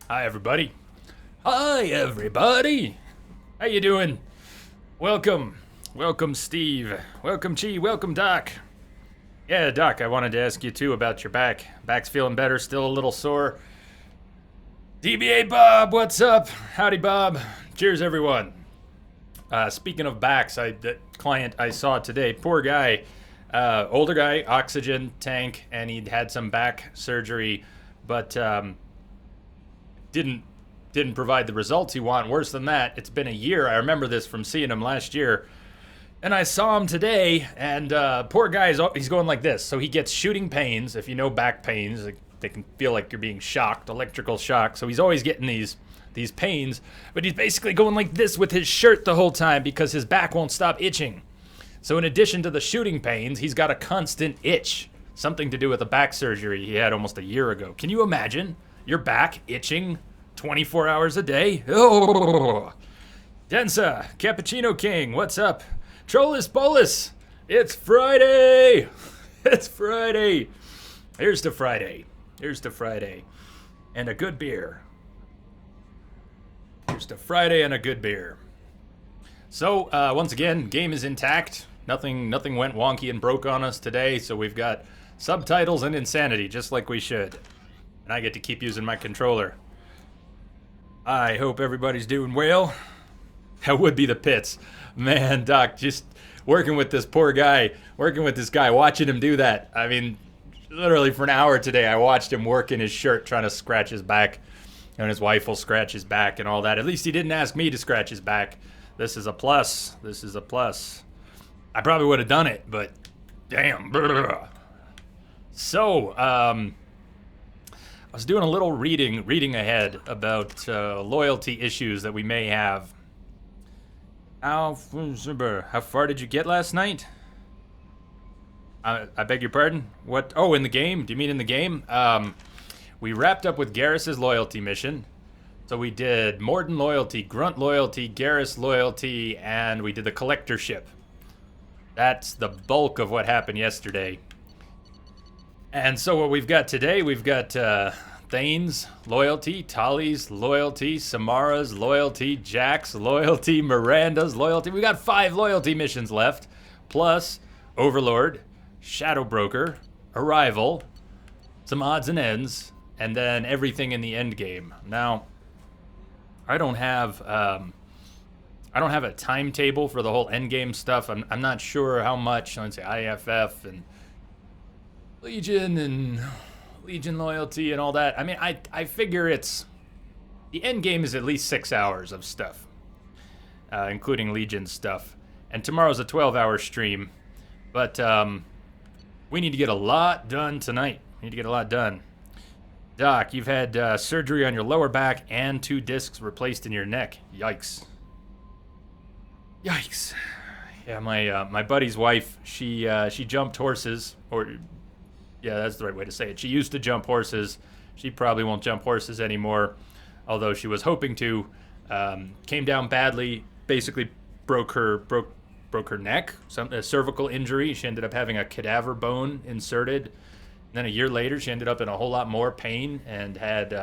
Hi, everybody. Hi, everybody. How you doing? Welcome. Welcome, Steve. Welcome, Chi. Welcome, Doc. Yeah, Doc, I wanted to ask you, too, about your back. Back's feeling better, still a little sore. DBA Bob, what's up? Howdy, Bob. Cheers, everyone. Speaking of backs, the client I saw today, poor guy, older guy, oxygen tank, and he'd had some back surgery, but didn't provide the results he want. Worse than that, it's been a year. I remember this from seeing him last year. And I saw him today, and poor guy, he's going like this. So he gets shooting pains. If you know back pains, they can feel like you're being shocked, electrical shock. So he's always getting these pains, but he's basically going like this with his shirt the whole time because his back won't stop itching. So in addition to the shooting pains, he's got a constant itch. Something to do with a back surgery he had almost a year ago. Can you imagine your back itching 24 hours a day? Oh. Densa, Cappuccino King, what's up? Trollus Bolus, it's Friday! It's Friday! Here's to Friday. Here's to Friday. And a good beer. Here's to Friday and a good beer. So, once again, game is intact. Nothing went wonky and broke on us today, so we've got subtitles and insanity, just like we should. And I get to keep using my controller. I hope everybody's doing well. That would be the pits. Man, Doc, just working with this poor guy, watching him do that. I mean, literally for an hour today, I watched him work in his shirt trying to scratch his back. And his wife will scratch his back and all that. At least he didn't ask me to scratch his back. This is a plus. This is a plus. I probably would have done it, but damn. So, I was doing a little reading ahead about loyalty issues that we may have. How far did you get last night? I beg your pardon? What? Oh, in the game? Do you mean in the game? We wrapped up with Garrus's loyalty mission. So we did Morden loyalty, Grunt loyalty, Garrus loyalty, and we did the collectorship. That's the bulk of what happened yesterday. And so what we've got today, we've got Thane's loyalty, Tali's loyalty, Samara's loyalty, Jack's loyalty, Miranda's loyalty. We got 5 loyalty missions left, plus Overlord, Shadow Broker, Arrival, some odds and ends, and then everything in the end game. Now, I don't have a timetable for the whole end game stuff. I'm not sure how much. Let's say IFF and Legion loyalty and all that. I mean, I figure the end game is at least 6 hours of stuff, including Legion stuff. And tomorrow's a 12-hour stream, but we need to get a lot done tonight. We need to get a lot done. Doc, you've had surgery on your lower back and 2 discs replaced in your neck. Yikes. Yikes. Yeah, my buddy's wife, she jumped horses, or yeah, that's the right way to say it. She used to jump horses. She probably won't jump horses anymore, although she was hoping to. Came down badly, basically broke her neck, a cervical injury. She ended up having a cadaver bone inserted. And then a year later, she ended up in a whole lot more pain and had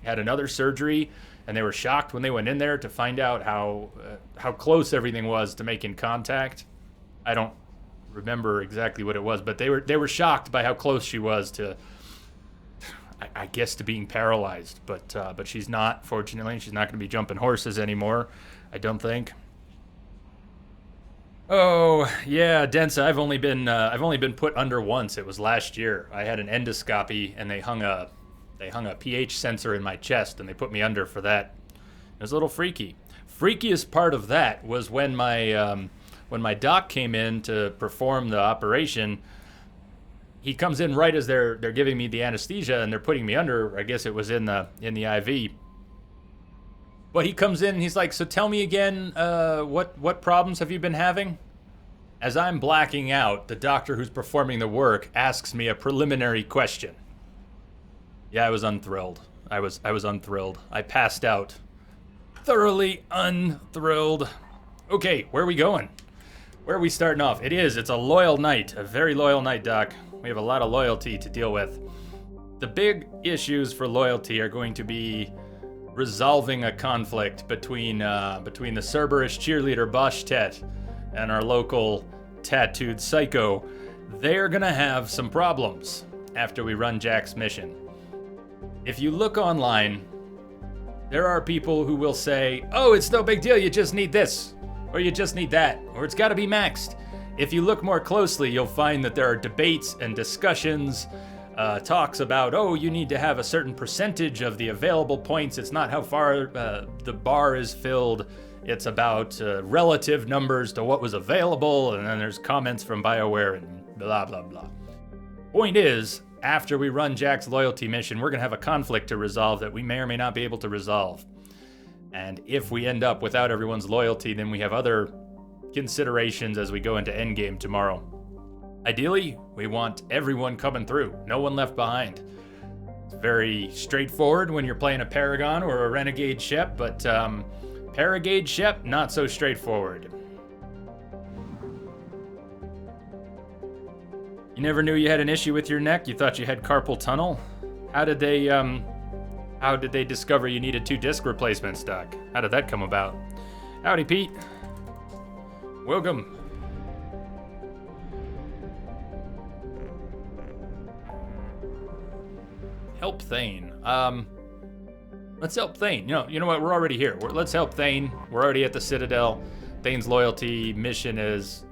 another surgery. And they were shocked when they went in there to find out how close everything was to making contact. I don't remember exactly what it was, but they were shocked by how close she was to, I guess, to being paralyzed. But she's not. Fortunately, she's not going to be jumping horses anymore, I don't think. Oh yeah, Densa. I've only been put under once. It was last year. I had an endoscopy, and they hung a pH sensor in my chest, and they put me under for that. It was a little freaky. Freakiest part of that was when my doc came in to perform the operation. He comes in right as they're giving me the anesthesia and they're putting me under. I guess it was in the IV. But he comes in and he's like, "So tell me again, what problems have you been having?" As I'm blacking out, the doctor who's performing the work asks me a preliminary question. Yeah, I was unthrilled. I was unthrilled. I passed out. Thoroughly unthrilled. Okay, where are we going? Where are we starting off? It's a loyal night. A very loyal night, Doc. We have a lot of loyalty to deal with. The big issues for loyalty are going to be resolving a conflict between the Cerberus cheerleader Bosch-Tet and our local tattooed psycho. They're gonna have some problems after we run Jack's mission. If you look online, there are people who will say, "Oh, it's no big deal, you just need this, or you just need that, or it's gotta be maxed." If you look more closely, you'll find that there are debates and discussions, talks about, oh, you need to have a certain percentage of the available points. It's not how far the bar is filled. It's about relative numbers to what was available. And then there's comments from BioWare and blah, blah, blah. Point is, after we run Jack's loyalty mission, we're going to have a conflict to resolve that we may or may not be able to resolve. And if we end up without everyone's loyalty, then we have other considerations as we go into Endgame tomorrow. Ideally, we want everyone coming through, no one left behind. It's very straightforward when you're playing a Paragon or a Renegade Shep, but Paragade Shep, not so straightforward. You never knew you had an issue with your neck? You thought you had carpal tunnel? How did they discover you needed 2 disc replacements, Doc? How did that come about? Howdy, Pete. Welcome. Help Thane. Let's help Thane. You know what? We're already here. Let's help Thane. We're already at the Citadel. Thane's loyalty mission is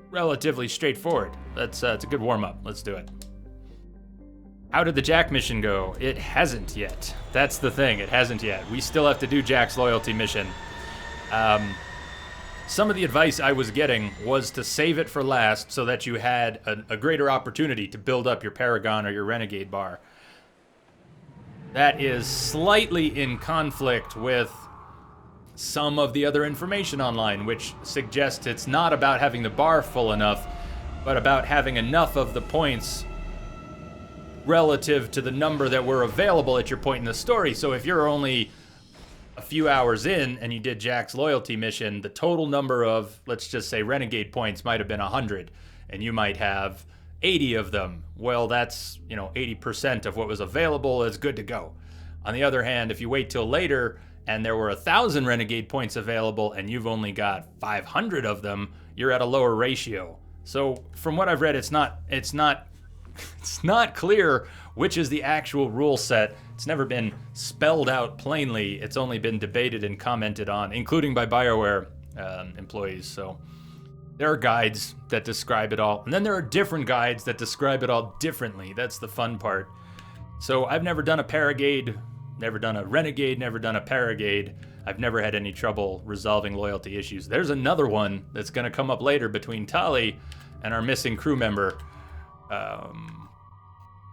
relatively straightforward. It's a good warm-up. Let's do it. How did the Jack mission go? It hasn't yet. That's the thing. It hasn't yet. We still have to do Jack's loyalty mission. Some of the advice I was getting was to save it for last so that you had a greater opportunity to build up your Paragon or your Renegade bar. That is slightly in conflict with some of the other information online, which suggests it's not about having the bar full enough, but about having enough of the points relative to the number that were available at your point in the story. So if you're only a few hours in and you did Jack's loyalty mission, the total number of, let's just say, Renegade points might have been 100, and you might have 80 of them. Well, that's, 80% of what was available is good to go. On the other hand, if you wait till later and there were 1,000 Renegade points available and you've only got 500 of them, you're at a lower ratio. So from what I've read, it's not clear which is the actual rule set. It's never been spelled out plainly. It's only been debated and commented on, including by BioWare employees. So there are guides that describe it all. And then there are different guides that describe it all differently. That's the fun part. So I've never done a Paragade, never done a Renegade, never done a Paragade. I've never had any trouble resolving loyalty issues. There's another one that's going to come up later between Tali and our missing crew member.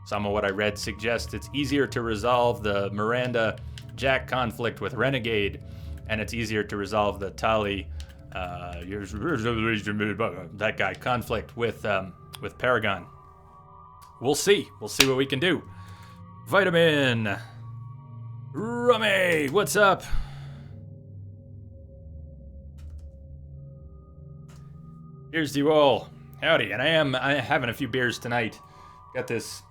Some of what I read suggests it's easier to resolve the Miranda-Jack conflict with Renegade, and it's easier to resolve the Tali, that guy, conflict with Paragon. We'll see. We'll see what we can do. Vitamin. Rummy, what's up? Cheers to you all. Howdy, and I'm having a few beers tonight. Got this.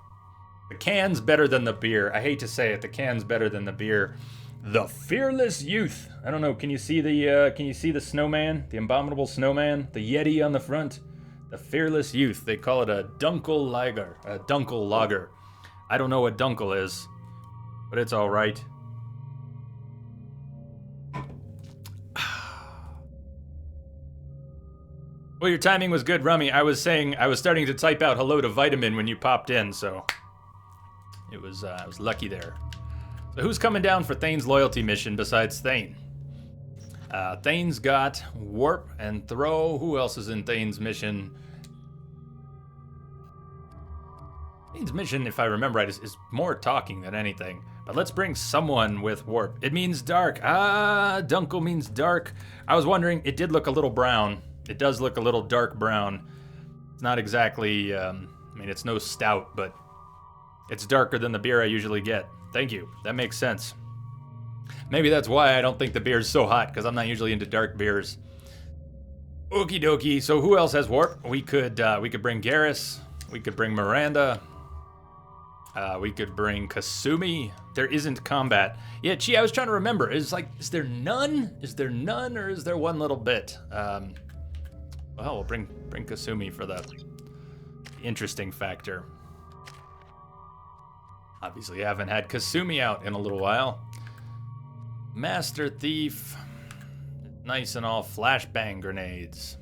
The can's better than the beer. I hate to say it, the can's better than the beer. The Fearless Youth. I don't know. Can you see the snowman, the abominable snowman, the Yeti on the front? The Fearless Youth. They call it a Dunkel Lager. A Dunkel Lager. I don't know what Dunkel is, but it's all right. Well, your timing was good, Rummy. I was starting to type out hello to Vitamin when you popped in, so it was I was lucky there. So who's coming down for Thane's loyalty mission besides Thane? Thane's got Warp and Throw. Who else is in Thane's mission? Thane's mission, if I remember right, is more talking than anything. But let's bring someone with Warp. It means dark. Dunkel means dark. I was wondering, it did look a little brown. It does look a little dark brown. It's not exactly, I mean, it's no stout, but it's darker than the beer I usually get. Thank you. That makes sense. Maybe that's why I don't think the beer's so hot, because I'm not usually into dark beers. Okie dokie. So who else has Warp? We could bring Garrus. We could bring Miranda. We could bring Kasumi. There isn't combat. Yeah, gee, I was trying to remember. Is there none? Is there none, or is there one little bit? Well, we'll bring Kasumi for the interesting factor. Obviously, I haven't had Kasumi out in a little while. Master Thief. Nice and all. Flashbang grenades.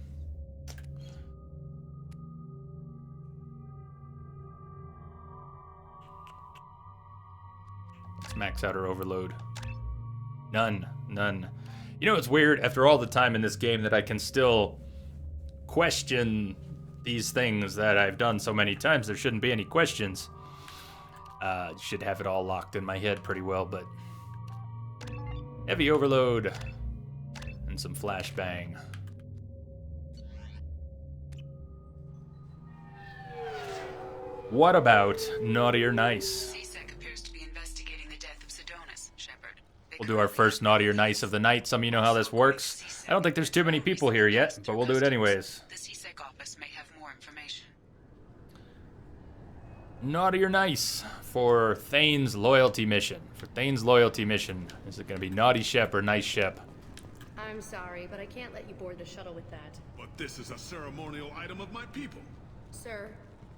Let's max out our overload. None. You know, it's weird after all the time in this game that I can still question these things that I've done so many times. There shouldn't be any questions. Should have it all locked in my head pretty well, but heavy overload and some flashbang. What about naughty or nice? CSEC appears to be investigating the death of Sidonus, Shepard. We'll do our first naughty or nice of the night. Some of you know how this works. I don't think there's too many people here yet, but we'll do it anyways. The CSEC office may have more information. Naughty or nice for Thane's loyalty mission. For Thane's loyalty mission. Is it going to be naughty Shep or nice Shep? I'm sorry, but I can't let you board the shuttle with that. But this is a ceremonial item of my people. Sir,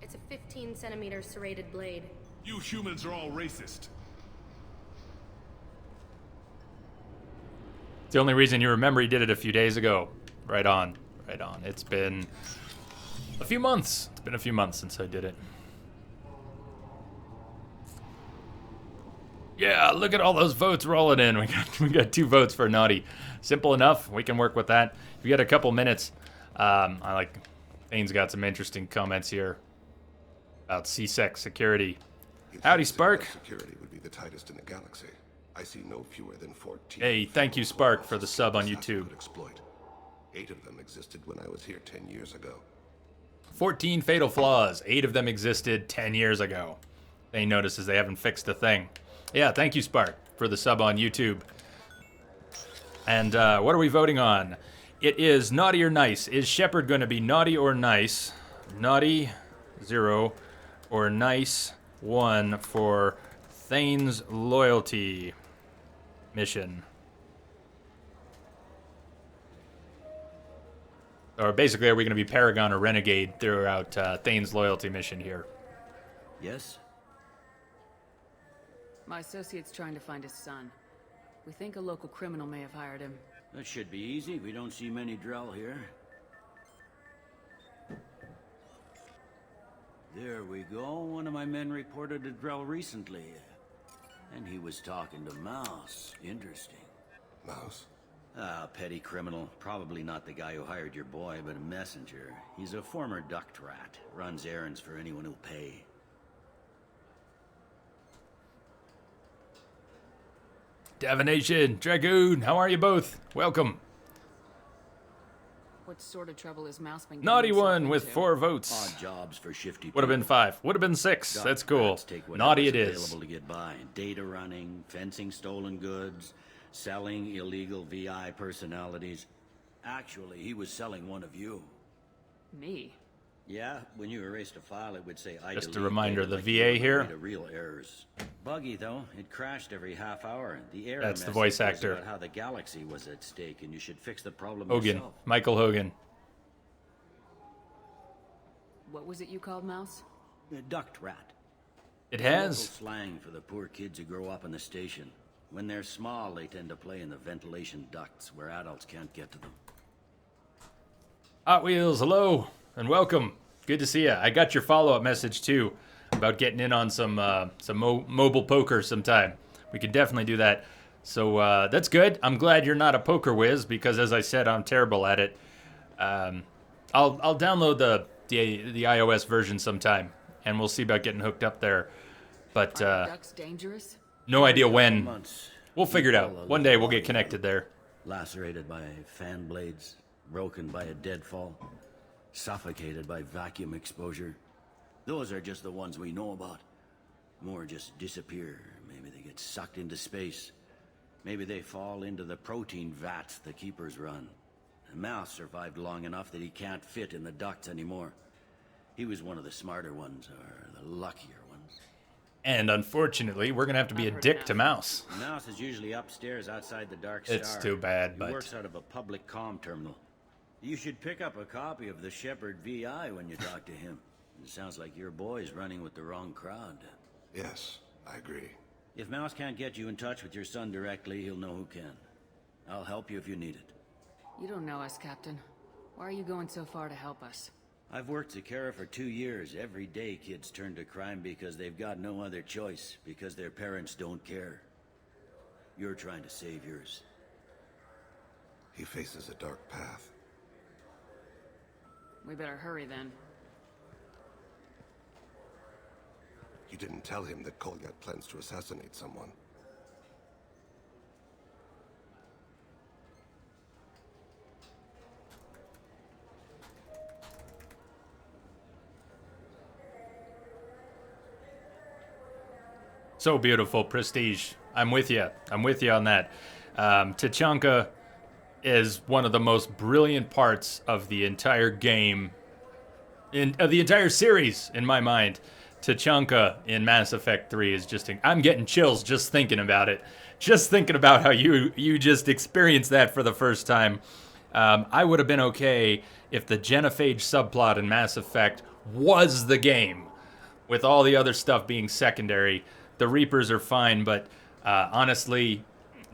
it's a 15-centimeter serrated blade. You humans are all racist. It's the only reason you remember he did it a few days ago. Right on. It's been a few months. It's been a few months since I did it. Yeah, look at all those votes rolling in. We got 2 votes for naughty. Simple enough. We can work with that. If you got a couple minutes, Thane's got some interesting comments here about CSEC security. Howdy, Spark. Security would be the tightest in the galaxy. I see no fewer than 14. Hey, thank you, Spark, for the sub on YouTube. Exploit. 8 of them existed when I was here 10 years ago. 14 fatal flaws. 8 of them existed 10 years ago. Thane notices they haven't fixed a thing. Yeah, thank you, Spark, for the sub on YouTube. And what are we voting on? It is naughty or nice. Is Shepard going to be naughty or nice? Naughty, 0, or nice, 1 for Thane's loyalty mission. Or basically, are we going to be Paragon or Renegade throughout Thane's loyalty mission here? Yes? My associate's trying to find his son. We think a local criminal may have hired him. That should be easy. We don't see many Drell here. There we go. One of my men reported a Drell recently. And he was talking to Mouse. Interesting. Mouse? Petty criminal. Probably not the guy who hired your boy, but a messenger. He's a former duct rat. Runs errands for anyone who'll pay. Divination, Dragoon, how are you both? Welcome. What sort of trouble is Mouse been getting Naughty himself one with into? 4 votes. Odd jobs for shifty Would have been people. 5. Would have been 6. Duct That's cool. rats take Naughty it whatever's is. available to get by. Data running, fencing stolen goods, selling illegal VI personalities. Actually, he was selling one of you. Me? Yeah, when you erased a file, it would say I Just a delete reminder, data the like VA you were here. afraid of real errors. Buggy though, it crashed every half hour. The error That's the message voice was actor. about how the galaxy was at stake, and you should fix the problem Hogan. yourself. Michael Hogan. What was it you called Mouse? A duct rat. It Local has. slang for the poor kids who grow up in the station. When they're small, they tend to play in the ventilation ducts where adults can't get to them. Hot Wheels, hello and welcome. Good to see you. I got your follow-up message too about getting in on some mobile poker sometime. We could definitely do that. So that's good. I'm glad you're not a poker whiz because, as I said, I'm terrible at it. I'll download the iOS version sometime, and we'll see about getting hooked up there. But Ducks dangerous? no idea when. Months. We'll figure it out. One day we'll get connected there. Lacerated by fan blades, broken by a deadfall, suffocated by vacuum exposure. Those are just the ones we know about. More just disappear. Maybe they get sucked into space. Maybe they fall into the protein vats the keepers run. The mouse survived long enough that he can't fit in the ducts anymore. He was one of the smarter ones, or the luckier ones. And unfortunately, we're gonna have to be a dick to Mouse. Mouse is usually upstairs outside the Dark Star. It's too bad, He but works out of a public comm terminal. You should pick up a copy of the Shepherd VI when you talk to him. It sounds like your boy's running with the wrong crowd. Yes, I agree. If Mouse can't get you in touch with your son directly, he'll know who can. I'll help you if you need it. You don't know us, Captain. Why are you going so far to help us? I've worked Zakera for 2 years. Every day kids turn to crime because they've got no other choice, because their parents don't care. You're trying to save yours. He faces a dark path. We better hurry then. You didn't tell him that Kolyat plans to assassinate someone. So beautiful, Prestige. I'm with you. I'm with you on that. Tachanka is one of the most brilliant parts of the entire game, of the entire series, in my mind. Tachanka in Mass Effect 3 is just... I'm getting chills just thinking about it. Just thinking about how you just experienced that for the first time. I would have been okay if the Genophage subplot in Mass Effect was the game, with all the other stuff being secondary. The Reapers are fine, but honestly,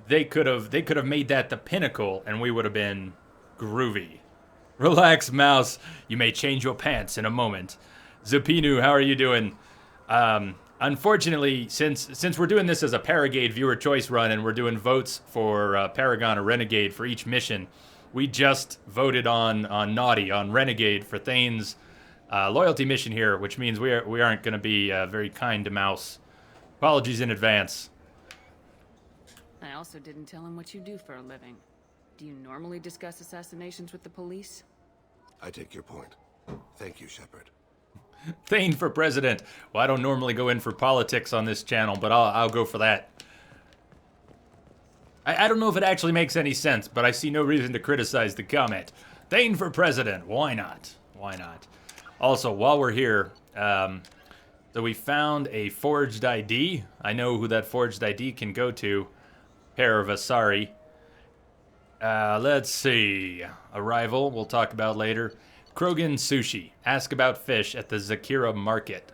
they could have made that the pinnacle, and we would have been groovy. Relax, Mouse. You may change your pants in a moment. Zupinu, how are you doing? Unfortunately, since we're doing this as a Paragade viewer choice run, and we're doing votes for Paragon or Renegade for each mission, we just voted on Naughty, on Renegade for Thane's loyalty mission here, which means we aren't going to be very kind to Mouse. Apologies in advance. I also didn't tell him what you do for a living. Do you normally discuss assassinations with the police? I take your point. Thank you, Shepard. Thane for president. Well, I don't normally go in for politics on this channel, but I'll go for that. I don't know if it actually makes any sense, but I see no reason to criticize the comment. Thane for president. Why not? Why not? Also, while we're here, so we found a forged ID. I know who that forged ID can go to. Pair of Asari. Let's see. Arrival, we'll talk about later. Krogan Sushi. Ask about fish at the Zakira Market.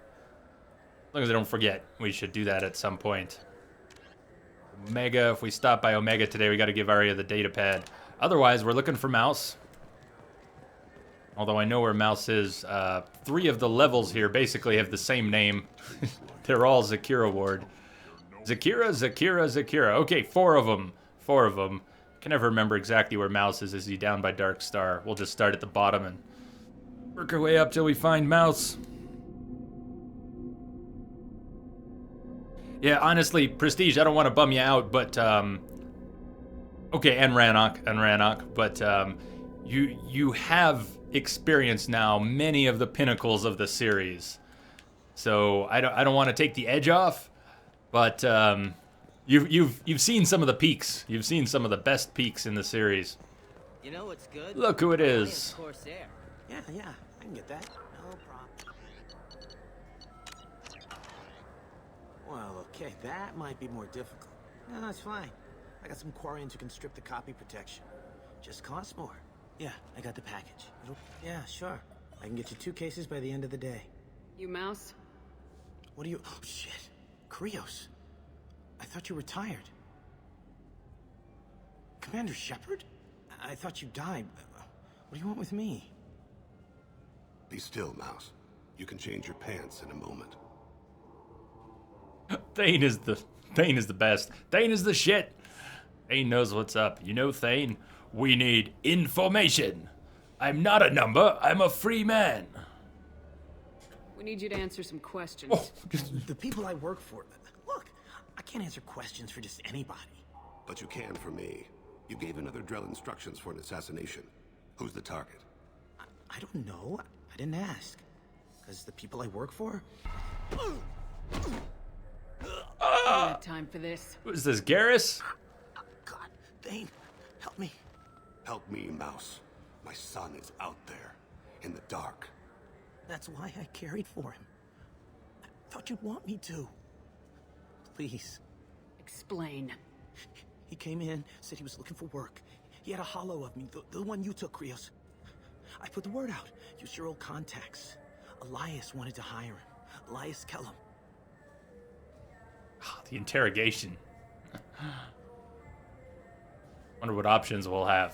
As long as I don't forget, we should do that at some point. Omega, if we stop by Omega today, we got to give Arya the data pad. Otherwise, we're looking for Mouse. Although I know where Mouse is. 3 of the levels here basically have the same name. They're all Zakira Ward. Zakira, Zakira, Zakira. Okay, 4 of them. 4 of them. Can never remember exactly where Mouse is. Is he down by Dark Star? We'll just start at the bottom and work our way up till we find Mouse. Yeah, honestly, Prestige, I don't want to bum you out, but okay, and Rannoch, but you have experienced now many of the pinnacles of the series, so I don't want to take the edge off, but you've seen some of the peaks. You've seen some of the best peaks in the series. You know what's good? Look who it is. Corsair. Yeah, I can get that. No problem. Well, okay, that might be more difficult. No, it's fine. I got some Quarians who can strip the copy protection. Just costs more. Yeah, I got the package. Yeah, sure. I can get you 2 cases by the end of the day. You Mouse? What are you... Oh, shit. Krios. I thought you were retired. Commander Shepard? I thought you died. What do you want with me? Be still, Mouse. You can change your pants in a moment. Thane is the best. Thane is the shit. Thane knows what's up. You know, Thane, we need information. I'm not a number. I'm a free man. We need you to answer some questions. Oh, The people I work for. Look, I can't answer questions for just anybody. But you can for me. You gave another Drell instructions for an assassination. Who's the target? I don't know. I didn't ask. Because the people I work for? I don't have time for this. who's this, Garrus? God, Thane, help me. Help me, Mouse. My son is out there, in the dark. That's why I carried for him. I thought you'd want me to. Please. Explain. He came in, said he was looking for work. He had a hollow of me, the one you took, Krios. I put the word out. Use your old contacts. Elias wanted to hire him. Elias Kellum. The interrogation. Wonder what options we'll have.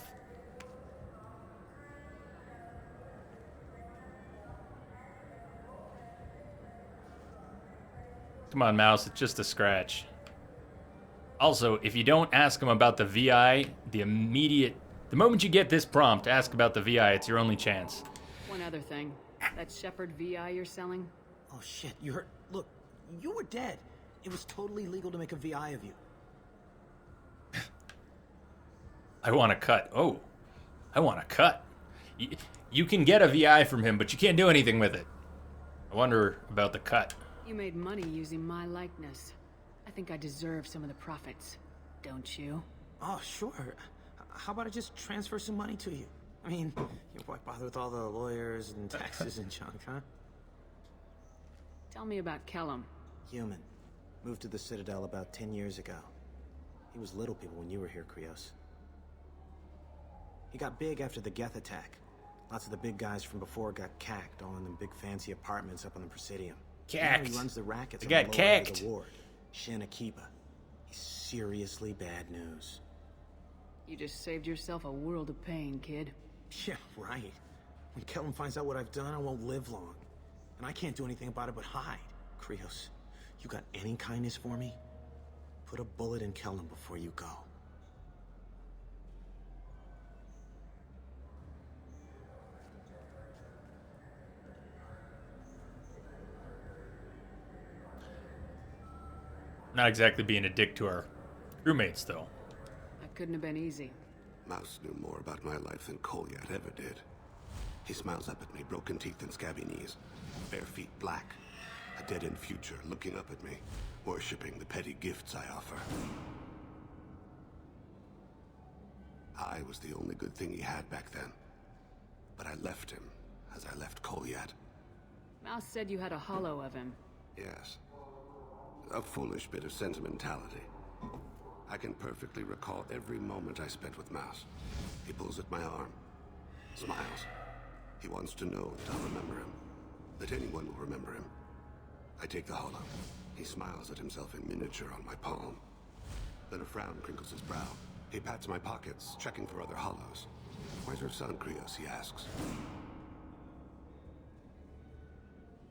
Come on, Mouse, it's just a scratch. Also, if you don't ask him about the VI, the moment you get this prompt, ask about the VI, it's your only chance. One other thing. That Shepherd VI you're selling? Oh shit, you heard? Look, you were dead. It was totally legal to make a VI of you. I want a cut. Oh, I want a cut. You can get a VI from him, but you can't do anything with it. I wonder about the cut. You made money using my likeness. I think I deserve some of the profits. Don't you? Oh, sure. How about I just transfer some money to you? I mean, why bother with all the lawyers and taxes and junk, huh? Tell me about Kellum. Human. Moved to the Citadel about 10 years ago. He was little people when you were here, Krios. He got big after the Geth attack. Lots of the big guys from before got cacked, all in them big fancy apartments up on the Presidium. Now he runs the rackets They on got the lower end of cacked. the ward. Shin Akiba. He's seriously bad news. You just saved yourself a world of pain, kid. Yeah, right. When Kellum finds out what I've done, I won't live long. And I can't do anything about it but hide. Krios, you got any kindness for me? Put a bullet in Kellum before you go. Not exactly being a dick to our crewmates, though. That couldn't have been easy. Mouse knew more about my life than Kolyat ever did. He smiles up at me, broken teeth and scabby knees. Bare feet black. A dead-end future looking up at me, worshipping the petty gifts I offer. I was the only good thing he had back then. But I left him, as I left Kolyat. Mouse said you had a hollow of him. Yes. A foolish bit of sentimentality. I can perfectly recall every moment I spent with Mouse. He pulls at my arm, smiles. He wants to know that I'll remember him, that anyone will remember him. I take the hollow. He smiles at himself in miniature on my palm. Then a frown crinkles his brow. He pats my pockets, checking for other hollows. Where's your son, Krios? He asks.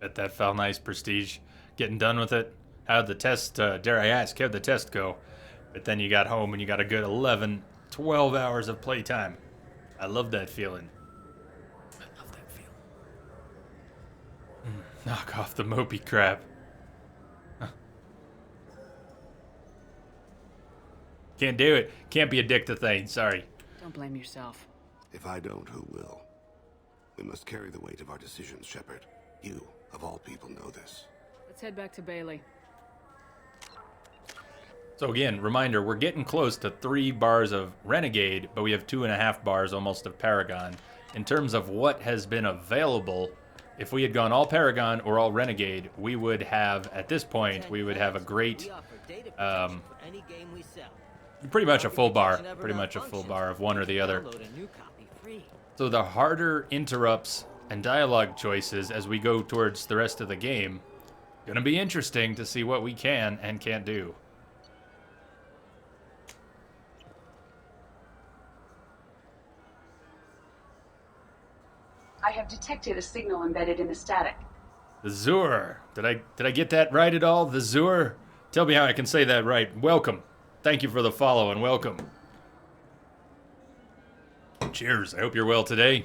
Bet that felt nice, Prestige. Getting done with it. How'd the test, dare I ask, how'd the test go? But then you got home and you got a good 11, 12 hours of playtime. I love that feeling. I love that feeling. Knock off the mopey crap. Huh. Can't do it. Can't be a dick to Thane, sorry. Don't blame yourself. If I don't, who will? We must carry the weight of our decisions, Shepard. You, of all people, know this. Let's head back to Bailey. So again, reminder, we're getting close to 3 bars of Renegade, but we have 2.5 bars almost of Paragon. In terms of what has been available, if we had gone all Paragon or all Renegade, we would have, at this point, we would have a great, pretty much a full bar of one or the other. So the harder interrupts and dialogue choices as we go towards the rest of the game, gonna be interesting to see what we can and can't do. I have have detected a signal embedded in the static. The Zur. Did I get that right at all? The Zur? Tell me how I can say that right. Welcome. Thank you for the follow and welcome. Cheers. I hope you're well today.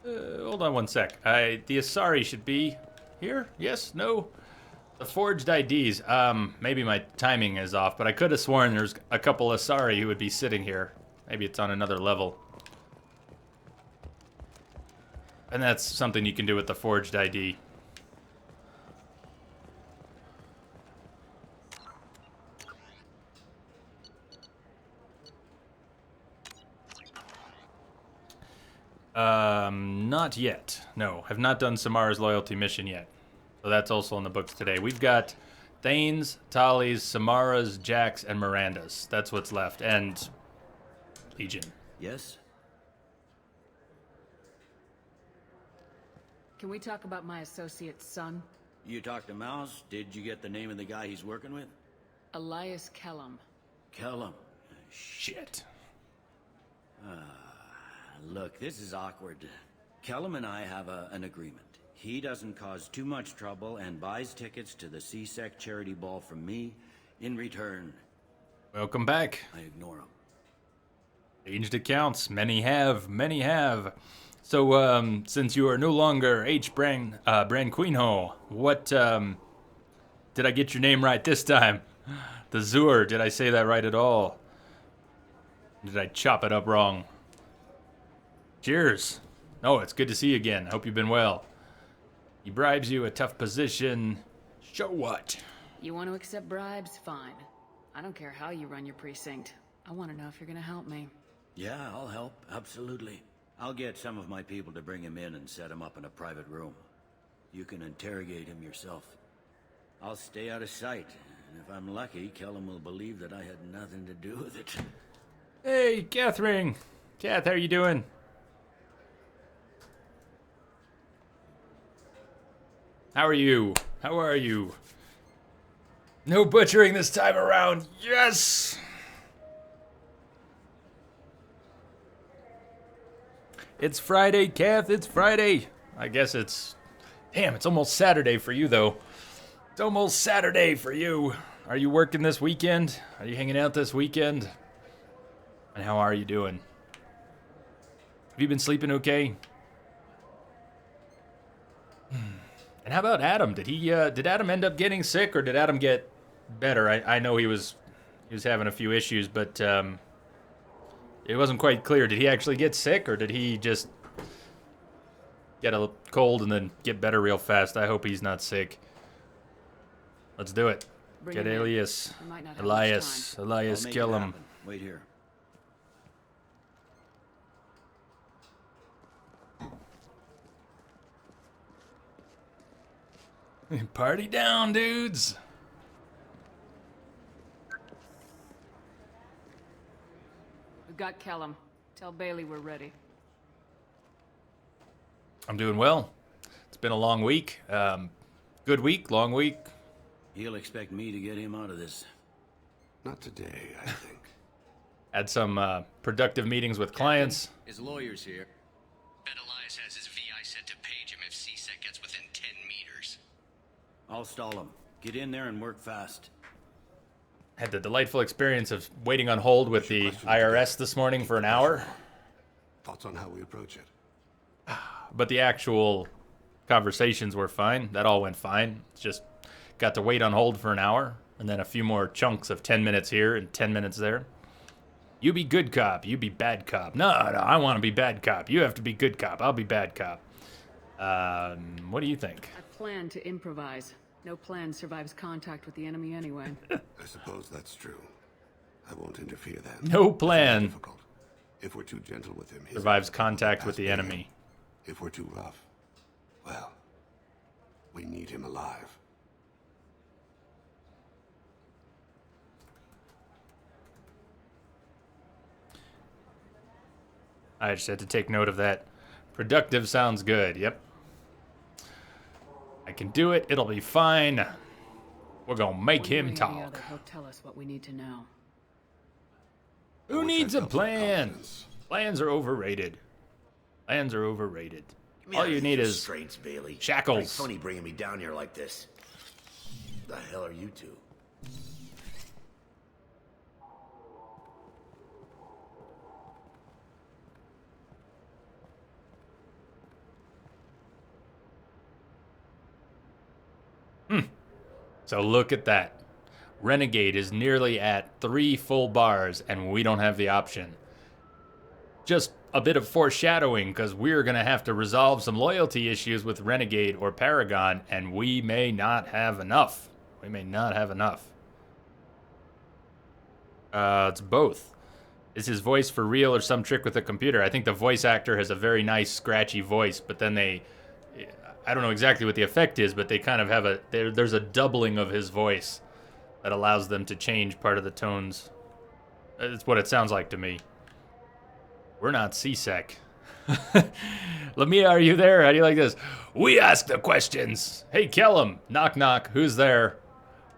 Hold on one sec. The Asari should be here? Yes? No? The forged IDs. Maybe my timing is off, but I could have sworn there's a couple Asari who would be sitting here. Maybe it's on another level. And that's something you can do with the forged ID. Not yet. No, have not done Samara's loyalty mission yet. So that's also in the books today. We've got Thane's, Tali's, Samara's, Jack's, and Miranda's. That's what's left. And Legion. Yes? Can we talk about my associate's son? You talked to Mouse? Did you get the name of the guy he's working with? Elias Kellum. Kellum. Shit. Look, this is awkward. Kellum and I have an agreement. He doesn't cause too much trouble and buys tickets to the C-Sec charity ball from me. In return, Welcome back. I ignore him. Changed accounts. Many have. Many have. So, since you are no longer H. Branquinho, what, did I get your name right this time? The Zur, did I say that right at all? Did I chop it up wrong? Cheers. Oh, it's good to see you again. I hope you've been well. He bribes you, a tough position. So what? You want to accept bribes? Fine. I don't care how you run your precinct. I want to know if you're gonna help me. Yeah, I'll help. Absolutely. I'll get some of my people to bring him in and set him up in a private room. You can interrogate him yourself. I'll stay out of sight, and if I'm lucky, Kellum will believe that I had nothing to do with it. Hey, Catherine. Kath, how are you doing? How are you? How are you? No butchering this time around. Yes! It's Friday, Kath. It's Friday. I guess it's... Damn, it's almost Saturday for you, though. It's almost Saturday for you. Are you working this weekend? Are you hanging out this weekend? And how are you doing? Have you been sleeping okay? And how about Adam? Did Adam end up getting sick, or did Adam get better? I know he was having a few issues, but it wasn't quite clear. Did he actually get sick, or did he just get a cold and then get better real fast? I hope he's not sick. Let's do it. Bring Get him in. Elias. We might not have much Elias. time. Elias, I'll make kill it him. happen. Wait here. Party down, dudes. We've got Kellum. Tell Bailey we're ready. I'm doing well. It's been a long week. Good week, long week. He'll expect me to get him out of this. Not today, I think. Had some productive meetings with clients. His lawyer's here. Bet Elias has his VI set to page him if C-Sec gets within 10 meters. I'll stall him. Get in there and work fast. Had the delightful experience of waiting on hold with the IRS this morning for an hour. Thoughts on how we approach it? But the actual conversations were fine. That all went fine. Just got to wait on hold for an hour, and then a few more chunks of 10 minutes here and 10 minutes there. You be good cop, you be bad cop. No, I want to be bad cop. You have to be good cop. I'll be bad cop. What do you think? I plan to improvise. No plan survives contact with the enemy anyway. I suppose that's true. I won't interfere then. No plan Difficult. If we're too gentle with him, his survives appetite will contact pass with the beyond. enemy. If we're too rough, well, we need him alive. I just had to take note of that. Productive sounds good. Yep. I can do it. It'll be fine. We're gonna make One way him or the talk. other, he'll tell us what we need to know. Who wish needs I a felt some plan? confidence. Plans are overrated. Plans are overrated. Get me All out of you these need is restraints, Bailey. shackles. Pretty funny bringing me down here like this. The hell are you two? So look at that. Renegade is nearly at 3 full bars, and we don't have the option. Just a bit of foreshadowing, because we're going to have to resolve some loyalty issues with Renegade or Paragon, and we may not have enough. We may not have enough. It's both. Is his voice for real or some trick with the computer? I think the voice actor has a very nice, scratchy voice, but then I don't know exactly what the effect is, but they kind of have there's a doubling of his voice that allows them to change part of the tones. It's what it sounds like to me. We're not CSEC. Lamia, are you there? How do you like this? We ask the questions. Hey, Kellum. Knock, knock. Who's there?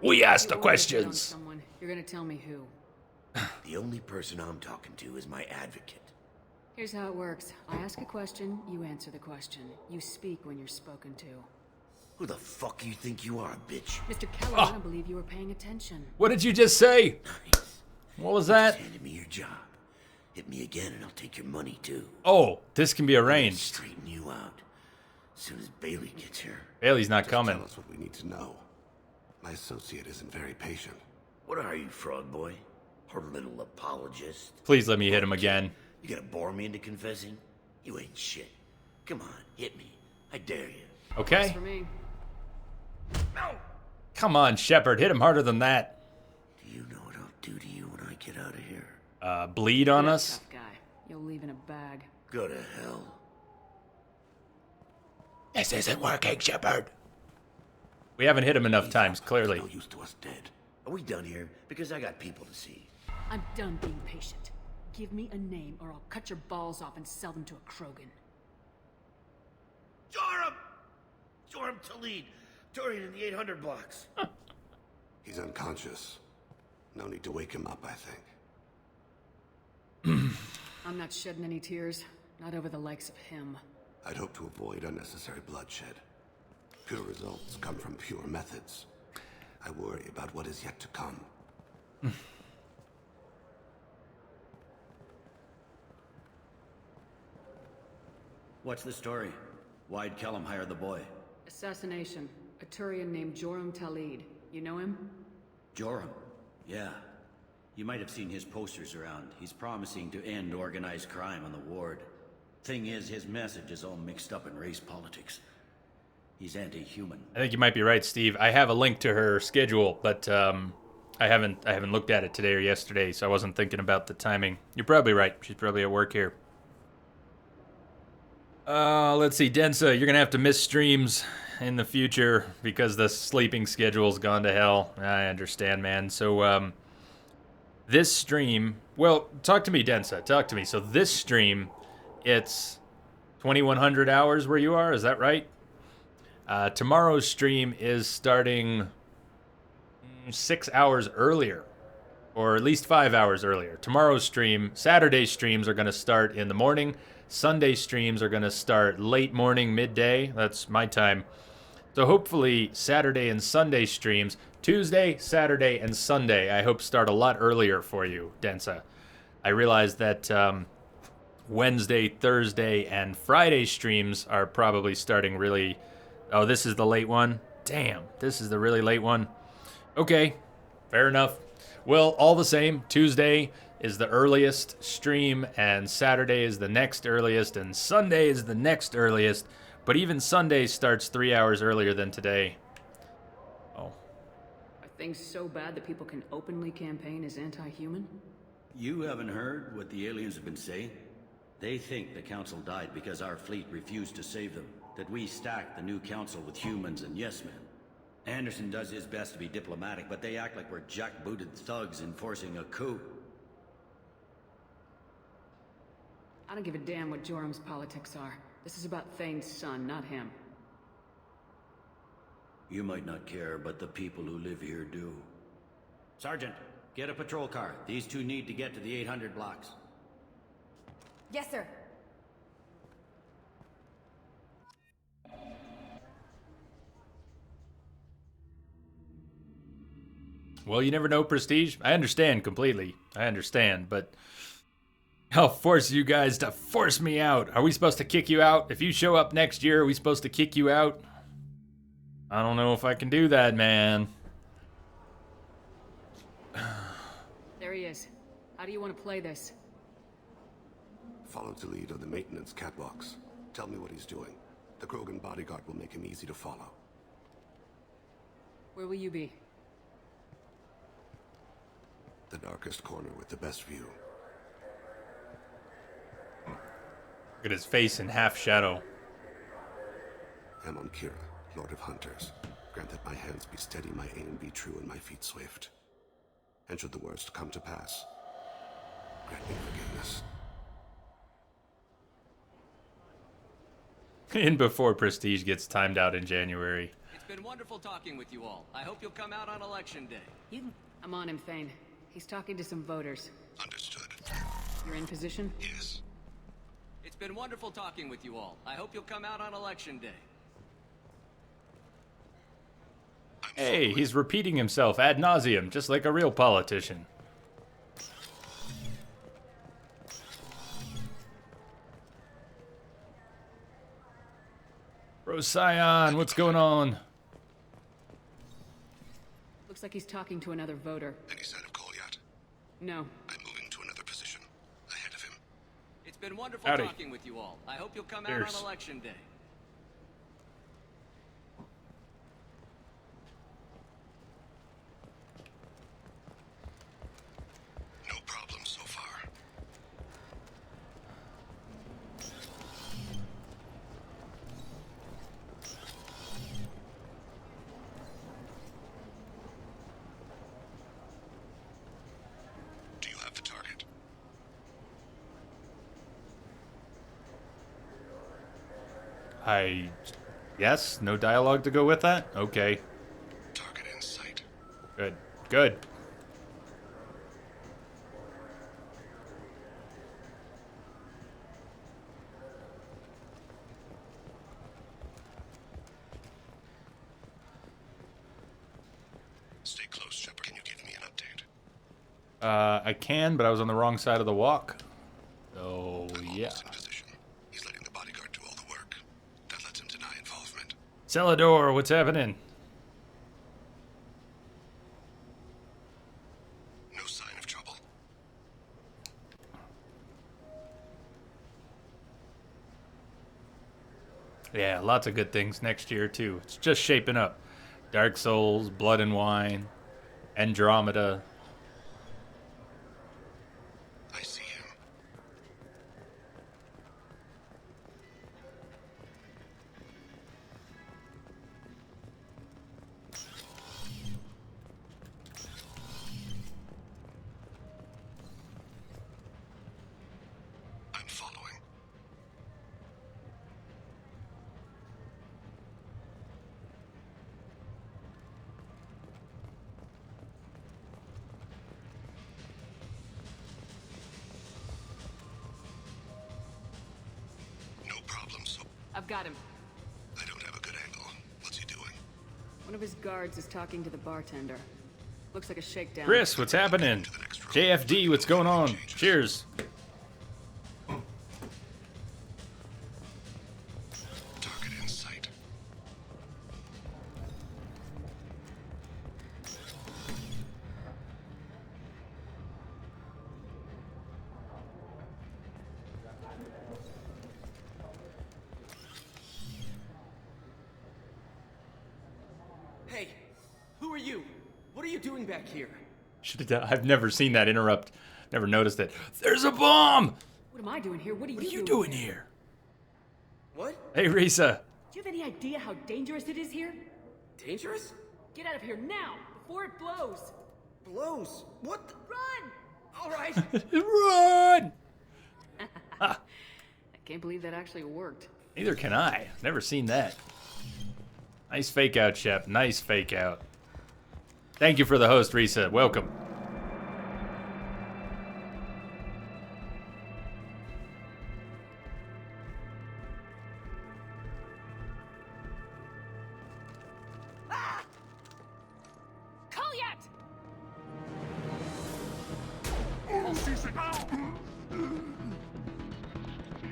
We ask the questions. Someone. You're gonna tell me who. The only person I'm talking to is my advocate. Here's how it works. I ask a question, you answer the question. You speak when you're spoken to. Who the fuck you think you are, bitch? Mr. Keller, I don't believe you were paying attention. What did you just say? Nice. What was that? Just handed me your job. Hit me again and I'll take your money too. Oh, this can be arranged. Straighten you out. As soon as Bailey gets here. Bailey's not Just coming. Tell us what we need to know. My associate isn't very patient. What are you, frog boy? Her little apologist? Please let me hit him again. You gonna bore me into confessing? You ain't shit. Come on, hit me. I dare you. Okay. For me. Come on, Shepard. Hit him harder than that. Do you know what I'll do to you when I get out of here? Bleed on You're a us? tough guy. You'll leave in a bag. Go to hell. This isn't working, Shepard. We haven't hit him enough times, clearly. No use to us dead. Are we done here? Because I got people to see. I'm done being patient. Give me a name or I'll cut your balls off and sell them to a Krogan. Joram! Joram Talid! Dorian in the 800 blocks. He's unconscious. No need to wake him up, I think. I'm not shedding any tears. Not over the likes of him. I'd hope to avoid unnecessary bloodshed. Pure results come from pure methods. I worry about what is yet to come. What's the story? Why'd Kellum hire the boy? Assassination. A Turian named Joram Talid. You know him? Joram? Yeah. You might have seen his posters around. He's promising to end organized crime on the ward. Thing is, his message is all mixed up in race politics. He's anti-human. I think you might be right, Steve. I have a link to her schedule, but I haven't looked at it today or yesterday, so I wasn't thinking about the timing. You're probably right. She's probably at work here. Let's see, Densa, you're gonna have to miss streams in the future because the sleeping schedule's gone to hell. I understand, man. So, this stream... Well, talk to me, Densa. Talk to me. So this stream, it's 2100 hours where you are, is that right? Tomorrow's stream is starting 6 hours earlier, or at least 5 hours earlier. Tomorrow's stream, Saturday streams are going to start in the morning. Sunday streams are going to start late morning, midday. That's my time. So hopefully Saturday and Sunday streams, Tuesday, Saturday, and Sunday, I hope start a lot earlier for you, Densa. I realize that Wednesday, Thursday, and Friday streams are probably starting really... Oh, this is the late one? Damn, this is the really late one. Okay, fair enough. Well, all the same, Tuesday is the earliest stream, and Saturday is the next earliest, and Sunday is the next earliest. But even Sunday starts 3 hours earlier than today. Oh. Are things so bad that people can openly campaign as anti-human? You haven't heard what the aliens have been saying? They think the council died because our fleet refused to save them. That we stacked the new council with humans and yes-men. Anderson does his best to be diplomatic, but they act like we're jackbooted thugs enforcing a coup. I don't give a damn what Joram's politics are. This is about Thane's son, not him. You might not care, but the people who live here do. Sergeant, get a patrol car. These two need to get to the 800 blocks. Yes, sir. Well, you never know, Prestige. I understand completely. I understand, but I'll force you guys to force me out. Are we supposed to kick you out? If you show up next year, are we supposed to kick you out? I don't know if I can do that, man. There he is. How do you want to play this? Follow Toledo the maintenance catwalks. Tell me what he's doing. The Krogan bodyguard will make him easy to follow. Where will you be? The darkest corner with the best view. Look at his face in half shadow. Amon Kira, Lord of Hunters. Grant that my hands be steady, my aim be true, and my feet swift. And should the worst come to pass, grant me forgiveness. In before Prestige gets timed out in January. It's been wonderful talking with you all. I hope you'll come out on election day. I'm on him, Thane. He's talking to some voters. Understood. You're in position? Yes. It's been wonderful talking with you all. I hope you'll come out on election day. Hey, he's repeating himself ad nauseum, just like a real politician. Procyon, what's going on? Looks like he's talking to another voter. Any sign of call yet? No. I'm moving to another position. Ahead of him. It's been wonderful Howdy. talking with you all. I hope you'll come Cheers. out on election day. No problem so far. Do you have the target? Yes? No dialogue to go with that? Okay. Target in sight. Good. Good. Stay close, Shepard. Can you give me an update? I can, but I was on the wrong side of the walk. So, yeah. Almost in position. He's letting the bodyguard do all the work. That lets him deny involvement. Celador, what's happening? No sign of trouble. Yeah, lots of good things next year, too. It's just shaping up. Dark Souls, Blood and Wine, Andromeda. I see him. I'm following. No problem, so I've got him. I don't have a good angle. What's he doing? One of his guards is talking to the bartender. Looks like a shakedown. Chris, what's happening? JFD, what's going on? Cheers. Target in sight. Hey, who are you? What are you doing back here? Should have done. I've never seen that interrupt. Never noticed it. There's a bomb! What am I doing here? What are What are you doing here? What? Hey, Risa. Do you have any idea how dangerous it is here? Dangerous? Get out of here now, before it blows. Blows? What the? Run! All right. Run! I can't believe that actually worked. Neither can I. Never seen that. Nice fake out, Shep. Nice fake out. Thank you for the host, Risa. Welcome.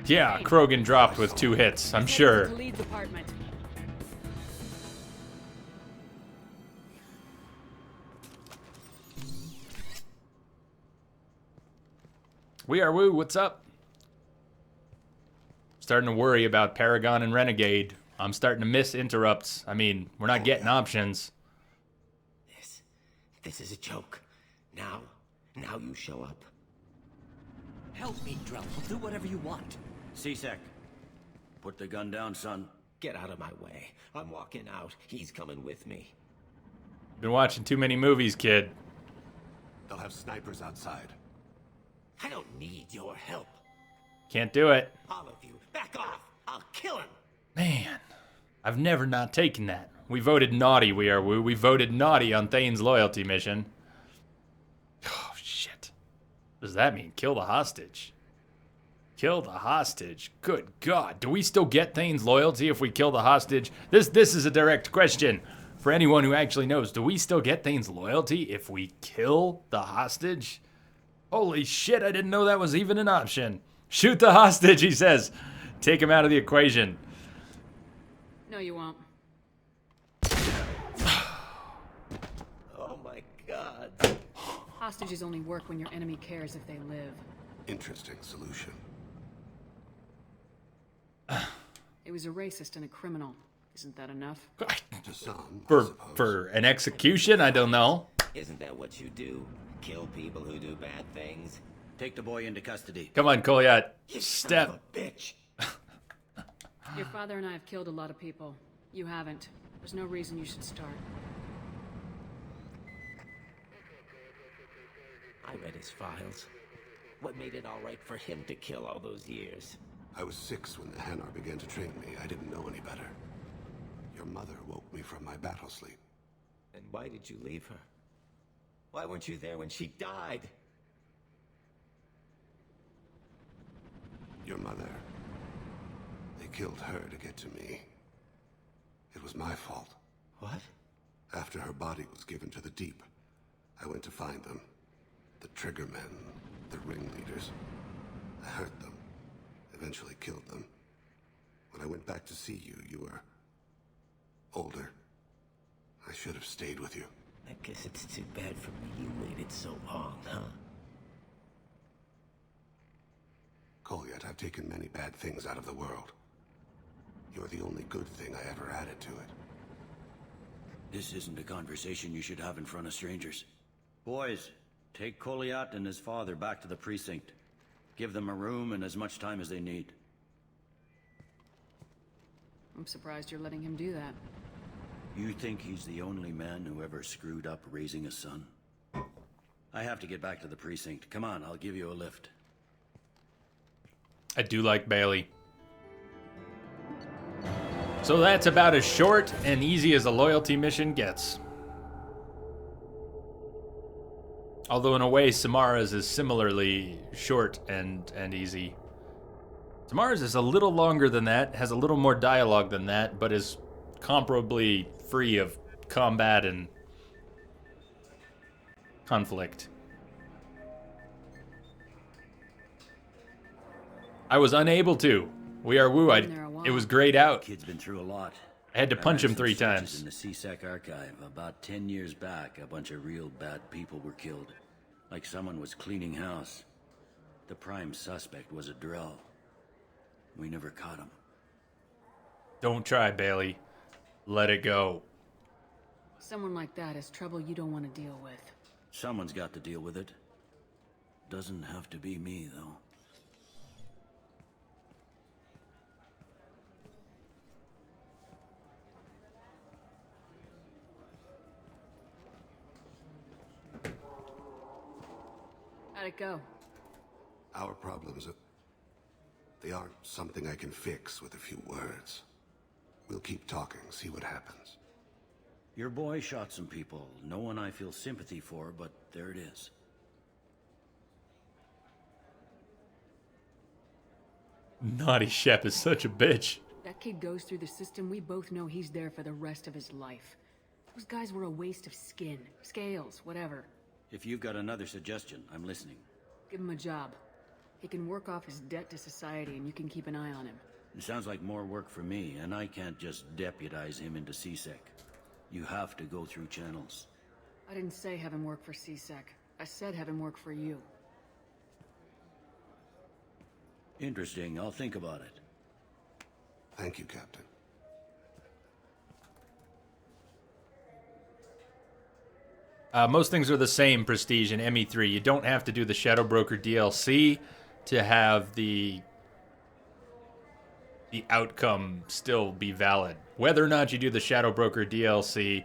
Yeah, Krogan dropped with 2 hits, I'm sure. Lead department. We are Woo, what's up? Starting to worry about Paragon and Renegade. I'm starting to miss interrupts. I mean, we're not getting options. This is a joke. Now you show up. Help me, Drell. I'll do whatever you want. C-Sec, put the gun down, son. Get out of my way. I'm walking out. He's coming with me. Been watching too many movies, kid. They'll have snipers outside. I don't need your help. Can't do it. All of you, back off. I'll kill him. Man, I've never not taken that. We voted naughty, We Are Woo. We voted naughty on Thane's loyalty mission. Oh, shit. What does that mean? Kill the hostage. Kill the hostage. Good God. Do we still get Thane's loyalty if we kill the hostage? This is a direct question for anyone who actually knows. Do we still get Thane's loyalty if we kill the hostage? Holy shit, I didn't know that was even an option. Shoot the hostage, he says. Take him out of the equation. No, you won't. Oh my God. Hostages only work when your enemy cares if they live. Interesting solution. It was a racist and a criminal. Isn't that enough? To some, For an execution? I don't know. Isn't that what you do? Kill people who do bad things? Take the boy into custody. Come on, Kolyat. You Step. son of a bitch. Your father and I have killed a lot of people. You haven't. There's no reason you should start. I read his files. What made it all right for him to kill all those years? I was 6 when the Hanar began to train me. I didn't know any better. Your mother woke me from my battle sleep. And why did you leave her? Why weren't you there when she died? Your mother. They killed her to get to me. It was my fault. What? After her body was given to the Deep, I went to find them. The Triggermen, the ringleaders. I hurt them. Eventually killed them. When I went back to see you, you were older. I should have stayed with you. I guess it's too bad for me you waited so long, huh? Kolyat, I've taken many bad things out of the world. You're the only good thing I ever added to it. This isn't a conversation you should have in front of strangers. Boys, take Kolyat and his father back to the precinct. Give them a room and as much time as they need. I'm surprised you're letting him do that. You think he's the only man who ever screwed up raising a son? I have to get back to the precinct. Come on, I'll give you a lift. I do like Bailey. So that's about as short and easy as a loyalty mission gets. Although in a way, Samara's is similarly short and easy. Samara's is a little longer than that, has a little more dialogue than that, but is comparably free of combat and conflict. I was unable to. We Are Woo. It was grayed out. Kid's been through a lot. I had to punch him 3 searches times. In the C-Sec archive, about 10 years back, a bunch of real bad people were killed. Like someone was cleaning house. The prime suspect was a Drell. We never caught him. Don't try, Bailey. Let it go. Someone like that is trouble you don't want to deal with. Someone's got to deal with it. Doesn't have to be me, though. How'd it go? Our problems, they aren't something I can fix with a few words. We'll keep talking, see what happens. Your boy shot some people. No one I feel sympathy for, but there it is. Naughty Shep is such a bitch. That kid goes through the system, we both know he's there for the rest of his life. Those guys were a waste of skin, scales, whatever. If you've got another suggestion, I'm listening. Give him a job. He can work off his debt to society and you can keep an eye on him. It sounds like more work for me, and I can't just deputize him into CSEC. You have to go through channels. I didn't say have him work for CSEC. I said have him work for you. Interesting. I'll think about it. Thank you, Captain. Most things are the same, Prestige and ME3. You don't have to do the Shadow Broker DLC to have the outcome still be valid. Whether or not you do the Shadow Broker DLC,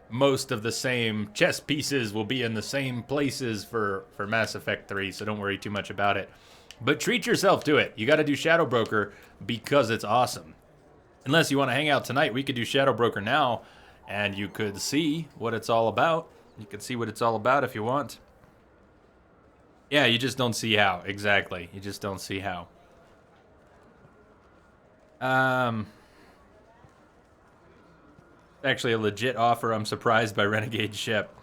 most of the same chess pieces will be in the same places for Mass Effect 3, so don't worry too much about it. But treat yourself to it. You got to do Shadow Broker because it's awesome. Unless you want to hang out tonight, we could do Shadow Broker now, and you could see what it's all about. You could see what it's all about if you want. Yeah, you just don't see how. Exactly. You just don't see how. Actually a legit offer. I'm surprised by Renegade Ship.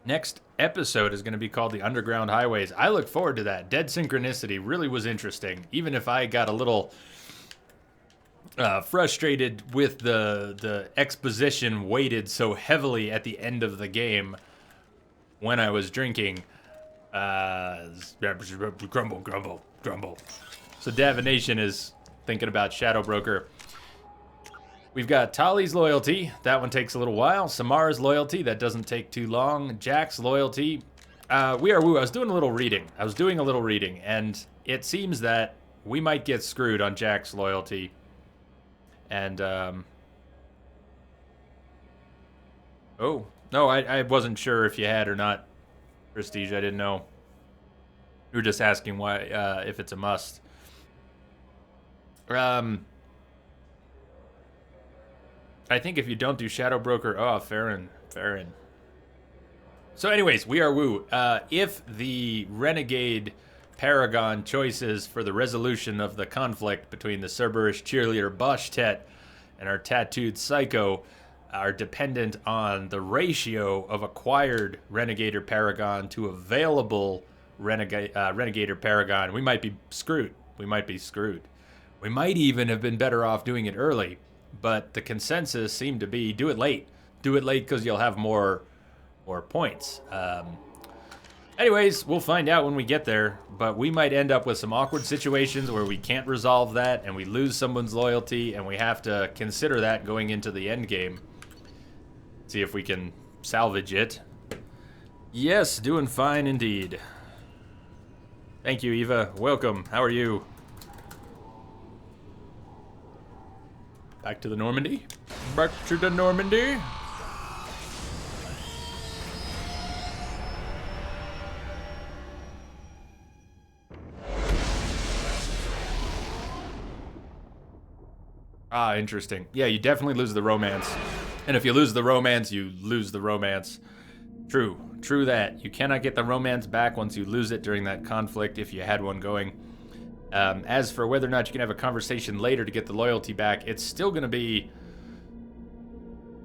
Next episode is going to be called The Underground Highways. I look forward to that. Dead Synchronicity really was interesting. Even if I got a little frustrated with the exposition weighted so heavily at the end of the game when I was drinking. Grumble, grumble, grumble. So Davination is thinking about Shadow Broker. We've got Tali's loyalty. That one takes a little while. Samara's loyalty. That doesn't take too long. Jack's loyalty. We are woo. I was doing a little reading. And it seems that we might get screwed on Jack's loyalty. And, oh. No, I wasn't sure if you had or not, Prestige. I didn't know. You were just asking why, if it's a must. I think if you don't do Shadow Broker... Oh, Farron. So anyways, we are woo. If the Renegade Paragon choices for the resolution of the conflict between the Cerberus cheerleader Boschtet and our tattooed Psycho are dependent on the ratio of acquired Renegader Paragon to available Renegader Paragon, we might be screwed. We might even have been better off doing it early. But the consensus seemed to be do it late. Do it late because you'll have more points. Anyways, we'll find out when we get there. But we might end up with some awkward situations where we can't resolve that and we lose someone's loyalty and we have to consider that going into the end game. See if we can salvage it. Yes, doing fine indeed. Thank you, Eva. Welcome. How are you? Back to the Normandy? Back to the Normandy? Ah, interesting. Yeah, you definitely lose the romance. And if you lose the romance, you lose the romance. True that. You cannot get the romance back once you lose it during that conflict if you had one going. As for whether or not you can have a conversation later to get the loyalty back, it's still going to be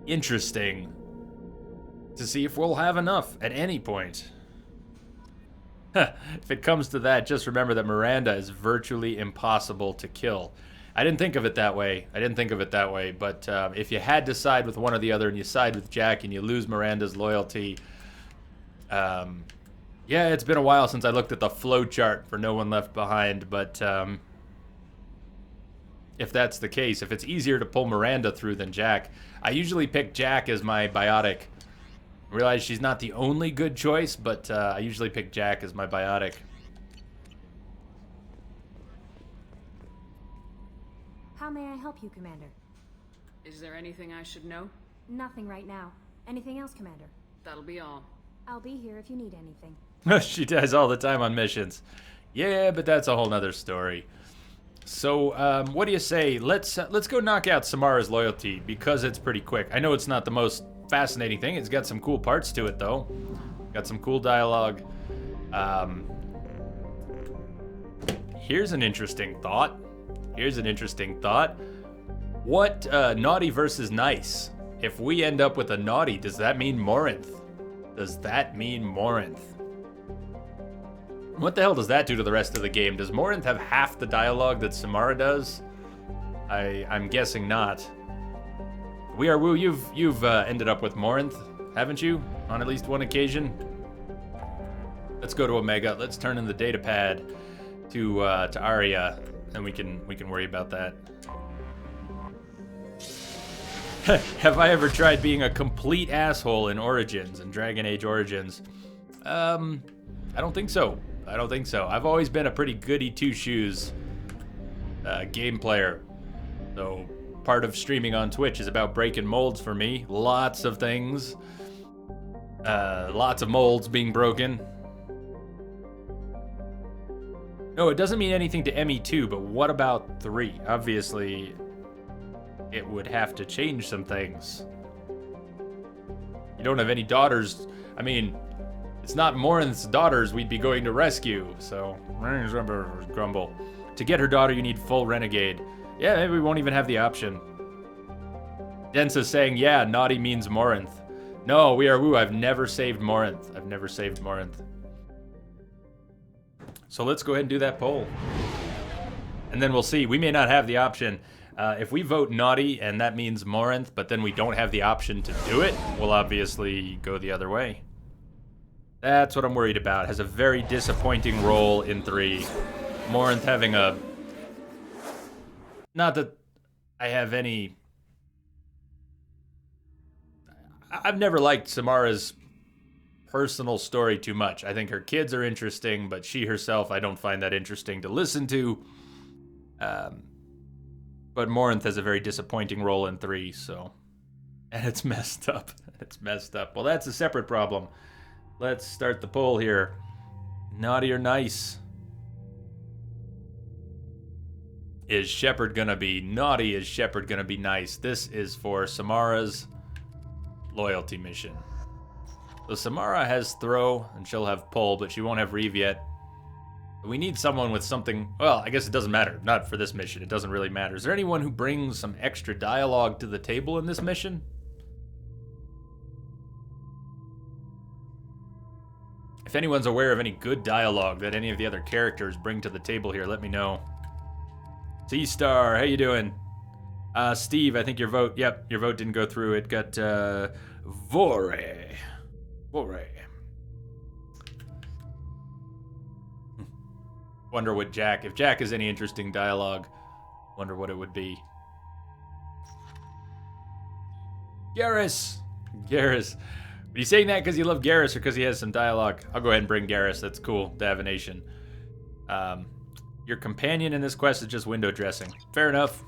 interesting to see if we'll have enough at any point. If it comes to that, just remember that Miranda is virtually impossible to kill. I didn't think of it that way, but if you had to side with one or the other and you side with Jack and you lose Miranda's loyalty, yeah, it's been a while since I looked at the flowchart for No One Left Behind, but if that's the case, if it's easier to pull Miranda through than Jack, I usually pick Jack as my biotic. I realize she's not the only good choice, but I usually pick Jack as my biotic. How may I help you, Commander? Is there anything I should know? Nothing right now. Anything else, Commander? That'll be all. I'll be here if you need anything. She dies all the time on missions. Yeah, but that's a whole nother story. So, what do you say? Let's go knock out Samara's loyalty because it's pretty quick. I know it's not the most fascinating thing. It's got some cool parts to it, though. Got some cool dialogue. Here's an interesting thought. What naughty versus nice? If we end up with a naughty, does that mean Morinth? Does that mean Morinth? What the hell does that do to the rest of the game? Does Morinth have half the dialogue that Samara does? I'm guessing not. We Are Woo, you've ended up with Morinth, haven't you? On at least one occasion. Let's go to Omega. Let's turn in the data pad to Arya, and we can worry about that. Have I ever tried being a complete asshole in Origins and Dragon Age Origins? I don't think so. I don't think so. I've always been a pretty goody two-shoes game player. So part of streaming on Twitch is about breaking molds for me. Lots of things. Lots of molds being broken. No, it doesn't mean anything to ME2, but what about 3? Obviously, it would have to change some things. You don't have any daughters. I mean, it's not Morinth's daughters we'd be going to rescue, so grumble. To get her daughter, you need full renegade. Yeah, maybe we won't even have the option. Densa's saying, yeah, naughty means Morinth. No, We Are Woo, I've never saved Morinth. I've never saved Morinth. So let's go ahead and do that poll. And then we'll see. We may not have the option. If we vote naughty and that means Morinth, but then we don't have the option to do it, we'll obviously go the other way. That's what I'm worried about. Has a very disappointing role in 3. Morinth having a... Not that I have any... I've never liked Samara's personal story too much. I think her kids are interesting, but she herself, I don't find that interesting to listen to. But Morinth has a very disappointing role in 3, so... And it's messed up. It's messed up. Well, that's a separate problem. Let's start the poll here. Naughty or nice? Is Shepard gonna be naughty? Is Shepard gonna be nice? This is for Samara's loyalty mission. So Samara has throw, and she'll have pull, but she won't have reave yet. We need someone with something... Well, I guess it doesn't matter. Not for this mission. It doesn't really matter. Is there anyone who brings some extra dialogue to the table in this mission? If anyone's aware of any good dialogue that any of the other characters bring to the table here, let me know. T-Star, how you doing? Steve, I think your vote... Yep, your vote didn't go through. It got, Vore. Wonder what Jack... If Jack has any interesting dialogue, wonder what it would be. Garrus! Garrus. Are you saying that because you love Garrus or because he has some dialogue? I'll go ahead and bring Garrus. That's cool. Divination. Your companion in this quest is just window dressing. Fair enough.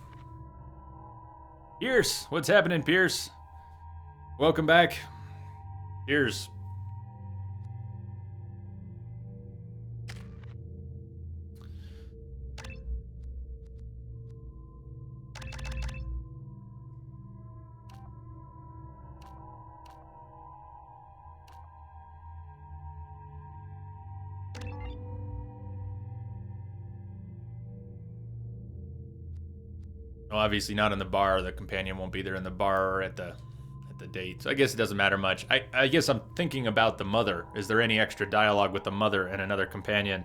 Pierce! What's happening, Pierce? Welcome back. Pierce. Well, obviously not in the bar. The companion won't be there in the bar or at the date. So I guess it doesn't matter much. I guess I'm thinking about the mother. Is there any extra dialogue with the mother and another companion?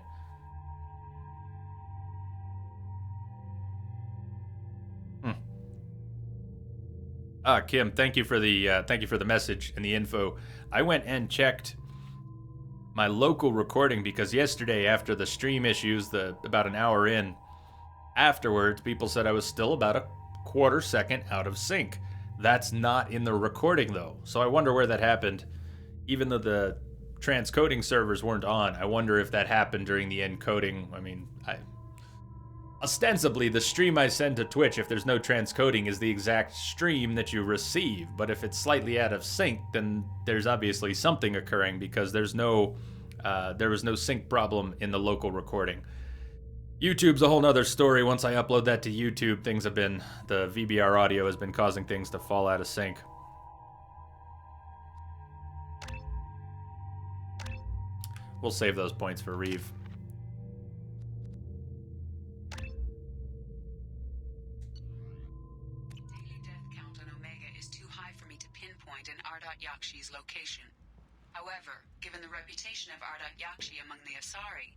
Kim, thank you for the message and the info. I went and checked my local recording because yesterday, after the stream issues, about an hour in, afterwards, people said I was still about a quarter second out of sync. That's not in the recording, though. So I wonder where that happened. Even though the transcoding servers weren't on, I wonder if that happened during the encoding. I mean, ostensibly, the stream I send to Twitch, if there's no transcoding, is the exact stream that you receive. But if it's slightly out of sync, then there's obviously something occurring because there was no sync problem in the local recording. YouTube's a whole nother story. Once I upload that to YouTube, the VBR audio has been causing things to fall out of sync. We'll save those points for Reeve. Daily death count on Omega is too high for me to pinpoint an Ardot Yakshi's location. However, given the reputation of Ardat Yakshi among the Asari,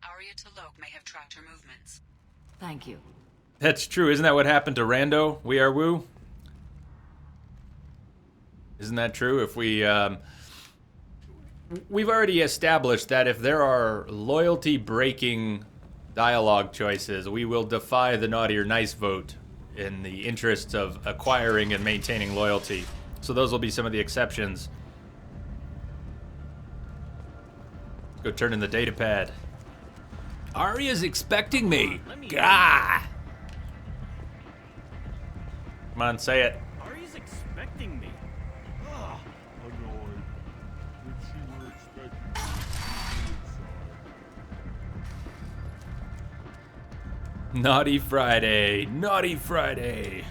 Arya T'Loak may have tracked her movements. Thank you. That's true. Isn't that what happened to Rando? We Are Wu? Isn't that true? If we've already established that if there are loyalty-breaking dialogue choices, we will defy the naughty or nice vote in the interests of acquiring and maintaining loyalty. So those will be some of the exceptions. Let's go turn in the data pad. Arya's expecting me. Gah! Come on, say it. Arya's expecting me. Ah, annoyed. If she were expecting me, Naughty Friday. Naughty Friday.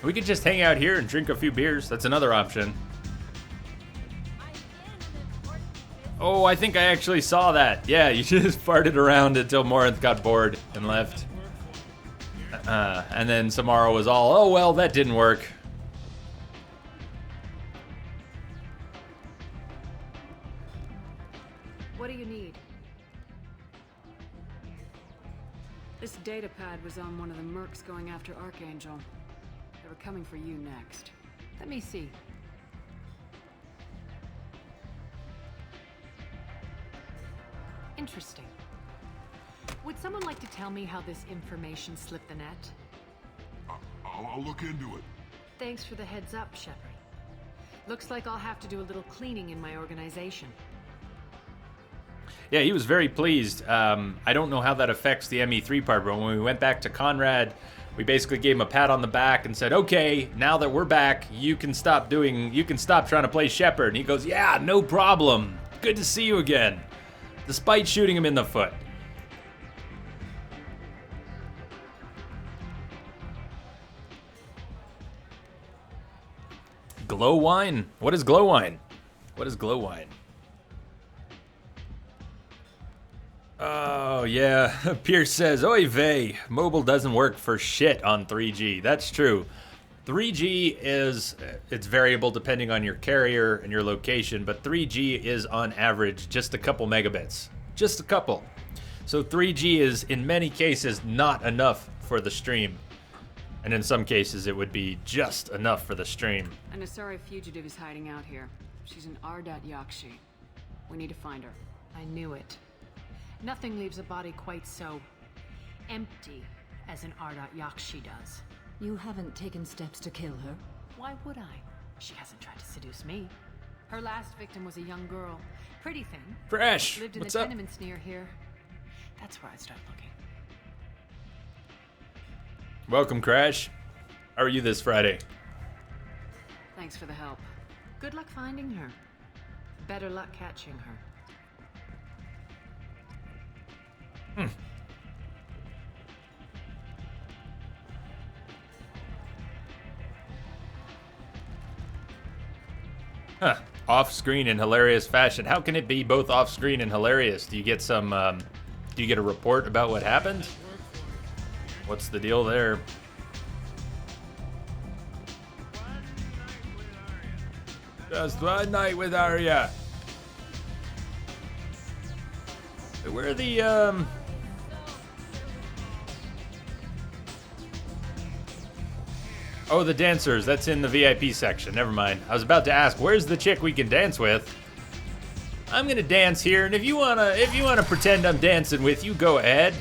We could just hang out here and drink a few beers. That's another option. Oh, I think I actually saw that. Yeah, you just farted around until Morinth got bored and left. And then Samara was all, oh, well, that didn't work. What do you need? This data pad was on one of the mercs going after Archangel. They were coming for you next. Let me see. Interesting. Would someone like to tell me how this information slipped the net? I'll look into it. Thanks for the heads up, Shepard. Looks like I'll have to do a little cleaning in my organization. Yeah, he was very pleased. I don't know how that affects the ME3 part, but when we went back to Conrad, we basically gave him a pat on the back and said, okay, now that we're back, you can stop trying to play Shepard. And he goes, yeah, no problem. Good to see you again. Despite shooting him in the foot. Glow wine? What is glow wine? What is glow wine? Oh, yeah. Pierce says, oy vey, mobile doesn't work for shit on 3G. That's true. 3G it's variable depending on your carrier and your location, but 3G is on average just a couple megabits. Just a couple. So 3G is, in many cases, not enough for the stream. And in some cases, it would be just enough for the stream. An Asari fugitive is hiding out here. She's an Ardat Yakshi. We need to find her. I knew it. Nothing leaves a body quite so empty as an Ardat Yakshi does. You haven't taken steps to kill her? Why would I? She hasn't tried to seduce me. Her last victim was a young girl. Pretty thing. Fresh! Lived in What's the up? tenements near here. That's where I'd start looking. Welcome, Crash. How are you this Friday? Thanks for the help. Good luck finding her. Better luck catching her. Huh. Off-screen in hilarious fashion. How can it be both off-screen and hilarious? Do you get some, do you get a report about what happened? What's the deal there? Just one night with Arya. Where are the, Oh, the dancers. That's in the VIP section. Never mind. I was about to ask, where's the chick we can dance with? I'm gonna dance here, and if you wanna pretend I'm dancing with you, go ahead.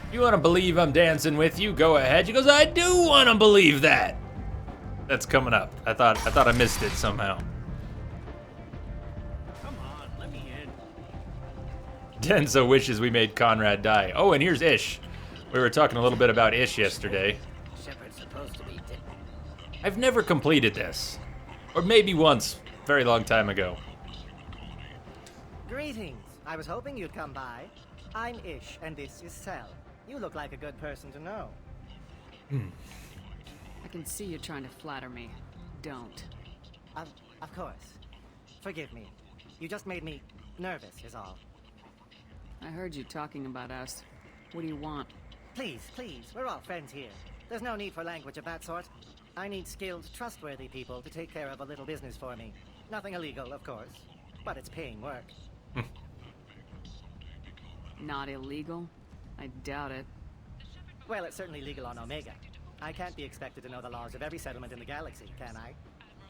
If you wanna believe I'm dancing with you, go ahead. She goes, I do wanna believe that. That's coming up. I thought I missed it somehow. Come on, let me in. Denso wishes we made Conrad die. Oh, and here's Ish. We were talking a little bit about Ish yesterday. Shepard's supposed to be dead. I've never completed this. Or maybe once, very long time ago. Greetings. I was hoping you'd come by. I'm Ish, and this is Cell. You look like a good person to know. I can see you trying to flatter me. Don't. Of course. Forgive me. You just made me nervous, is all. I heard you talking about us. What do you want? Please, please, we're all friends here. There's no need for language of that sort. I need skilled, trustworthy people to take care of a little business for me. Nothing illegal, of course, but it's paying work. Not illegal? I doubt it. Well, it's certainly legal on Omega. I can't be expected to know the laws of every settlement in the galaxy, can I?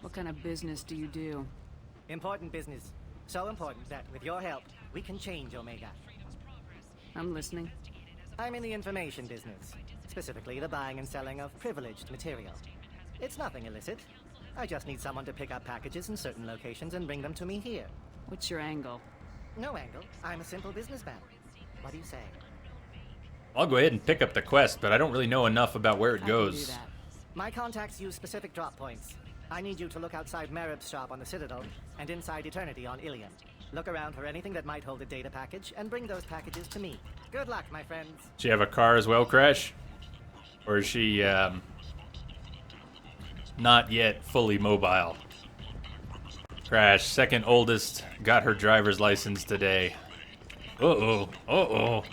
What kind of business do you do? Important business. So important that, with your help, we can change Omega. I'm listening. I'm in the information business. Specifically, the buying and selling of privileged material. It's nothing illicit. I just need someone to pick up packages in certain locations and bring them to me here. What's your angle? No angle. I'm a simple businessman. What do you say? I'll go ahead and pick up the quest, but I don't really know enough about where it goes. I can do that. My contacts use specific drop points. I need you to look outside Merib's shop on the Citadel and inside Eternity on Ilion. Look around for anything that might hold a data package and bring those packages to me. Good luck, my friends. Does she have a car as well, Crash? Or is she not yet fully mobile? Crash, second oldest, got her driver's license today. Uh-oh, uh-oh.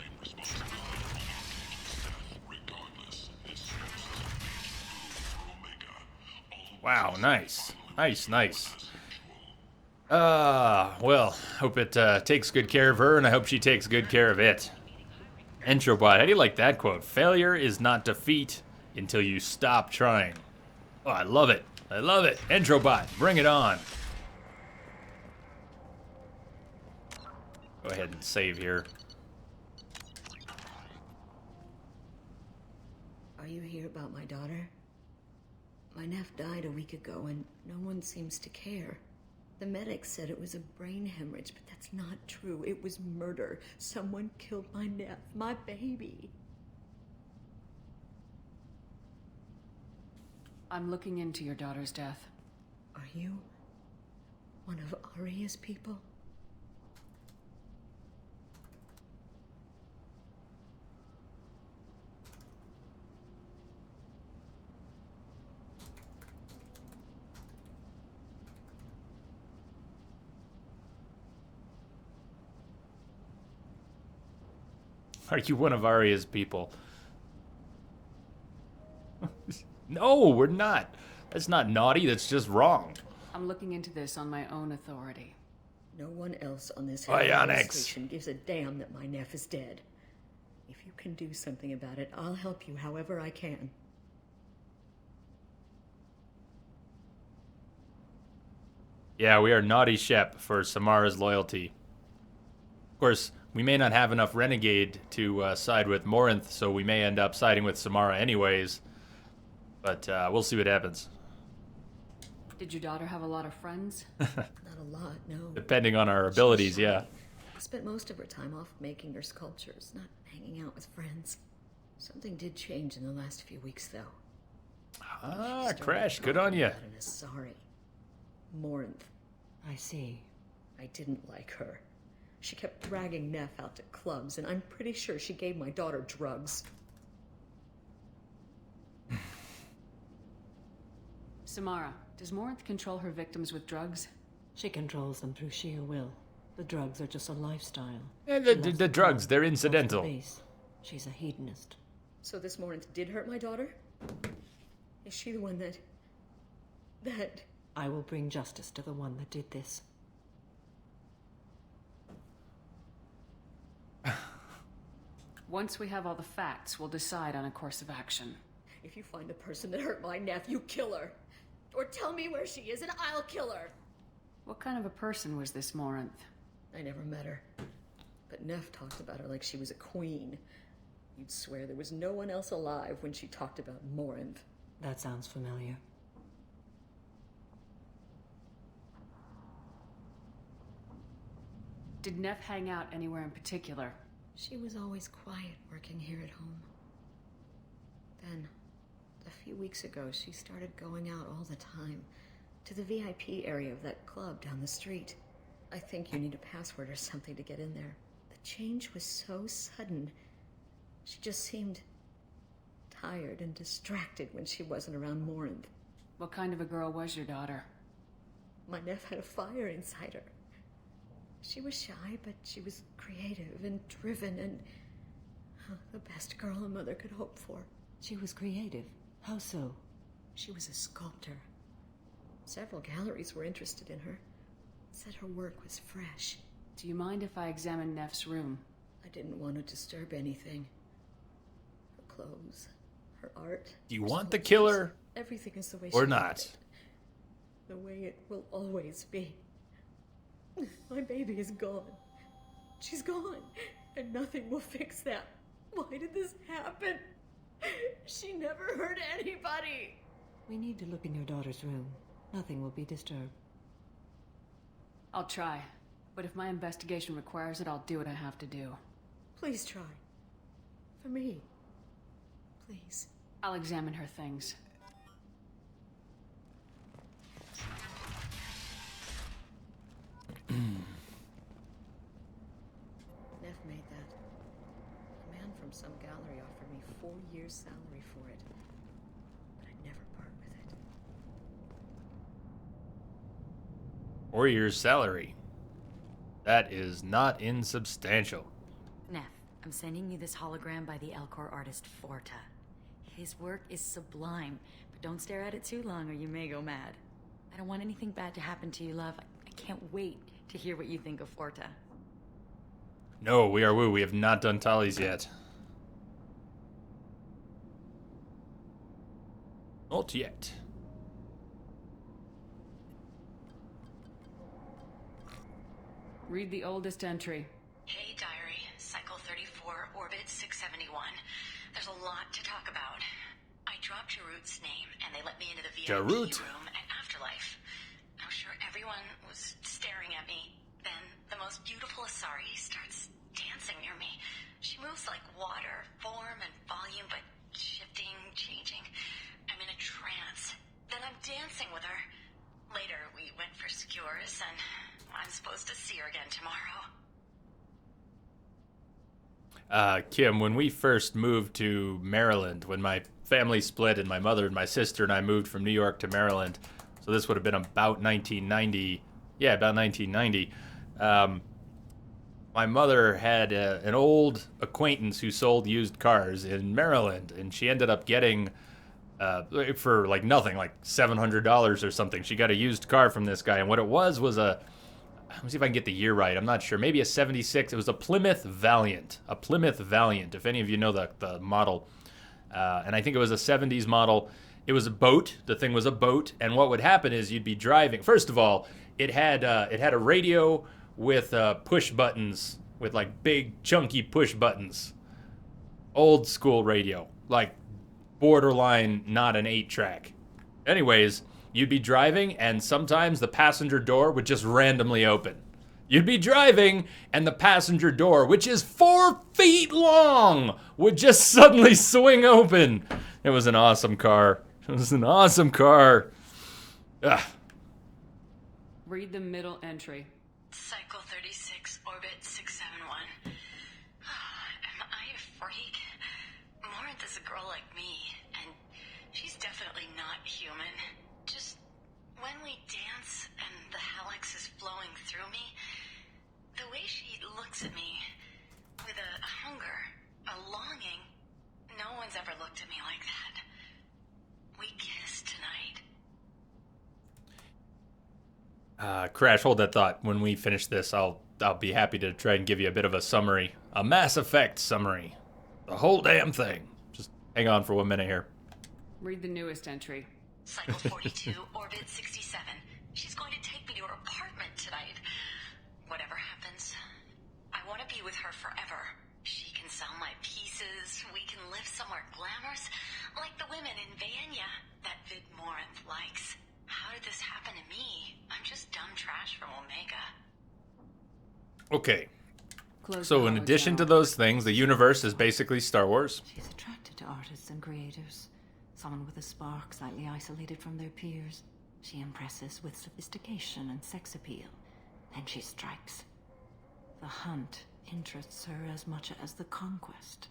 Wow, nice. Nice. Well, hope it takes good care of her, and I hope she takes good care of it. Entrobot, how do you like that quote? Failure is not defeat until you stop trying. Oh, I love it. I love it. Entrobot, bring it on. Go ahead and save here. Are you here about my daughter? My nephew died a week ago and no one seems to care. The medics said it was a brain hemorrhage, but that's not true. It was murder. Someone killed my nephew, my baby. I'm looking into your daughter's death. Are you one of Aria's people? Are you one of Arya's people? No, we're not. That's not naughty, that's just wrong. I'm looking into this on my own authority. No one else on this Ionics station gives a damn that my nephew is dead. If you can do something about it, I'll help you however I can. Yeah, we are naughty Shep for Samara's loyalty. Of course, we may not have enough Renegade to side with Morinth, so we may end up siding with Samara anyways. But we'll see what happens. Did your daughter have a lot of friends? Not a lot, no. Depending on our abilities, yeah. Spent most of her time off making her sculptures, not hanging out with friends. Something did change in the last few weeks, though. Ah, Crash, good on you. Sorry. Morinth. I see. I didn't like her. She kept dragging Neff out to clubs, and I'm pretty sure she gave my daughter drugs. Samara, does Morinth control her victims with drugs? She controls them through sheer will. The drugs are just a lifestyle. Yeah, the drugs, they're incidental. She's a hedonist. So this Morinth did hurt my daughter? Is she the one that... I will bring justice to the one that did this. Once we have all the facts, we'll decide on a course of action. If you find the person that hurt my nephew, kill her. Or tell me where she is and I'll kill her. What kind of a person was this Morinth? I never met her. But Neff talked about her like she was a queen. You'd swear there was no one else alive when she talked about Morinth. That sounds familiar. Did Neff hang out anywhere in particular? She was always quiet working here at home. Then, a few weeks ago, she started going out all the time to the VIP area of that club down the street. I think you need a password or something to get in there. The change was so sudden. She just seemed tired and distracted when she wasn't around Morinth. What kind of a girl was your daughter? My nephew had a fire inside her. She was shy, but she was creative and driven, and The best girl a mother could hope for. She was creative. How so? She was a sculptor. Several galleries were interested in her. Said her work was fresh. Do you mind if I examine Neff's room? I didn't want to disturb anything. Her clothes, her art. Do you want the killer? Everything is the way or she not? wanted it. The way it will always be. My baby is gone. She's gone. And nothing will fix that. Why did this happen? She never hurt anybody. We need to look in your daughter's room. Nothing will be disturbed. I'll try. But if my investigation requires it, I'll do what I have to do. Please try. For me. Please. I'll examine her things. Neff made that. A man from some gallery offered me 4 years' salary for it. But I'd never part with it. 4 years' salary. That is not insubstantial. Neff, I'm sending you this hologram by the Elcor artist Forta. His work is sublime, but don't stare at it too long or you may go mad. I don't want anything bad to happen to you, love. I can't wait to hear what you think of Forta. No, we are woo. We have not done tallies yet. Not yet. Read the oldest entry. Hey, Diary. Cycle 34, Orbit 671. There's a lot to talk about. I dropped Jarut's name, and they let me into the VIP room at Afterlife. I'm sure everyone was staring at me. Then the most beautiful Asari starts dancing near me. She moves like water, form and volume, but shifting, changing. I'm in a trance. Then I'm dancing with her. Later, we went for skewers, and I'm supposed to see her again tomorrow. Kim, when we first moved to Maryland, when my family split and my mother and my sister and I moved from New York to Maryland, so this would have been about 1990. Yeah, about 1990. My mother had an old acquaintance who sold used cars in Maryland, and she ended up getting, for like nothing, like $700 or something. She got a used car from this guy, and what it was a, let me see if I can get the year right. I'm not sure. Maybe a 76. It was a Plymouth Valiant. A Plymouth Valiant, if any of you know the model. And I think it was a 70s model. It was a boat. The thing was a boat. And what would happen is you'd be driving. First of all, it had a radio with push buttons, with like big chunky push buttons. Old school radio, like borderline not an 8-track. Anyways, you'd be driving and sometimes the passenger door would just randomly open. You'd be driving and the passenger door, which is 4 feet long, would just suddenly swing open. It was an awesome car. It was an awesome car. Ugh. Read the middle entry. Cycle 36, Orbit 671. Am I a freak? Morinth is a girl like me, and she's definitely not human. Just when we dance and the Hallex is flowing through me, the way she looks at me with a hunger, a longing, no one's ever looked at me like that. We kiss tonight. Crash, hold that thought. When we finish this, I'll be happy to try and give you a bit of a summary. A Mass Effect summary. The whole damn thing. Just hang on for 1 minute here. Read the newest entry. Cycle 42, Orbit 67. She's going to take me to her apartment tonight. Whatever happens, I want to be with her forever. She can sell my pieces. We can live somewhere glamorous, like the women in Vanya that Vid Morinth likes. How did this happen to me? I'm just dumb trash from Omega. Okay. So in addition to those things, the universe is basically Star Wars. She's attracted to artists and creators. Someone with a spark, slightly isolated from their peers. She impresses with sophistication and sex appeal. Then she strikes. The hunt interests her as much as the conquest.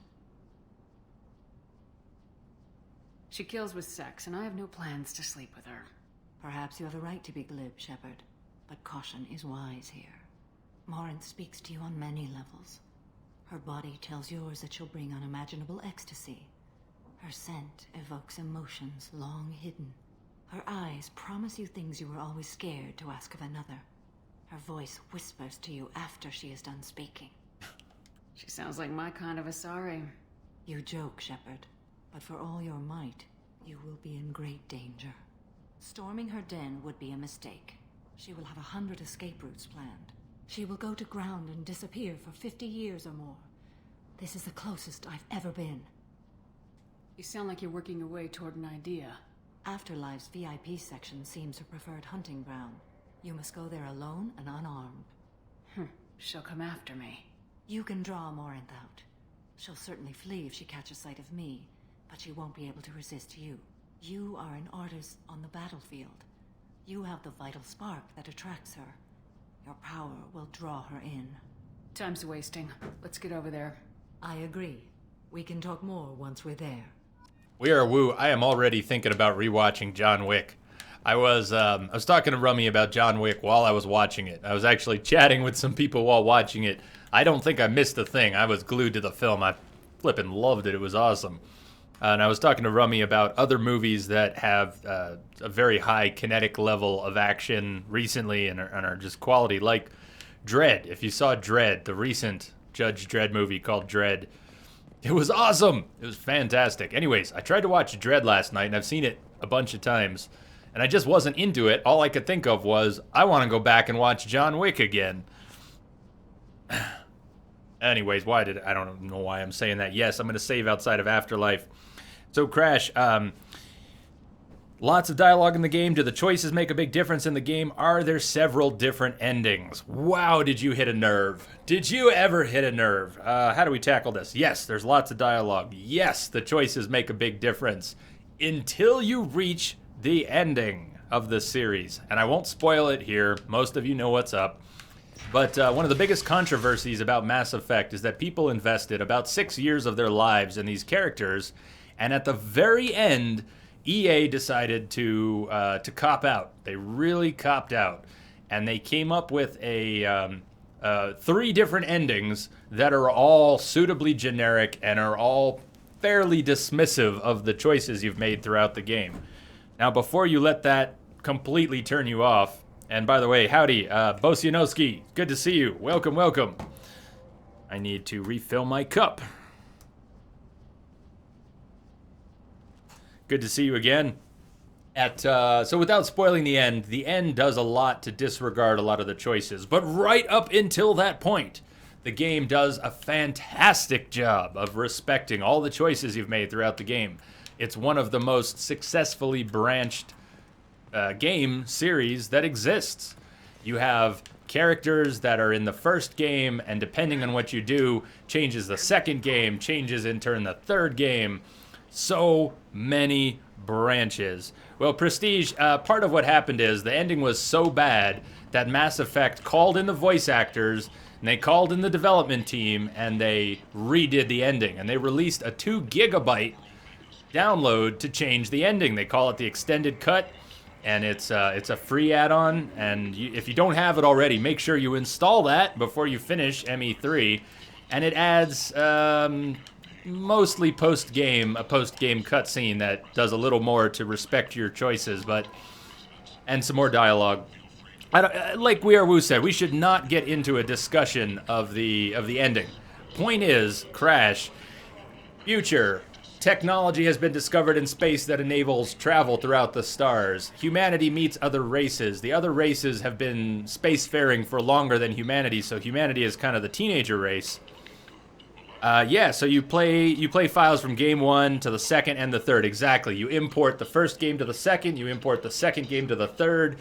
She kills with sex, and I have no plans to sleep with her. Perhaps you have a right to be glib, Shepard, but caution is wise here. Morinth speaks to you on many levels. Her body tells yours that she'll bring unimaginable ecstasy. Her scent evokes emotions long hidden. Her eyes promise you things you were always scared to ask of another. Her voice whispers to you after she is done speaking. She sounds like my kind of Asari. You joke, Shepard, but for all your might, you will be in great danger. Storming her den would be a mistake. She will have 100 escape routes planned. She will go to ground and disappear for 50 years or more. This is the closest I've ever been. You sound like you're working your way toward an idea. Afterlife's VIP section seems her preferred hunting ground. You must go there alone and unarmed. She'll come after me. You can draw Morinth out. She'll certainly flee if she catches sight of me, but she won't be able to resist you. You are an artist on the battlefield. You have the vital spark that attracts her. Your power will draw her in. Time's wasting. Let's get over there. I agree. We can talk more once we're there. We are woo. I am already thinking about rewatching John Wick. I was talking to Rummy about John Wick while I was watching it. I was actually chatting with some people while watching it. I don't think I missed a thing. I was glued to the film. I flippin' loved it. It was awesome. And I was talking to Rummy about other movies that have a very high kinetic level of action recently and are just quality, like Dredd. If you saw Dredd, the recent Judge Dredd movie called Dredd, it was awesome. It was fantastic. Anyways, I tried to watch Dredd last night, and I've seen it a bunch of times, and I just wasn't into it. All I could think of was, I want to go back and watch John Wick again. Anyways, I don't know why I'm saying that. Yes, I'm going to save outside of Afterlife. So, Crash, lots of dialogue in the game. Do the choices make a big difference in the game? Are there several different endings? Wow, did you hit a nerve? Did you ever hit a nerve? How do we tackle this? Yes, there's lots of dialogue. Yes, the choices make a big difference. Until you reach the ending of the series. And I won't spoil it here. Most of you know what's up. But one of the biggest controversies about Mass Effect is that people invested about 6 years of their lives in these characters, and at the very end, EA decided to cop out. They really copped out, and they came up with 3 different endings that are all suitably generic and are all fairly dismissive of the choices you've made throughout the game. Now, before you let that completely turn you off, and by the way, howdy, Bosianowski, good to see you. Welcome, welcome. I need to refill my cup. Good to see you again. So without spoiling the end does a lot to disregard a lot of the choices. But right up until that point, the game does a fantastic job of respecting all the choices you've made throughout the game. It's one of the most successfully branched game series that exists. You have characters that are in the first game, and depending on what you do, changes the second game, changes in turn the third game. So many branches. Well, Prestige, part of what happened is the ending was so bad that Mass Effect called in the voice actors, and they called in the development team, and they redid the ending. And they released a 2 gigabyte download to change the ending. They call it the extended cut, and it's a free add-on. And if you don't have it already, make sure you install that before you finish ME3. And it adds mostly a post-game cutscene that does a little more to respect your choices, and some more dialogue. Like We Are Woo said, we should not get into a discussion of the ending. Point is, Crash, future technology has been discovered in space that enables travel throughout the stars. Humanity meets other races. The other races have been spacefaring for longer than humanity, so humanity is kind of the teenager race. So you play files from game 1 to the second and the third. Exactly. You import the first game to the second. You import the second game to the third.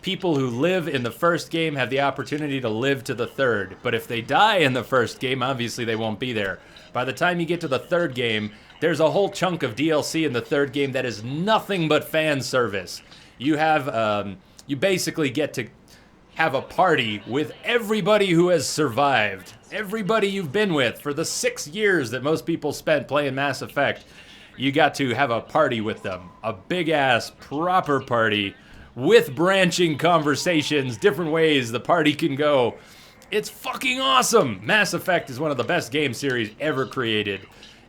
People who live in the first game have the opportunity to live to the third. But if they die in the first game, obviously they won't be there. By the time you get to the third game, there's a whole chunk of DLC in the third game that is nothing but fan service. You have, you basically get to have a party with everybody who has survived. Everybody you've been with for the 6 years that most people spent playing Mass Effect. You got to have a party with them. A big-ass, proper party with branching conversations, different ways the party can go. It's fucking awesome! Mass Effect is one of the best game series ever created,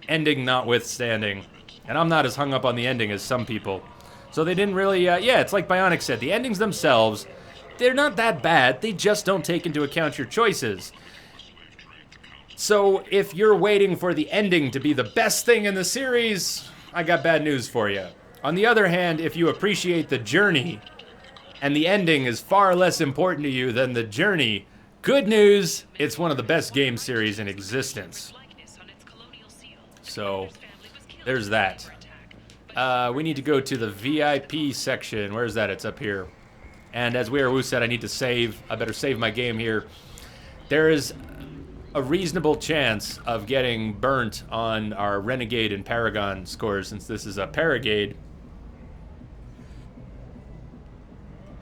ending notwithstanding. And I'm not as hung up on the ending as some people. So they didn't really, yeah, it's like Bionic said, the endings themselves, they're not that bad, they just don't take into account your choices. So if you're waiting for the ending to be the best thing in the series, I got bad news for you. On the other hand, if you appreciate the journey, and the ending is far less important to you than the journey, good news, it's one of the best game series in existence. So, there's that. We need to go to the VIP section. Where's that? It's up here. And as Weirwoo said, I need to save. I better save my game here. There is a reasonable chance of getting burnt on our Renegade and Paragon scores, since this is a Paragade.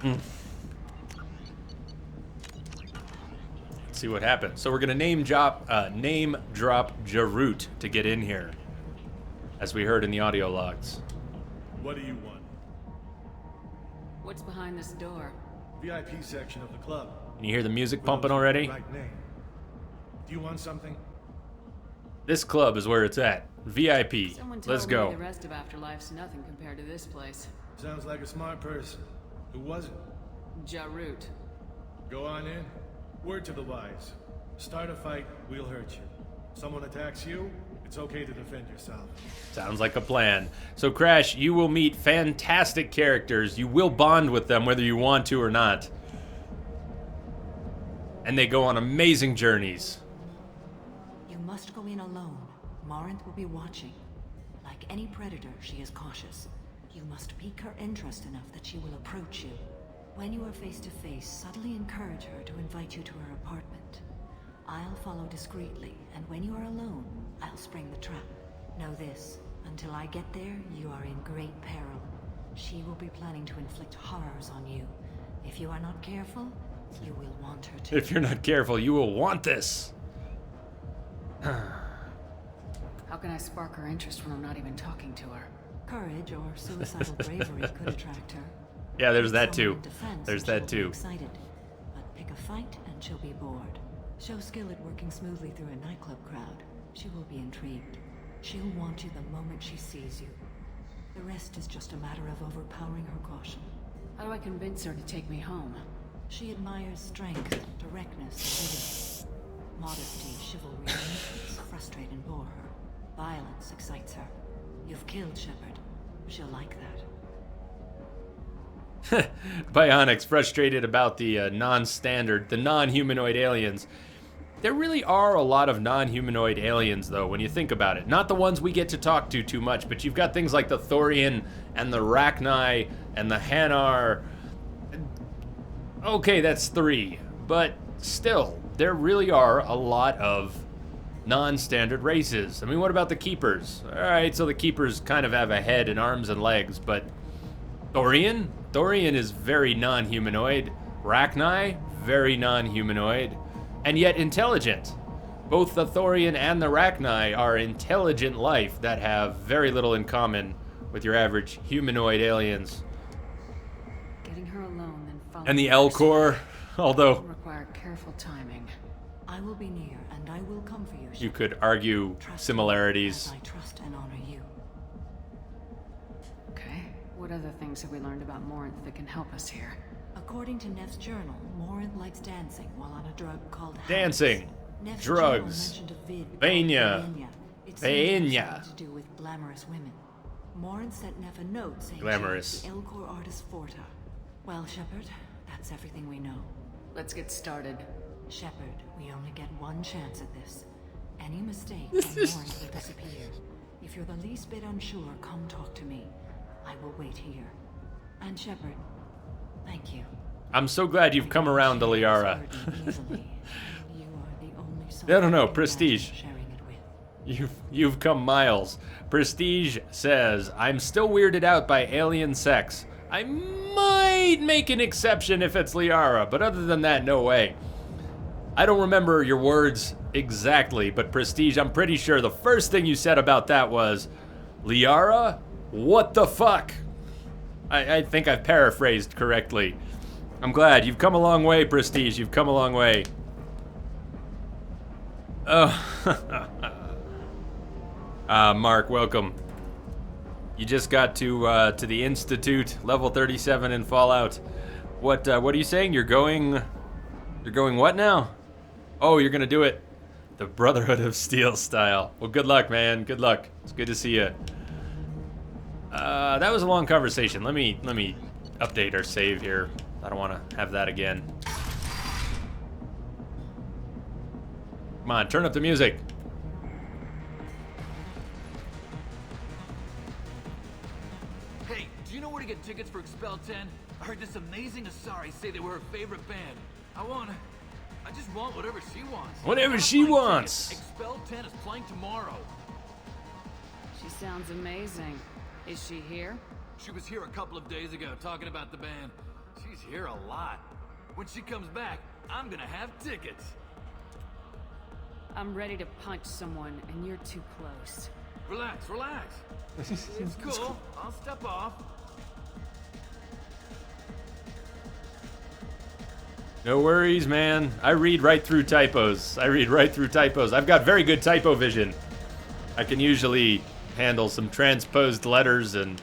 Let's see what happens. So we're gonna name drop Jarut to get in here, as we heard in the audio logs. What do you want? What's behind this door? VIP section of the club. Can you hear the music pumping already? Right name. Do you want something? This club is where it's at. VIP. Someone told Let's go. me the rest of Afterlife's nothing compared to this place. Sounds like a smart person. Who was it? Jarut. Go on in. Word to the wise. Start a fight, we'll hurt you. Someone attacks you, it's okay to defend yourself. Sounds like a plan. So Crash, you will meet fantastic characters. You will bond with them whether you want to or not. And they go on amazing journeys. You must go in alone. Morinth will be watching. Like any predator, she is cautious. You must pique her interest enough that she will approach you. When you are face to face, subtly encourage her to invite you to her apartment. I'll follow discreetly, and when you are alone, I'll spring the trap. Know this, until I get there, you are in great peril. She will be planning to inflict horrors on you. If you are not careful, you will want her to. If you're not careful, you will want this. How can I spark her interest when I'm not even talking to her? Courage or suicidal bravery could attract her. Yeah, there's that too. Defense, There's and that she'll be too. Excited, but pick a fight and she'll be bored. Show skill at working smoothly through a nightclub crowd. She will be intrigued. She'll want you the moment she sees you. The rest is just a matter of overpowering her caution. How do I convince her to take me home? She admires strength, directness, and vigor. Modesty, chivalry, and innocence frustrate and bore her. Violence excites her. You've killed Shepard. She'll like that. Bionic's frustrated about the non-standard, the non-humanoid aliens. There really are a lot of non-humanoid aliens, though, when you think about it. Not the ones we get to talk to too much, but you've got things like the Thorian and the Rachni and the Hanar. Okay, that's 3, but still, there really are a lot of non-standard races. I mean, what about the Keepers? Alright, so the Keepers kind of have a head and arms and legs, but Thorian? Thorian is very non-humanoid. Rachni? Very non-humanoid. And yet intelligent. Both the Thorian and the Rachni are intelligent life that have very little in common with your average humanoid aliens. Getting her alone, then following And the her Elcor, although will require careful timing. I will be near, and I will come for you. you could argue similarities. As I trust and honor you. Okay. What other things have we learned about Morinth that can help us here? According to Neff's journal, Morinth likes dancing while on a drug called Dancing, Neff's drugs, journal mentioned a vid Vania, called It seemed Vania. something to do with glamorous women. Morinth sent Neff a note saying Glamorous. she was the Elcor artist Forta. Well, Shepard, that's everything we know. Let's get started. Shepard, we only get one chance at this. Any mistake, and Morinth will disappear. If you're the least bit unsure, come talk to me. I will wait here. And Shepard, thank you. I'm so glad you've come around to Liara. I don't know, Prestige. You've come miles. Prestige says, I'm still weirded out by alien sex. I might make an exception if it's Liara, but other than that, no way. I don't remember your words exactly, but Prestige, I'm pretty sure the first thing you said about that was, Liara? What the fuck? I think I've paraphrased correctly. I'm glad. You've come a long way, Prestige. You've come a long way. Oh. Mark, welcome. You just got to the Institute, level 37 in Fallout. What are you saying? You're going what now? Oh, you're gonna do it the Brotherhood of Steel style. Well, good luck, man. Good luck. It's good to see you. That was a long conversation. Let me update our save here. I don't want to have that again. Come on, turn up the music. Hey, do you know where to get tickets for Expel 10? I heard this amazing Asari say they were her favorite band. I just want whatever she wants. Whatever she wants. Expel 10 is playing tomorrow. She sounds amazing. Is she here? She was here a couple of days ago talking about the band. She's here a lot. When she comes back, I'm gonna have tickets. I'm ready to punch someone, and you're too close. Relax, relax. It's cool. I'll step off. No worries, man. I read right through typos. I've got very good typo vision. I can usually handle some transposed letters, and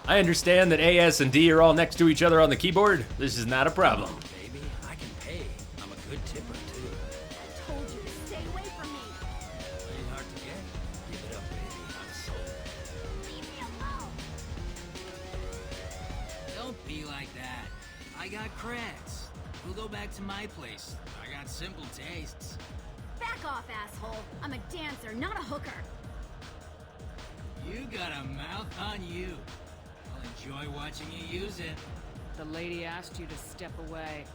I understand that A, S, and D are all next to each other on the keyboard. This is not a problem. Baby, I can pay. I'm a good tipper, too. I told you to stay away from me. Pretty hard to get. Give it up, baby. I'm sold. Leave me alone. Don't be like that. I got creds. We'll go back to my place. I got simple tastes. Back off, asshole. I'm a dancer, not a hooker. You got a mouth on you. I'll enjoy watching you use it. The lady asked you to step away.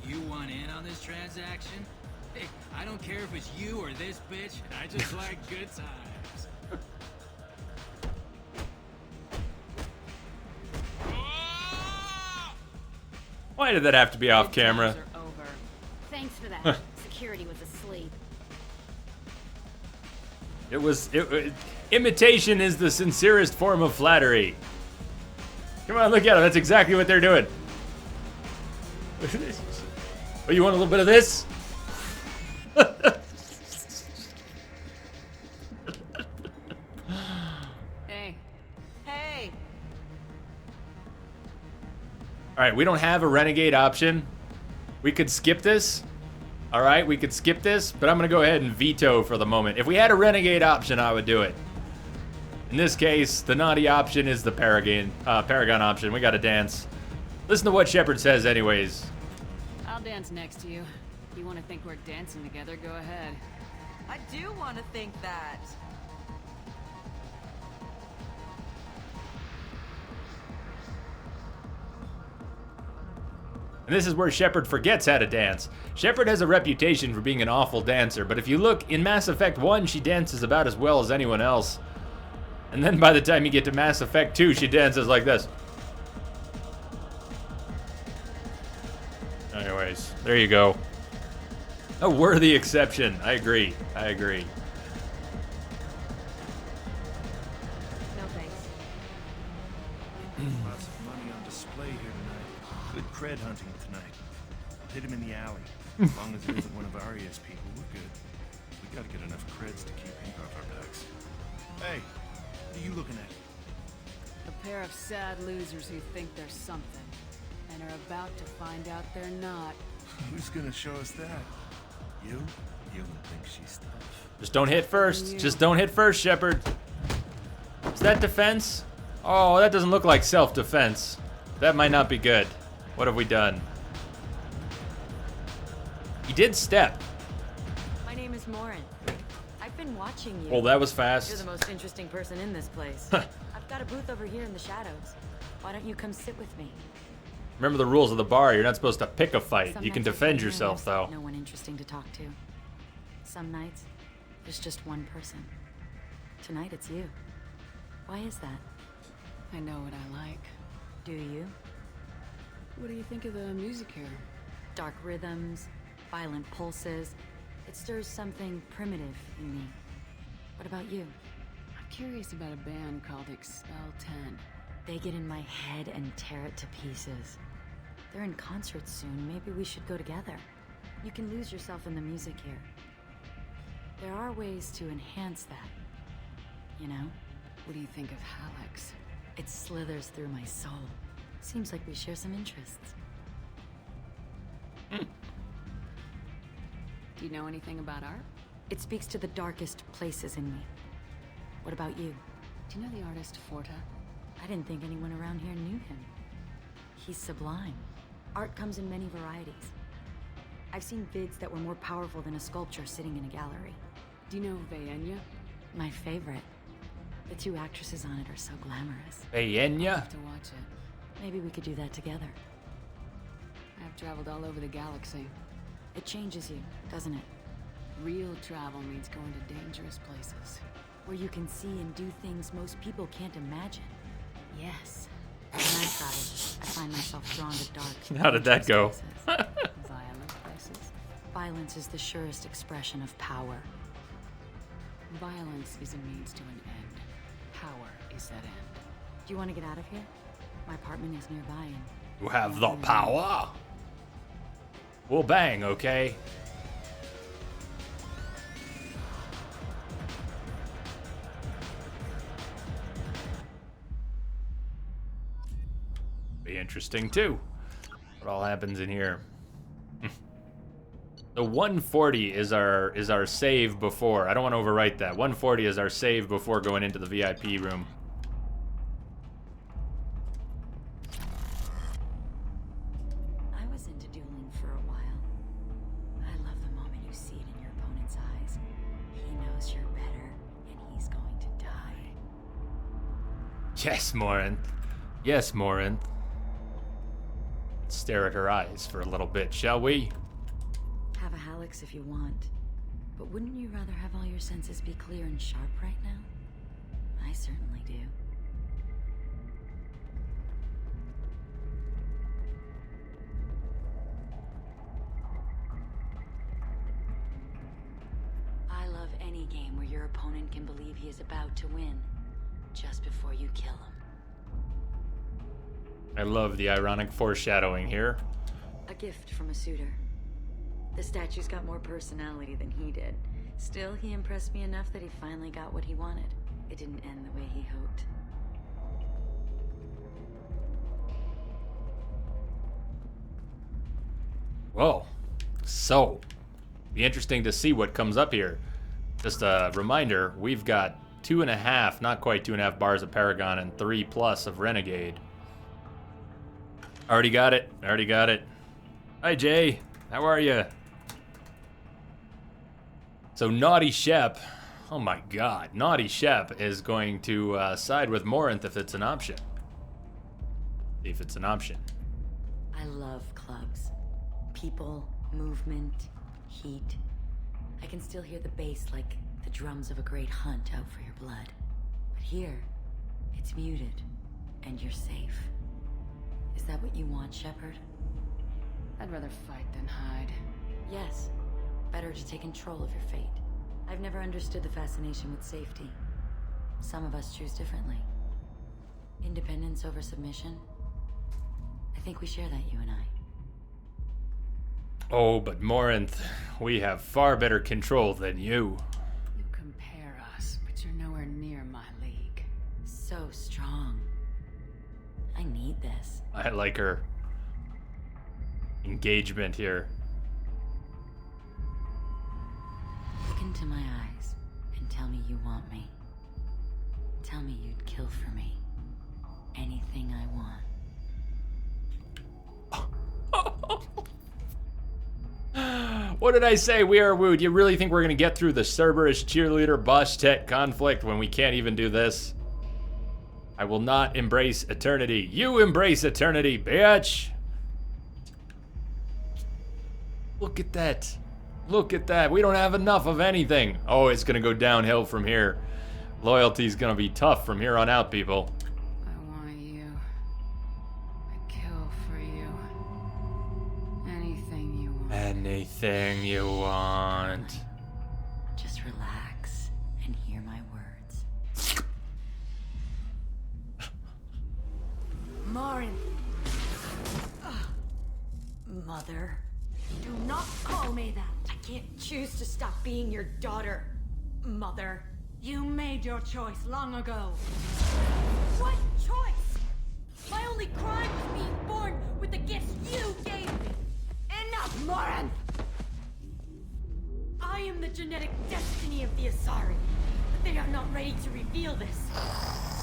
You want in on this transaction? Hey, I don't care if it's you or this bitch. I just like good times. Why did that have to be off camera? Thanks for that. Security was asleep. Imitation is the sincerest form of flattery. Come on, look at them. That's exactly what they're doing. Oh, you want a little bit of this? Hey. Hey. All right, we don't have a renegade option. We could skip this. All right, we could skip this, but I'm going to go ahead and veto for the moment. If we had a renegade option, I would do it. In this case, the naughty option is the Paragon option. We got to dance. Listen to what Shepard says anyways. I'll dance next to you. If you want to think we're dancing together, go ahead. I do want to think that. And this is where Shepard forgets how to dance. Shepard has a reputation for being an awful dancer, but if you look, in Mass Effect 1, she dances about as well as anyone else. And then by the time you get to Mass Effect 2, she dances like this. Anyways, there you go. A worthy exception. I agree. I agree. No thanks. Lots of money on display here tonight. Good cred hunting tonight. Hit him in the alley. As long as it isn't one of Arya's people, we're good. We gotta get enough creds to keep ink off our backs. Hey, what are you looking at? A pair of sad losers who think they're something, and are about to find out they're not. Who's gonna show us that? You? You don't think she's tough. Just don't hit first. Just don't hit first, Shepard. Is that defense? Oh, that doesn't look like self-defense. That might not be good. What have we done? He did step. My name is Morin. I've been watching you. Oh, that was fast. You're the most interesting person in this place. I've got a booth over here in the shadows. Why don't you come sit with me? Remember the rules of the bar. You're not supposed to pick a fight. Some You can nights I defend feel yourself, there's though. No one interesting to talk to. Some nights, there's just one person. Tonight, it's you. Why is that? I know what I like. Do you? What do you think of the music here? Dark rhythms, violent pulses. It stirs something primitive in me. What about you? I'm curious about a band called Expel 10. They get in my head and tear it to pieces. They're in concert soon. Maybe we should go together. You can lose yourself in the music here. There are ways to enhance that. You know? What do you think of Hallex? It slithers through my soul. Seems like we share some interests. Do you know anything about art? It speaks to the darkest places in me. What about you? Do you know the artist Forta? I didn't think anyone around here knew him. He's sublime. Art comes in many varieties. I've seen vids that were more powerful than a sculpture sitting in a gallery. Do you know Vaenya? My favorite. The two actresses on it are so glamorous. Vaenya? I'll have to watch it. Maybe we could do that together. I've traveled all over the galaxy. It changes you, doesn't it? Real travel means going to dangerous places. Where you can see and do things most people can't imagine. Yes. When I travel, I find myself drawn to dark. How did that go? Violent places. Violence is the surest expression of power. Violence is a means to an end. Power is that end. Do you want to get out of here? My apartment is nearby and... You have the power. We'll bang, okay? Be interesting too. What all happens in here? The 140 is our save before. I don't want to overwrite that. 140 is our save before going into the VIP room. I was into dueling for a while. I love the moment you see it in your opponent's eyes. He knows you're better, and he's going to die. Yes, Morinth. Yes, Morinth. Let's stare at her eyes for a little bit, shall we? Have a Hallex if you want. But wouldn't you rather have all your senses be clear and sharp right now? I certainly do. I love any game where your opponent can believe he is about to win, just before you kill him. I love the ironic foreshadowing here. A gift from a suitor. The statue's got more personality than he did. Still, he impressed me enough that he finally got what he wanted. It didn't end the way he hoped. Whoa. So, be interesting to see what comes up here. Just a reminder, we've got 2.5, not quite 2.5 bars of Paragon and 3+ of Renegade. Already got it. Already got it. Hi, Jay. How are you? So Naughty Shep, oh my god, Naughty Shep is going to side with Morinth if it's an option. See if it's an option. I love clubs. People, movement, heat. I can still hear the bass like the drums of a great hunt out for your blood. But here, it's muted, and you're safe. Is that what you want, Shepard? I'd rather fight than hide. Yes. Better to take control of your fate. I've never understood the fascination with safety. Some of us choose differently. Independence over submission. I think we share that, you and I. Oh, but Morinth, we have far better control than you. You compare us, but you're nowhere near my league. So strong. I need this. I like her engagement here. Look into my eyes and tell me you want me. Tell me you'd kill for me. Anything I want. What did I say? We are wooed. You really think we're going to get through the Cerberus cheerleader Bastet conflict when we can't even do this? I will not embrace eternity. You embrace eternity, bitch! Look at that. Look at that. We don't have enough of anything. Oh, it's going to go downhill from here. Loyalty's going to be tough from here on out, people. I want you. I'd kill for you. Anything you want. Anything you want. Just relax and hear my words. Morin. Mother. Do not call me that. I can't choose to stop being your daughter, Mother. You made your choice long ago. What choice? My only crime was being born with the gifts you gave me. Enough, Moran! I am the genetic destiny of the Asari, but they are not ready to reveal this.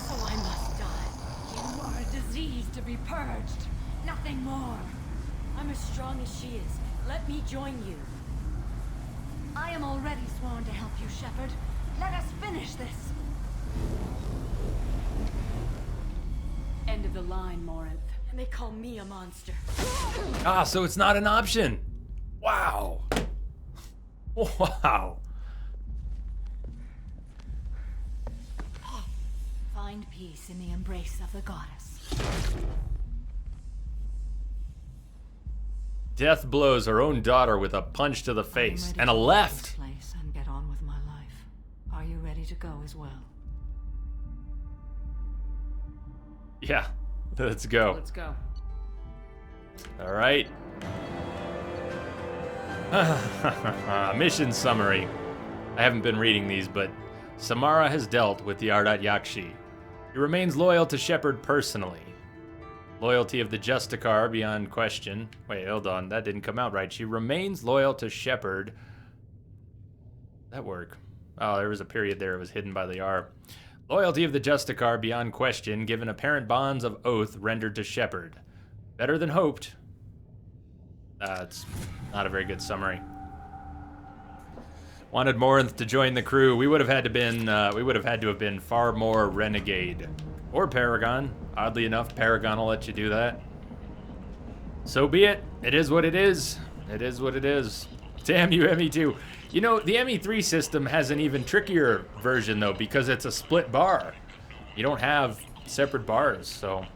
So I must die. You are a disease to be purged. Nothing more. I'm as strong as she is. Let me join you. I am already sworn to help you, Shepard. Let us finish this. End of the line, Morinth. And they call me a monster. Ah, so it's not an option. Wow. Wow. Find peace in the embrace of the goddess. Death blows her own daughter with a punch to the face and a left. Place and get on with my life. Are you ready to go as well? Yeah, let's go. Let's go. All right. Mission summary. I haven't been reading these, but Samara has dealt with the Ardat Yakshi. He remains loyal to Shepard personally. Loyalty of the Justicar beyond question. Wait, hold on. That didn't come out right. She remains loyal to Shepard. That work? Oh, there was a period there. It was hidden by the R. Loyalty of the Justicar beyond question, given apparent bonds of oath rendered to Shepard. Better than hoped. It's not a very good summary. Wanted Morinth to join the crew. We would have had to have been far more renegade. Or Paragon. Oddly enough, Paragon will let you do that. So be it. It is what it is. It is what it is. Damn you, ME2. You know, the ME3 system has an even trickier version, though, because it's a split bar. You don't have separate bars, so...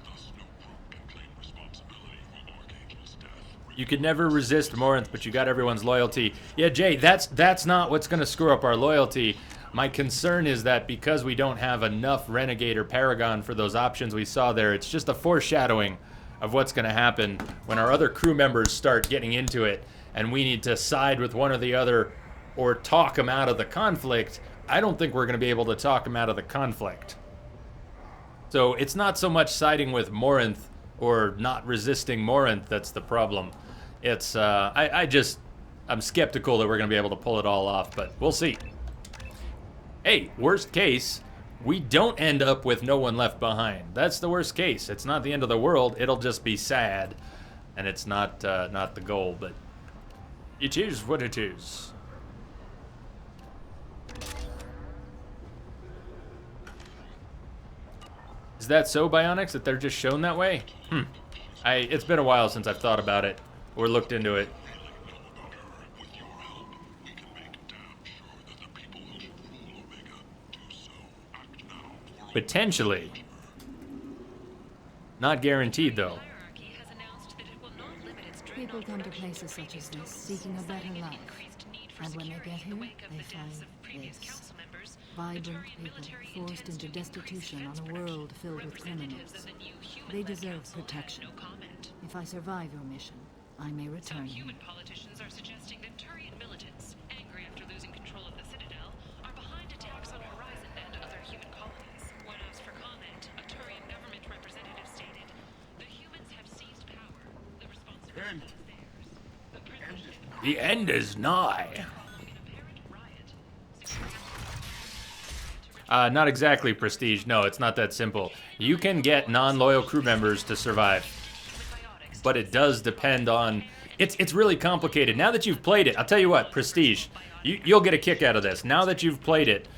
You could never resist Morinth, but you got everyone's loyalty. Yeah, Jay, that's not what's going to screw up our loyalty. My concern is that because we don't have enough Renegade or Paragon for those options we saw there, it's just a foreshadowing of what's going to happen when our other crew members start getting into it and we need to side with one or the other or talk them out of the conflict. I don't think we're going to be able to talk them out of the conflict. So it's not so much siding with Morinth or not resisting Morinth that's the problem. It's, I'm skeptical that we're going to be able to pull it all off, but we'll see. Hey, worst case, we don't end up with no one left behind. That's the worst case. It's not the end of the world. It'll just be sad, and it's not the goal, but it is what it is. Is that so, Bionics, that they're just shown that way? It's been a while since I've thought about it or looked into it. Potentially. Not guaranteed, though. People come to places such as this, seeking a better life. And when they get here, they find this. Vibrant people forced into destitution on a world filled with criminals. They deserve protection. If I survive your mission, I may return you. Human politicians are suggesting that Turian militants, angry after losing control of the Citadel, are behind attacks on Horizon and other human colonies. When asked for comment, a Turian government representative stated, "The humans have seized power. The responsibility is theirs." The end is nigh. Not exactly, Prestige. No, it's not that simple. You can get non-loyal crew members to survive. But it does depend on... It's really complicated. Now that you've played it, I'll tell you what, Prestige, you'll get a kick out of this. Now that you've played it,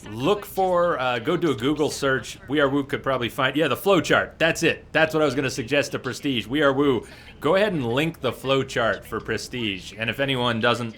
look for... go do a Google search. We Are Woo could probably find... Yeah, the flowchart. That's it. That's what I was going to suggest to Prestige. We Are Woo. Go ahead and link the flowchart for Prestige. And if anyone doesn't...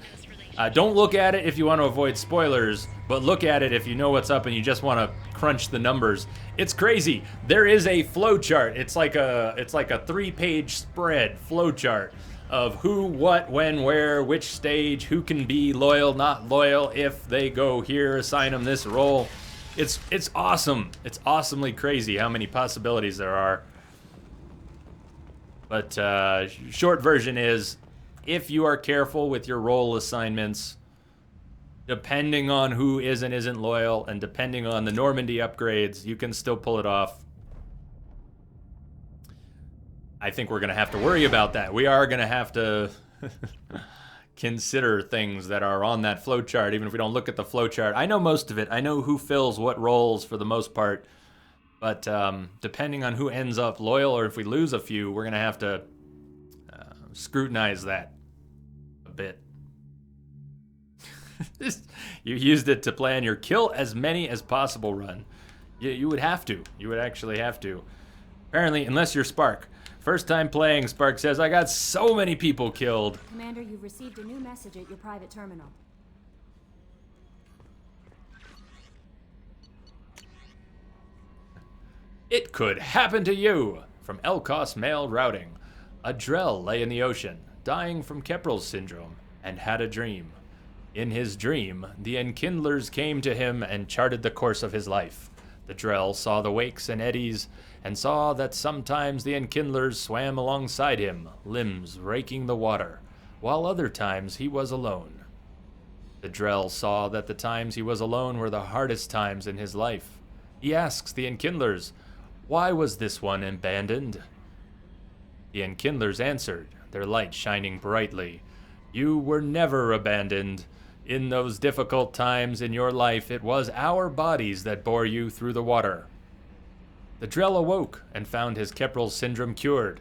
don't look at it if you want to avoid spoilers, but look at it if you know what's up and you just want to crunch the numbers. It's crazy. There is a flowchart. It's like a 3-page spread flowchart of who, what, when, where, which stage, who can be loyal, not loyal, if they go here, assign them this role. It's awesome. It's awesomely crazy how many possibilities there are. But short version is, if you are careful with your role assignments, depending on who is and isn't loyal, and depending on the Normandy upgrades, you can still pull it off. I think we're going to have to worry about that. We are going to have to consider things that are on that flowchart, even if we don't look at the flowchart. I know most of it. I know who fills what roles for the most part. But depending on who ends up loyal, or if we lose a few, we're going to have to scrutinize that a bit. You used it to plan your kill as many as possible run. You would have to. You would actually have to. Apparently, unless you're Spark. First time playing, Spark says, I got so many people killed. Commander, you've received a new message at your private terminal. It could happen to you! From Elkos Mail Routing. A Drell lay in the ocean, dying from Kepral's syndrome, and had a dream. In his dream, the Enkindlers came to him and charted the course of his life. The Drell saw the wakes and eddies, and saw that sometimes the Enkindlers swam alongside him, limbs raking the water, while other times he was alone. The Drell saw that the times he was alone were the hardest times in his life. He asks the Enkindlers, why was this one abandoned? The Enkindlers answered, their light shining brightly, you were never abandoned. In those difficult times in your life, it was our bodies that bore you through the water. The Drell awoke and found his Kepral's syndrome cured.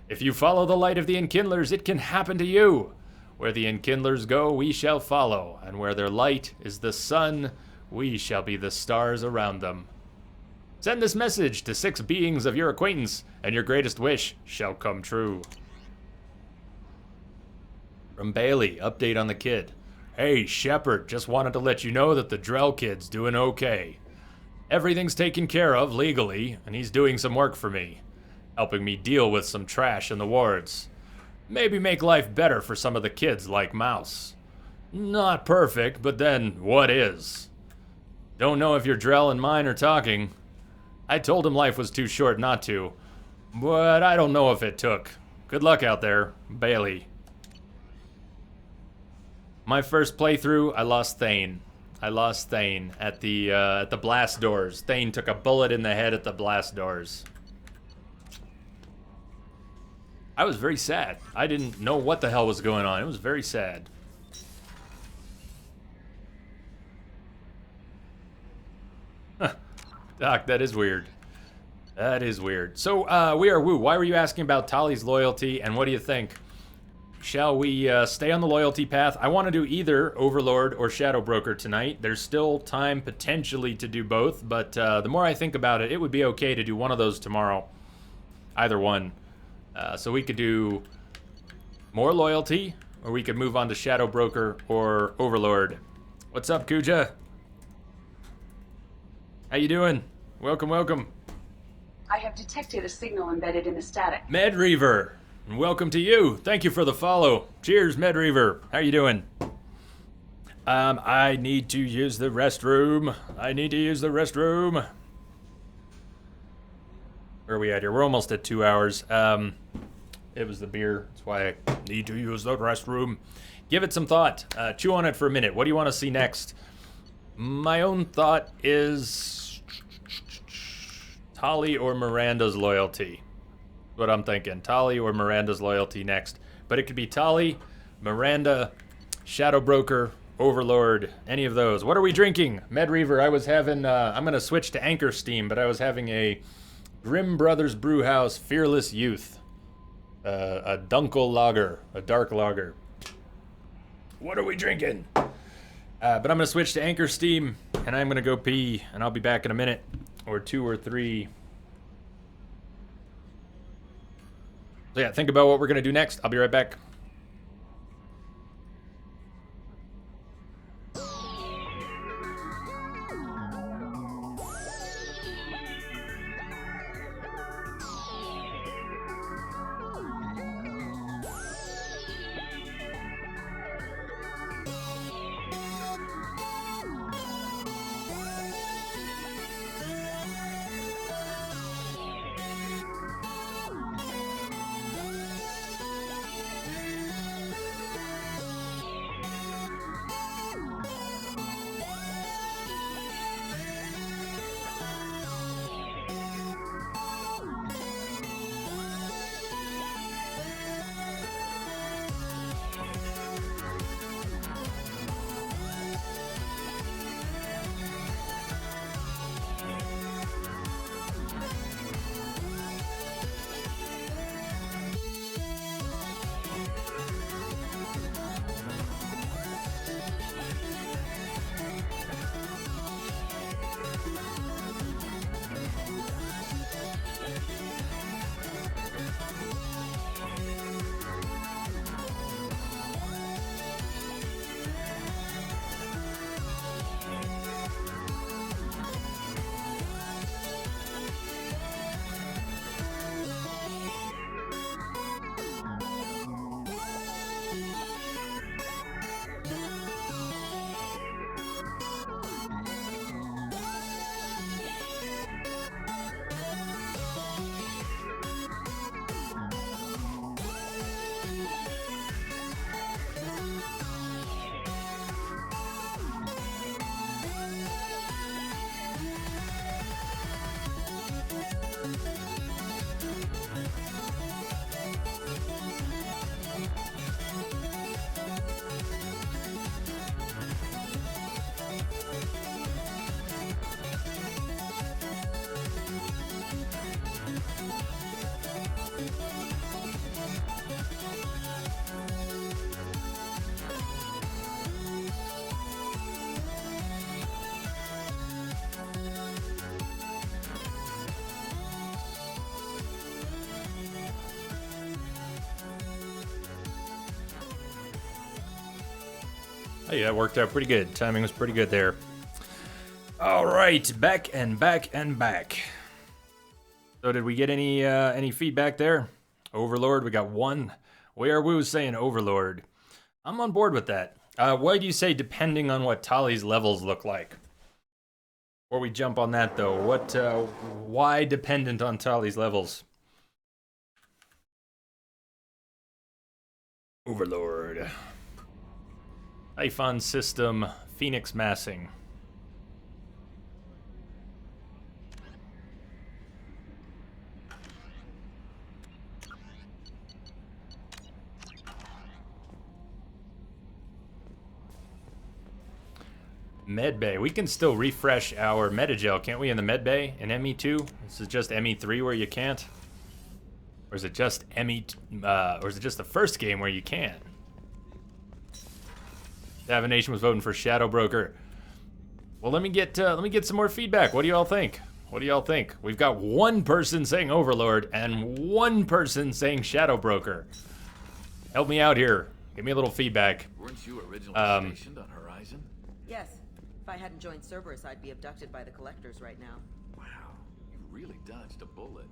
If you follow the light of the Enkindlers, it can happen to you. Where the Enkindlers go, we shall follow, and where their light is the sun, we shall be the stars around them. Send this message to 6 beings of your acquaintance, and your greatest wish shall come true. From Bailey, update on the kid. Hey, Shepard, just wanted to let you know that the Drell kid's doing okay. Everything's taken care of legally, and he's doing some work for me, helping me deal with some trash in the wards. Maybe make life better for some of the kids like Mouse. Not perfect, but then what is? Don't know if your Drell and mine are talking. I told him life was too short not to, but I don't know if it took. Good luck out there, Bailey. My first playthrough, I lost Thane. I lost Thane at the blast doors. Thane took a bullet in the head at the blast doors. I was very sad. I didn't know what the hell was going on. It was very sad. Doc, that is weird. That is weird. So, we are Woo. Why were you asking about Tali's loyalty, and what do you think? Shall we stay on the loyalty path? I want to do either Overlord or Shadow Broker tonight. There's still time potentially to do both, but the more I think about it, it would be okay to do one of those tomorrow. Either one. So we could do more loyalty, or we could move on to Shadow Broker or Overlord. What's up, Kuja? How you doing? Welcome, welcome. I have detected a signal embedded in the static. Medreaver, and welcome to you. Thank you for the follow. Cheers, Medreaver. How you doing? I need to use the restroom. I need to use the restroom. Where are we at here? We're almost at 2 hours. It was the beer. That's why I need to use the restroom. Give it some thought. Chew on it for a minute. What do you want to see next? My own thought is Tali or Miranda's loyalty. What I'm thinking. Tali or Miranda's loyalty next. But it could be Tali, Miranda, Shadow Broker, Overlord, any of those. What are we drinking? Medreaver, I was having, I'm going to switch to Anchor Steam, but I was having a Grimm Brothers Brewhouse Fearless Youth. A Dunkel Lager, a dark lager. What are we drinking? But I'm going to switch to Anchor Steam, and I'm going to go pee, and I'll be back in a minute, or 2 or 3. So yeah, think about what we're going to do next. I'll be right back. Hey, that worked out pretty good. Timing was pretty good there. All right, back and back and back. So did we get any feedback there? Overlord, we got one. Where Woo saying Overlord. I'm on board with that. Why do you say depending on what Tali's levels look like? Before we jump on that though, why dependent on Tali's levels? Overlord. Typhon system, Phoenix massing. Medbay. We can still refresh our Metagel, can't we, in the Medbay in ME2? This is just ME3 where you can't? Or is it just or is it just the first game where you can? Davination was voting for Shadow Broker. Well, let me get some more feedback. What do you all think? What do y'all think? We've got one person saying Overlord and one person saying Shadow Broker. Help me out here. Give me a little feedback. Weren't you originally stationed on Horizon? Yes. If I hadn't joined Cerberus, I'd be abducted by the Collectors right now. Wow, you really dodged a bullet.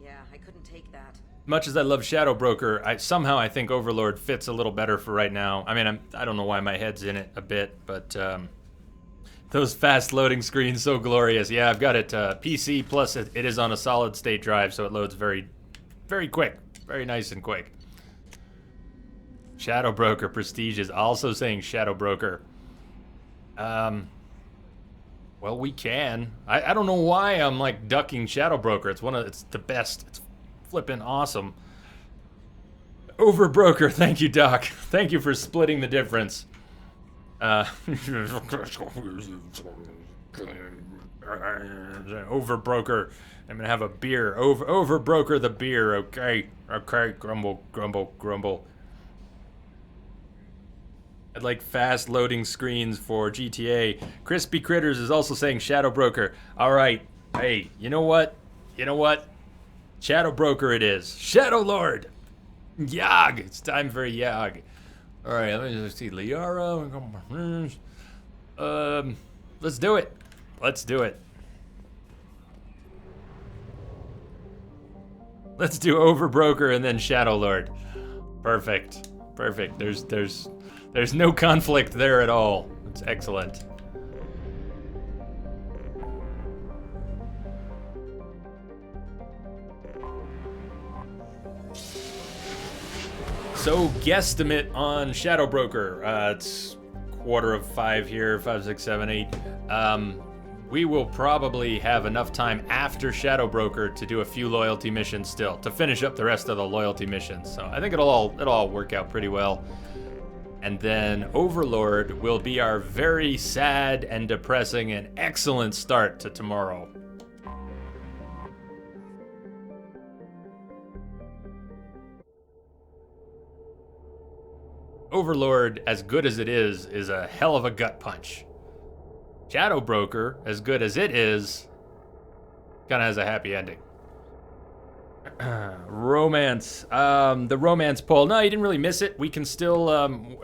Yeah, I couldn't take that. Much as I love Shadow Broker, I think Overlord fits a little better for right now. I mean, I don't know why my head's in it a bit, but those fast loading screens, so glorious. Yeah, I've got it PC, plus it is on a solid state drive, so it loads very, very quick. Very nice and quick. Shadow Broker Prestige is also saying Shadow Broker. Well, we can. I don't know why I'm like ducking Shadow Broker. It's the best. It's flippin' awesome. Overbroker, thank you, Doc. Thank you for splitting the difference. Overbroker. I'm gonna have a beer. Overbroker the beer. Okay. Okay. Grumble, grumble, grumble. I'd like fast loading screens for GTA. Crispy Critters is also saying Shadow Broker. All right. Hey, you know what? You know what? Shadow Broker it is. Shadow Lord. Yag. It's time for Yag. All right. Let me just see. Liara. Let's do it. Let's do it. Let's do Overbroker and then Shadow Lord. Perfect. Perfect. There's no conflict there at all. It's excellent. So guesstimate on Shadow Broker. It's 4:45 here, 5, 6, 7, 8. We will probably have enough time after Shadow Broker to do a few loyalty missions still, to finish up the rest of the loyalty missions. So I think it'll all work out pretty well. And then Overlord will be our very sad and depressing and excellent start to tomorrow. Overlord, as good as it is a hell of a gut punch. Shadow Broker, as good as it is, kind of has a happy ending. Romance. The romance poll. No, you didn't really miss it. We can still,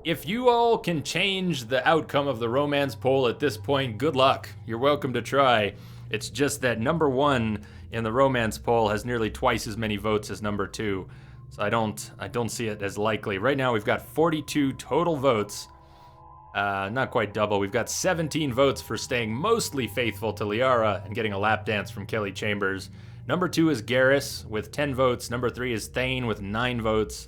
if you all can change the outcome of the romance poll at this point, good luck. You're welcome to try. It's just that number 1 in the romance poll has nearly twice as many votes as number 2. So I don't see it as likely. Right now we've got 42 total votes. Not quite double. We've got 17 votes for staying mostly faithful to Liara and getting a lap dance from Kelly Chambers. Number 2 is Garrus with 10 votes. Number 3 is Thane with 9 votes.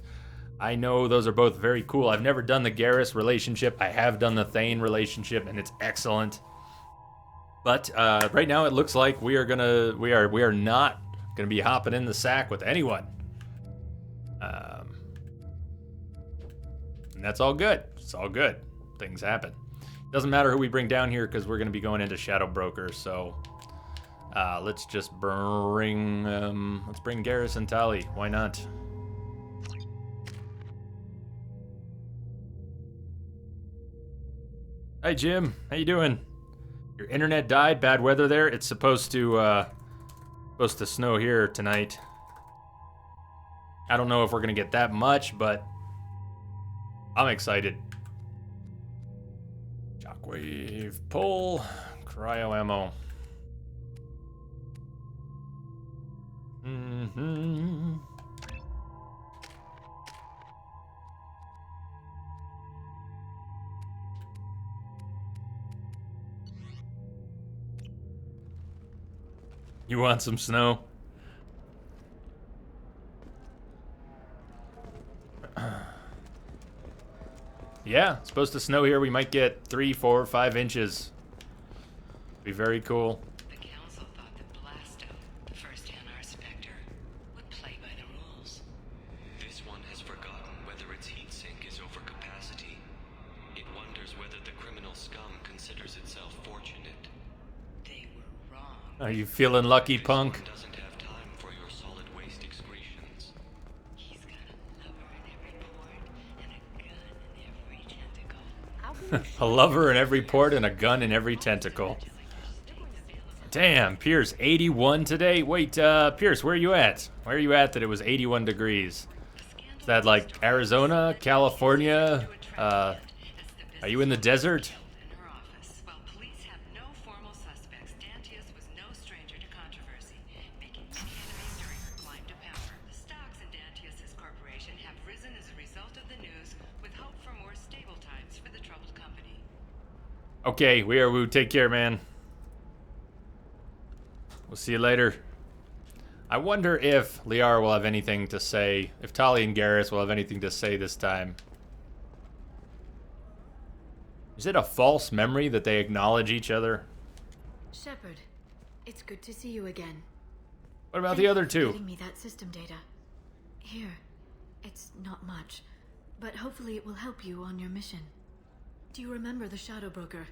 I know those are both very cool. I've never done the Garrus relationship. I have done the Thane relationship, and it's excellent. But right now, it looks like we are not gonna be hopping in the sack with anyone. And that's all good. It's all good. Things happen. Doesn't matter who we bring down here because we're gonna be going into Shadow Broker. So. Let's just bring Garrus and Tali. Why not? Hi Jim, how you doing? Your internet died. Bad weather there. It's supposed to snow here tonight. I don't know if we're gonna get that much, but I'm excited. Save pull. Cryo ammo. Mm-hmm. You want some snow? Yeah, it's supposed to snow here. We might get 3, 4, 5 inches. Be very cool. The council thought that Blasto, first NR Spectre, would play by the rules. This one has forgotten whether its heat sink is over capacity. It wonders whether the criminal scum considers itself fortunate. They were wrong. Are you feeling lucky, punk? Doesn't have time for your solid waste excretions. He's got a lover in every port and a gun in every tentacle. A lover in every port and a gun in every tentacle. Damn, Pierce, 81 today? Wait, Pierce, where are you at? Where are you at that it was 81 degrees? Is that like Arizona, California? Are you in the desert? While police have no formal suspects, Dantius was no stranger to controversy, making many enemies during her climb to power. The stocks in Dantius's corporation have risen as a result of the news, with hope for more stable times for the troubled company. Okay, we are Woo. Take care, man. We'll see you later. I wonder if Liara will have anything to say, if Tali and Garrus will have anything to say this time. Is it a false memory that they acknowledge each other? Shepard, it's good to see you again. What about the other Thank you for two? getting me that system data. Here, it's not much, but hopefully it will help you on your mission. Do you remember the Shadow Broker?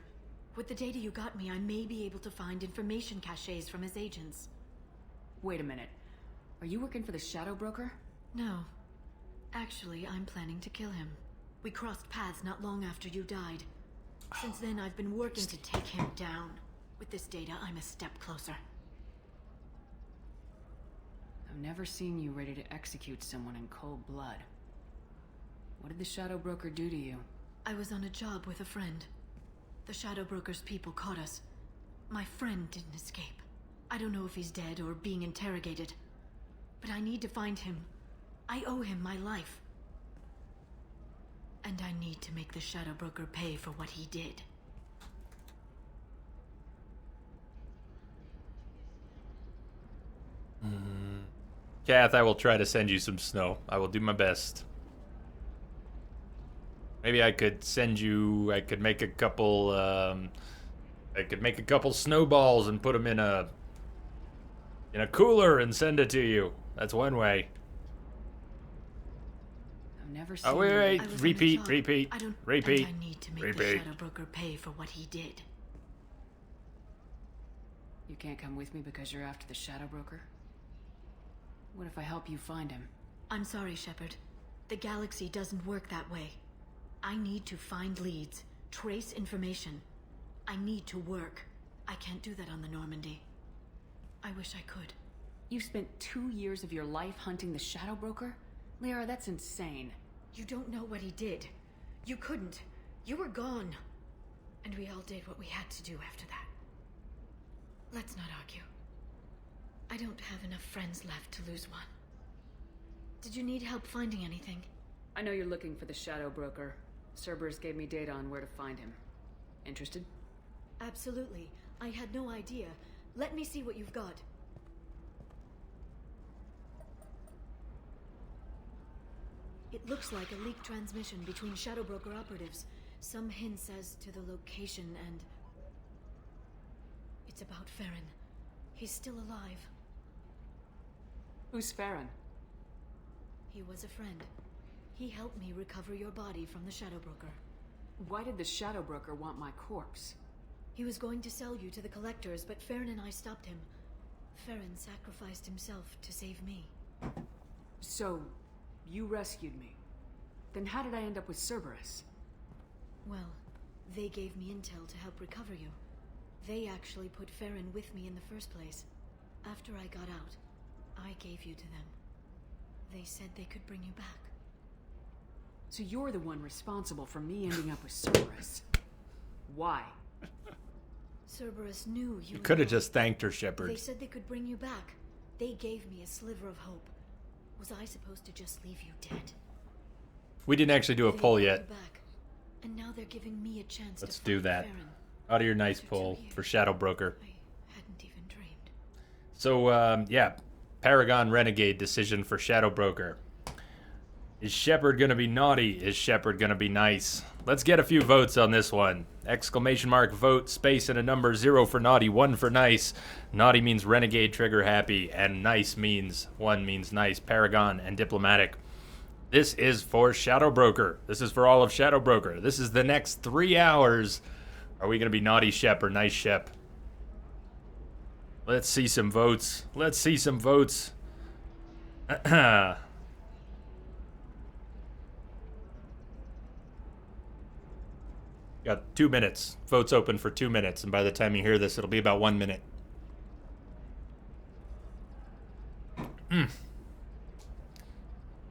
With the data you got me, I may be able to find information caches from his agents. Wait a minute. Are you working for the Shadow Broker? No. Actually, I'm planning to kill him. We crossed paths not long after you died. Since then, I've been working to take him down. With this data, I'm a step closer. I've never seen you ready to execute someone in cold blood. What did the Shadow Broker do to you? I was on a job with a friend. The Shadow Broker's people caught us. My friend didn't escape. I don't know if he's dead or being interrogated. But I need to find him. I owe him my life. And I need to make the Shadow Broker pay for what he did. Kath, I will try to send you some snow. I will do my best. Maybe I could send you, I could make a couple snowballs and put them in a cooler and send it to you. That's one way. I've never seen Oh, wait, I was on a repeat, job. repeat, I don't, repeat, and I need to make repeat. the Shadow Broker pay for what he did. You can't come with me because you're after the Shadow Broker? What if I help you find him? I'm sorry, Shepard. The galaxy doesn't work that way. I need to find leads, trace information. I need to work. I can't do that on the Normandy. I wish I could. You spent 2 years of your life hunting the Shadow Broker? Liara, that's insane. You don't know what he did. You couldn't. You were gone. And we all did what we had to do after that. Let's not argue. I don't have enough friends left to lose one. Did you need help finding anything? I know you're looking for the Shadow Broker. Cerberus gave me data on where to find him. Interested? Absolutely. I had no idea. Let me see what you've got. It looks like a leaked transmission between Shadow Broker operatives. Some hints as to the location and... It's about Farron. He's still alive. Who's Farron? He was a friend. He helped me recover your body from the Shadow Broker. Why did the Shadow Broker want my corpse? He was going to sell you to the Collectors, but Farron and I stopped him. Farron sacrificed himself to save me. So, you rescued me. Then how did I end up with Cerberus? Well, they gave me intel to help recover you. They actually put Farron with me in the first place. After I got out, I gave you to them. They said they could bring you back. So you're the one responsible for me ending up with Cerberus. Why? Cerberus knew You could have just thanked her, Shepard. They said they could bring you back. They gave me a sliver of hope. Was I supposed to just leave you dead? We didn't actually do a poll yet. Back, and now they're giving me a chance. Let's to do find that. Farron. Out of your nice poll for Shadow Broker. Hadn't even dreamed. So, yeah. Paragon Renegade decision for Shadow Broker. Is Shepard gonna be naughty? Is Shepard gonna be nice? Let's get a few votes on this one. Exclamation mark vote, space and a number, 0 for naughty, 1 for nice. Naughty means renegade, trigger happy, and nice means 1 means nice, Paragon, and diplomatic. This is for Shadow Broker. This is for all of Shadow Broker. This is the next 3 hours. Are we gonna be naughty Shep or nice Shep? Let's see some votes. Let's see some votes. Got 2 minutes. Votes open for 2 minutes, and by the time you hear this, it'll be about 1 minute.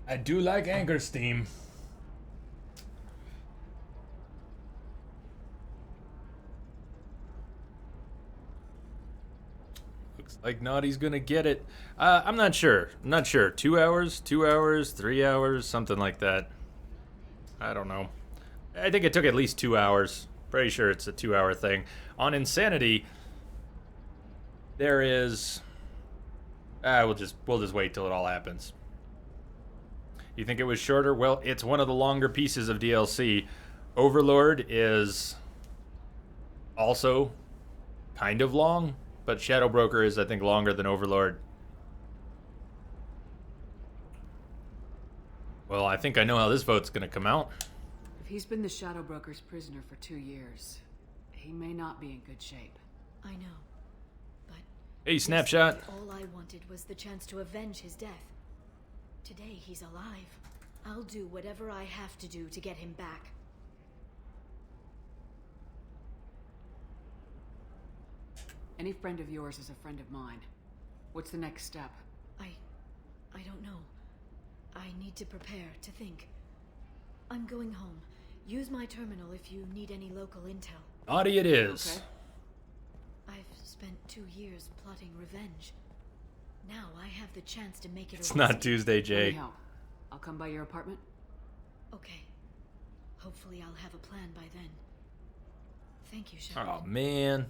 I do like Anchor Steam. Looks like Naughty's gonna get it. I'm not sure. I'm not sure. 2 hours, 2 hours, 3 hours, something like that. I don't know. I think it took at least 2 hours. Pretty sure it's a 2-hour thing. On Insanity, there is... we'll just wait till it all happens. You think it was shorter? Well, it's one of the longer pieces of DLC. Overlord is also kind of long, but Shadow Broker is, I think, longer than Overlord. Well, I think I know how this vote's gonna come out. If he's been the Shadow Broker's prisoner for 2 years, he may not be in good shape. I know, but Hey, Snapshot. all I wanted was the chance to avenge his death. Today he's alive. I'll do whatever I have to do to get him back. Any friend of yours is a friend of mine. What's the next step? I don't know. I need to prepare, to think. I'm going home. Use my terminal if you need any local intel. Naughty it is. Okay. I've spent 2 years plotting revenge. Now I have the chance to make it. It's not Tuesday, Jay. Anyhow, I'll come by your apartment. Okay. Hopefully I'll have a plan by then. Thank you, Shepard. Oh, man.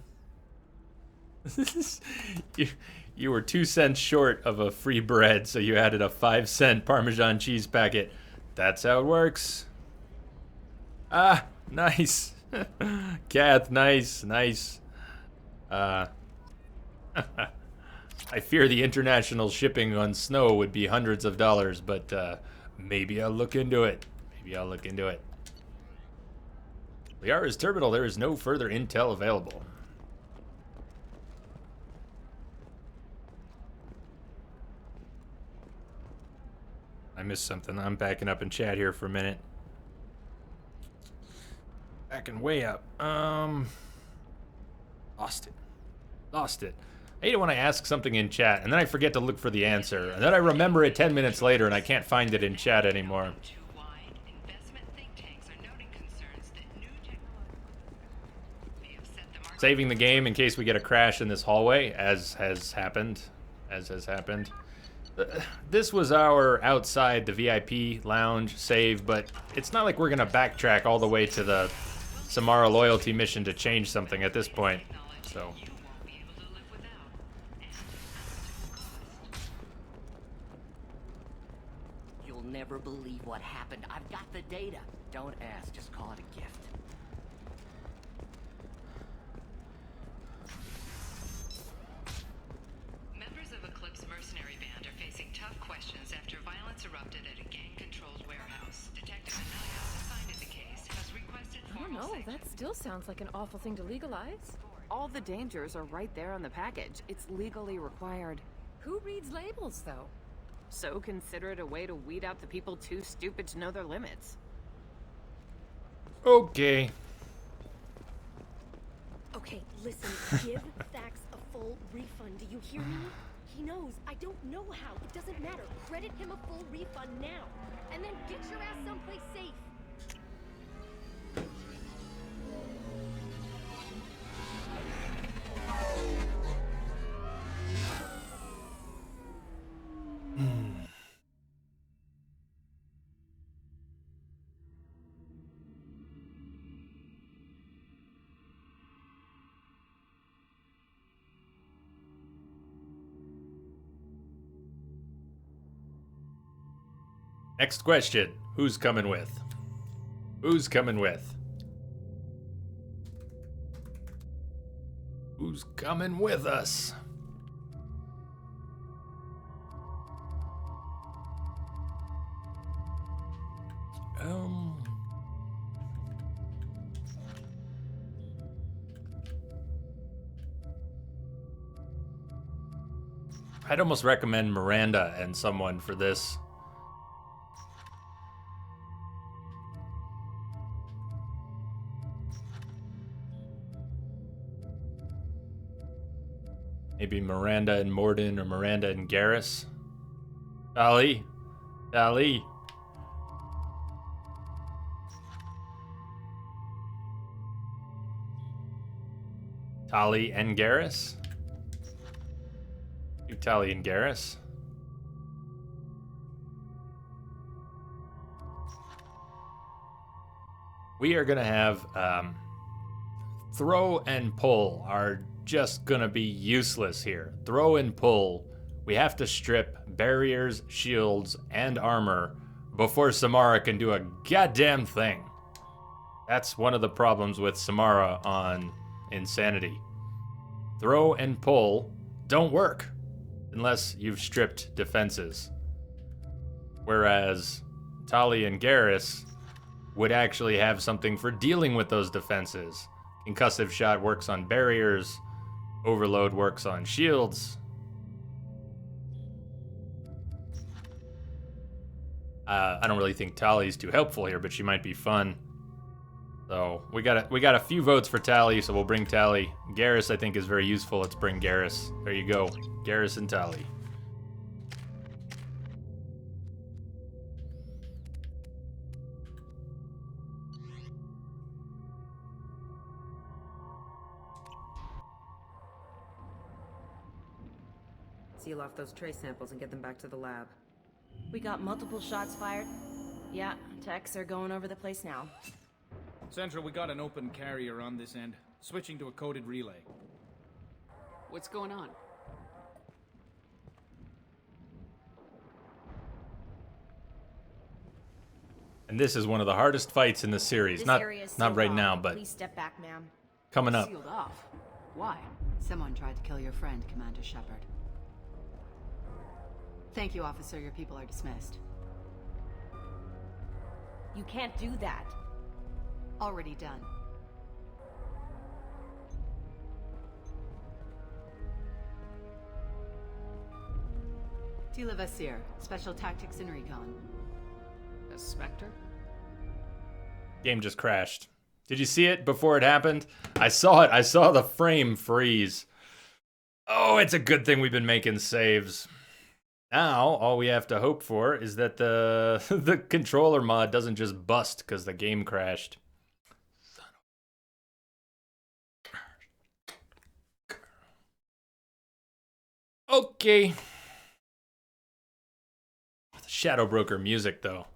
You were 2 cents short of a free bread, so you added a 5-cent Parmesan cheese packet. That's how it works. Ah, nice. Kath, nice, nice. I fear the international shipping on snow would be hundreds of dollars, but maybe I'll look into it. Maybe I'll look into it. Liara's terminal, there is no further intel available. I missed something. I'm backing up in chat here for a minute. Backing way up. Lost it. Lost it. I hate it when I ask something in chat, and then I forget to look for the answer. And then I remember it 10 minutes later, and I can't find it in chat anymore. Saving the game in case we get a crash in this hallway, as has happened. As has happened. This was our outside the VIP lounge save, but it's not like we're going to backtrack all the way to the Samara loyalty mission to change something at this point. So... You'll never believe what happened. I've got the data. Don't ask, just call it a gift. Members of Eclipse mercenary band are facing tough questions after violence erupted at a gang-controlled warehouse. Detective Anaya, assigned to the case, has requested I don't know, that still sounds like an awful thing to legalize. All the dangers are right there on the package. It's legally required. Who reads labels, though? So consider it a way to weed out the people too stupid to know their limits. Okay. Okay, listen, give Thax a full refund. Do you hear me? He knows. I don't know how. It doesn't matter. Credit him a full refund now. And then get your ass someplace safe. Next question. Who's coming with? Who's coming with? Who's coming with us? I'd almost recommend Miranda and someone for this. Maybe Miranda and Morden or Miranda and Garrus. Tali. Tali. Tali and Garrus? Do Tali and Garrus. We are going to have throw and pull are just going to be useless here. Throw and pull. We have to strip barriers, shields, and armor before Samara can do a goddamn thing. That's one of the problems with Samara on Insanity. Throw and pull don't work unless you've stripped defenses. Whereas Tali and Garrus would actually have something for dealing with those defenses. Concussive shot works on barriers. Overload works on shields. I don't really think Tali's too helpful here, but she might be fun. So we got a few votes for Tali, so we'll bring Tali. Garrus I think is very useful. Let's bring Garrus. There you go. Garrus and Tali. Seal off those trace samples and get them back to the lab. We got multiple shots fired. Yeah, techs are going over the place now. Central, we got an open carrier on this end. Switching to a coded relay. What's going on? And this is one of the hardest fights in the series. This Not right off. now, but Please step back, ma'am. coming up. Sealed off. Why? Someone tried to kill your friend, Commander Shepard. Thank you, officer. Your people are dismissed. You can't do that. Already done. Tila Vasir, Special Tactics and Recon. A Spectre? Game just crashed. Did you see it before it happened? I saw it. I saw the frame freeze. Oh, it's a good thing we've been making saves. Now, all we have to hope for is that the the controller mod doesn't just bust because the game crashed. Okay. The Shadow Broker music, though.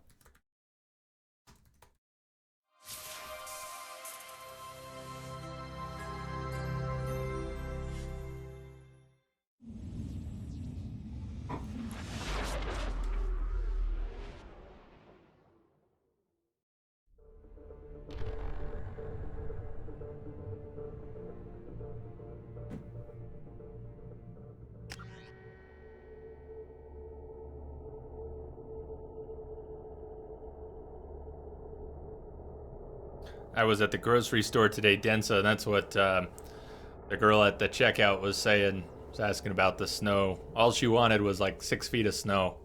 I was at the grocery store today, Densa, and that's what the girl at the checkout was saying. Was asking about the snow. All she wanted was like 6 feet of snow.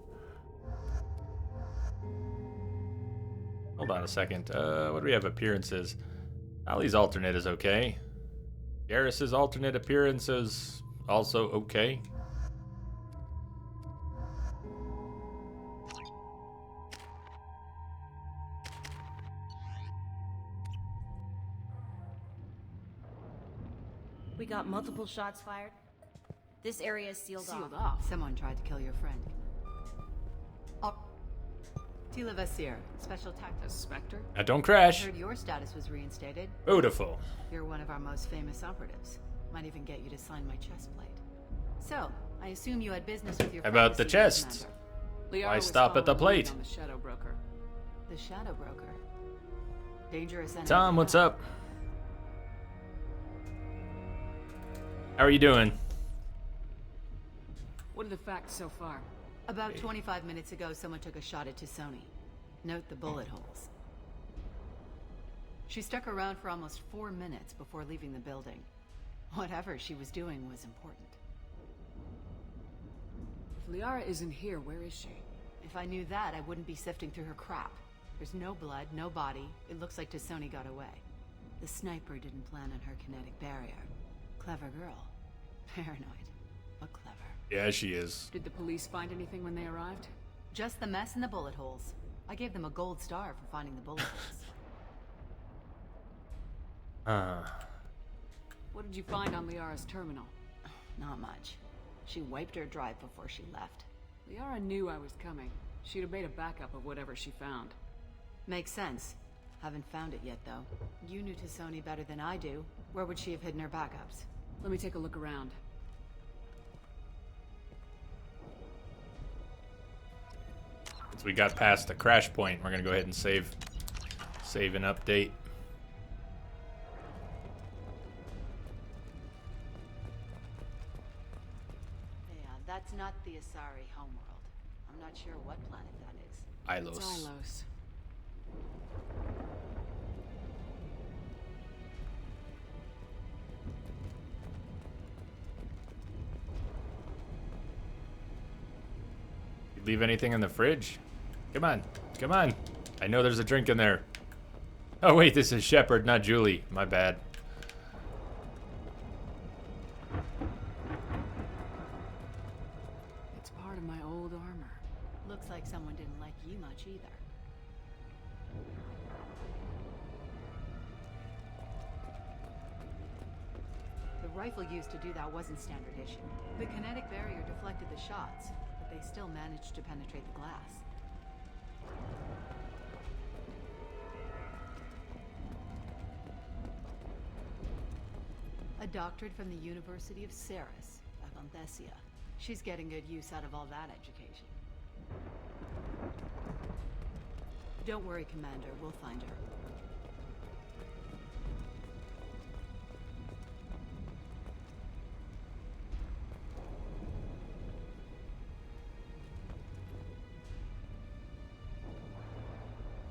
Hold on a second. What do we have appearances? Ali's alternate is okay. Garrus's alternate appearance is also okay. We got multiple shots fired. This area is sealed off. Someone tried to kill your friend. Tila Vasir, Special Tactics. Spectre? Now don't crash. I heard your status was reinstated. Beautiful. You're one of our most famous operatives. Might even get you to sign my chest plate. So, I assume you had business with your How friend, about the the chests? commander. Why stop at the plate? On the Shadow Broker. The Shadow Broker. Dangerous enemy. Tom, what's up? How are you doing? What are the facts so far? About 25 minutes ago, someone took a shot at Tisoni. Note the bullet holes. She stuck around for almost 4 minutes before leaving the building. Whatever she was doing was important. If Liara isn't here, where is she? If I knew that, I wouldn't be sifting through her crap. There's no blood, no body. It looks like Tisoni got away. The sniper didn't plan on her kinetic barrier. Clever girl. Paranoid, but clever. Yeah, she is. Did the police find anything when they arrived? Just the mess and the bullet holes. I gave them a gold star for finding the bullet holes. What did you find on Liara's terminal? Not much. She wiped her drive before she left. Liara knew I was coming. She'd have made a backup of whatever she found. Makes sense. Haven't found it yet, though. You knew Tisoni better than I do. Where would she have hidden her backups? Let me take a look around. Since we got past the crash point, we're gonna go ahead and save an update. Yeah, that's not the Asari homeworld. I'm not sure what planet that is. Ilos. It's Ilos. Leave anything in the fridge? Come on, come on. I know there's a drink in there. Oh wait, this is Shepard, not Julie. My bad. It's part of my old armor. Looks like someone didn't like you much either. The rifle used to do that wasn't standard issue. The kinetic barrier deflected the shots, but they still managed to penetrate the glass. A doctorate from the University of Ceres, Avanthesia. She's getting good use out of all that education. Don't worry, Commander. We'll find her.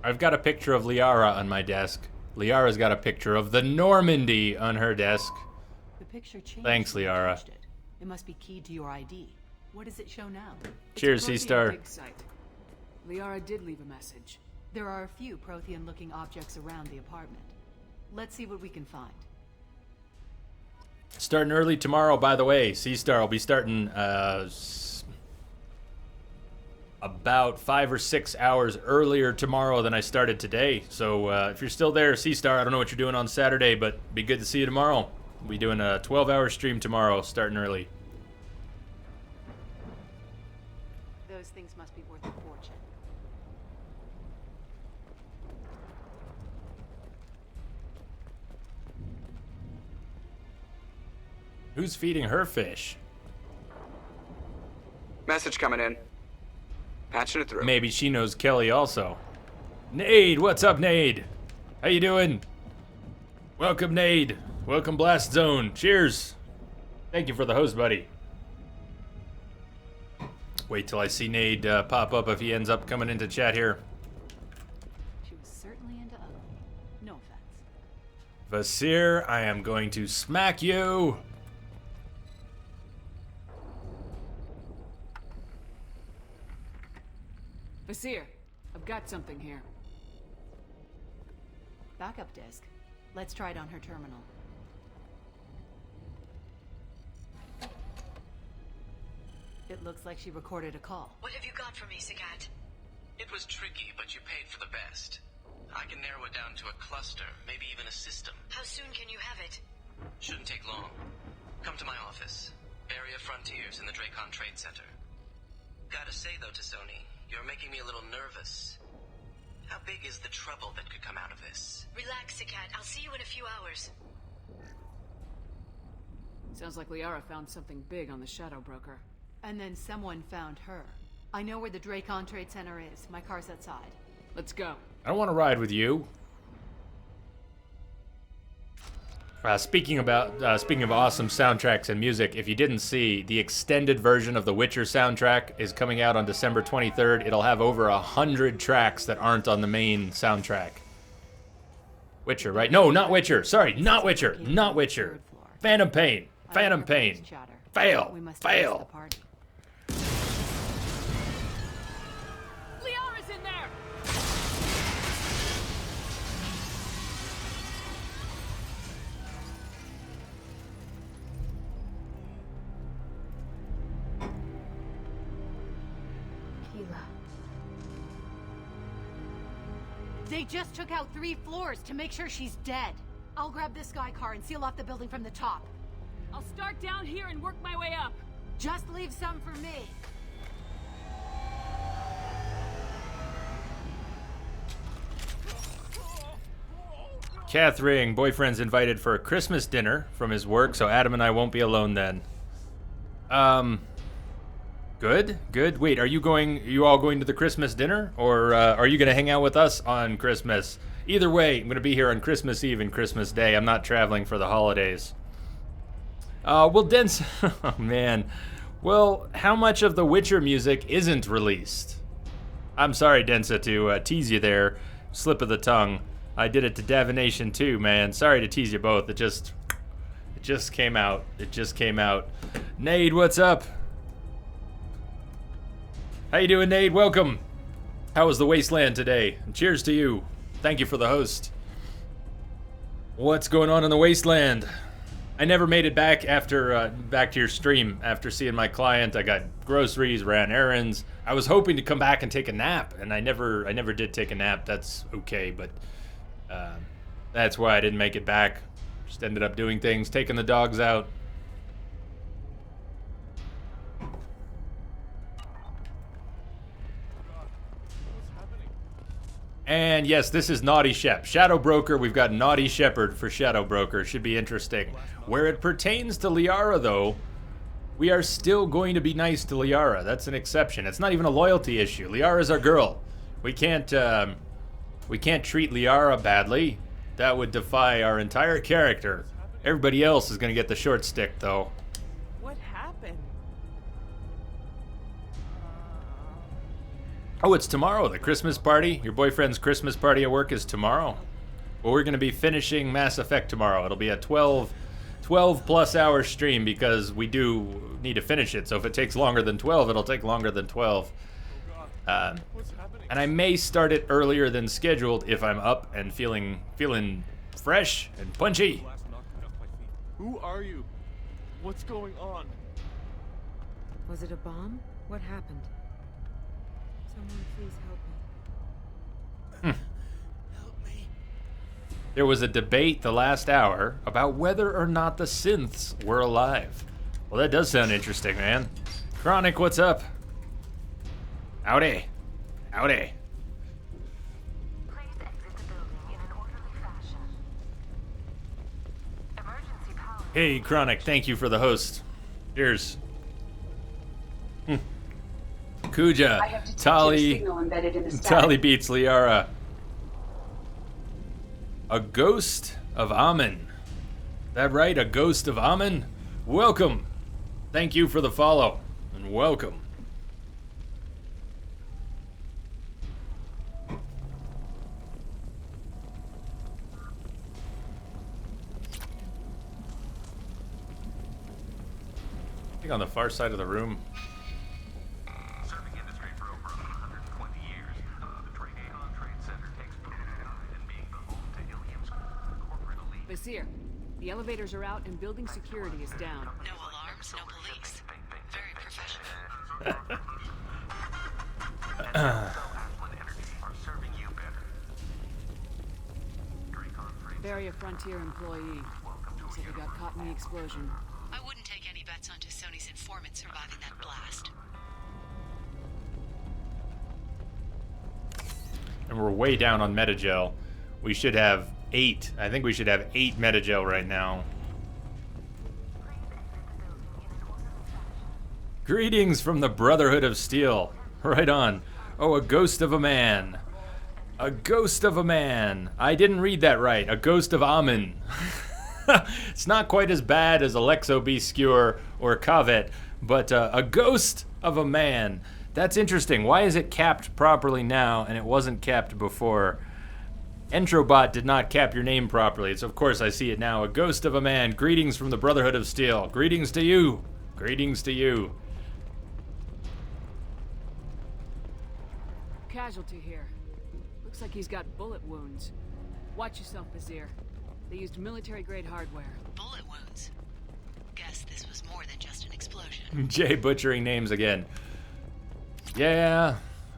I've got a picture of Liara on my desk. Liara's got a picture of the Normandy on her desk. The picture changed. Thanks, Liara. It must be keyed to your ID. What does it show now? Cheers, C-Star. Dig site. Liara did leave a message. There are a few Prothean-looking objects around the apartment. Let's see what we can find. Starting early tomorrow, by the way. C-Star will be starting about 5 or 6 hours earlier tomorrow than I started today. So if you're still there, C-Star, I don't know what you're doing on Saturday, but be good to see you tomorrow. We'll be doing a 12-hour stream tomorrow, starting early. Those things must be worth a fortune. Who's feeding her fish? Message coming in. Patching it through. Maybe she knows Kelly also. Nade, what's up, Nade? How you doing? Welcome, Nade. Welcome, Blast Zone. Cheers. Thank you for the host, buddy. Wait till I see Nade pop up if he ends up coming into chat here. She was certainly into ugly. No offense. Vasir, I am going to smack you. Vasir, I've got something here. Backup disk. Let's try it on her terminal. It looks like she recorded a call. What have you got for me, Sagat? It was tricky, but you paid for the best. I can narrow it down to a cluster, maybe even a system. How soon can you have it? Shouldn't take long. Come to my office. Area Frontiers in the Dracon Trade Center. Gotta say though, Tisoni, you're making me a little nervous. How big is the trouble that could come out of this? Relax, Sagat. I'll see you in a few hours. Sounds like Liara found something big on the Shadow Broker. And then someone found her. I know where the Dracon Trade Center is. My car's outside. Let's go. I don't want to ride with you. Speaking of awesome soundtracks and music, if you didn't see, the extended version of the Witcher soundtrack is coming out on December 23rd. It'll have over 100 tracks that aren't on the main soundtrack. Witcher, right? No, not Witcher. Sorry, not Witcher. Not Witcher. Phantom Pain. Phantom Pain. Fail. Fail. Liara's in there! They just took out 3 floors to make sure she's dead. I'll grab this guy car and seal off the building from the top. I'll start down here and work my way up. Just leave some for me. Catherine, boyfriend's invited for a Christmas dinner from his work, so Adam and I won't be alone then. Good, good. Wait, are you all going to the Christmas dinner? Or are you going to hang out with us on Christmas? Either way, I'm going to be here on Christmas Eve and Christmas Day. I'm not traveling for the holidays. Well, Densa... Oh, man. Well, how much of the Witcher music isn't released? I'm sorry, Densa, to tease you there. Slip of the tongue. I did it to Divination too, man. Sorry to tease you both. It just came out. It just came out. Nade, what's up? How you doing, Nade? Welcome. How was the wasteland today? And cheers to you. Thank you for the host. What's going on in the wasteland? I never made it back after back to your stream after seeing my client. I got groceries, ran errands. I was hoping to come back and take a nap, and I never did take a nap. That's okay, but that's why I didn't make it back. Just ended up doing things, taking the dogs out. And yes, this is Naughty Shep. Shadow Broker, we've got Naughty Shepherd for Shadow Broker. Should be interesting. Where it pertains to Liara, though, we are still going to be nice to Liara. That's an exception. It's not even a loyalty issue. Liara's our girl. We can't treat Liara badly. That would defy our entire character. Everybody else is going to get the short stick, though. What happened? Oh, it's tomorrow, the Christmas party. Your boyfriend's Christmas party at work is tomorrow. Well, we're going to be finishing Mass Effect tomorrow. It'll be a 12 plus hour stream because we do need to finish it. So if it takes longer than 12, it'll take longer than 12. And I may start it earlier than scheduled if I'm up and feeling fresh and punchy. Who are you? What's going on? Was it a bomb? What happened? Someone please help me. There was a debate the last hour about whether or not the synths were alive. Well, that does sound interesting, man. Chronic, what's up? Howdy. Howdy. Hey, Chronic, thank you for the host. Cheers. Kuja, Tali beats Liara. A ghost of Amen. That right? A ghost of Amen? Welcome. Thank you for the follow, and welcome. I think on the far side of the room. Basir, the elevators are out and building security is down. No alarms, no police. Very professional. Barrier Frontier employee. Looks like he got caught in the explosion. I wouldn't take any bets on Sony's informant surviving that blast. And we're way down on Metagel. We should have 8. I think we should have 8 Metagel right now. Greetings from the Brotherhood of Steel. Right on. Oh, a ghost of a man. A ghost of a man. I didn't read that right. A ghost of Amun. It's not quite as bad as Alexo B. Skewer or Kavet, but a ghost of a man. That's interesting. Why is it capped properly now and it wasn't capped before? Entrobot did not cap your name properly. It's, of course, I see it now. A ghost of a man. Greetings from the Brotherhood of Steel. Greetings to you. Greetings to you. Casualty here. Looks like he's got bullet wounds. Watch yourself, Vizier. They used military-grade hardware. Bullet wounds. Guess this was more than just an explosion. Jay butchering names again. Yeah,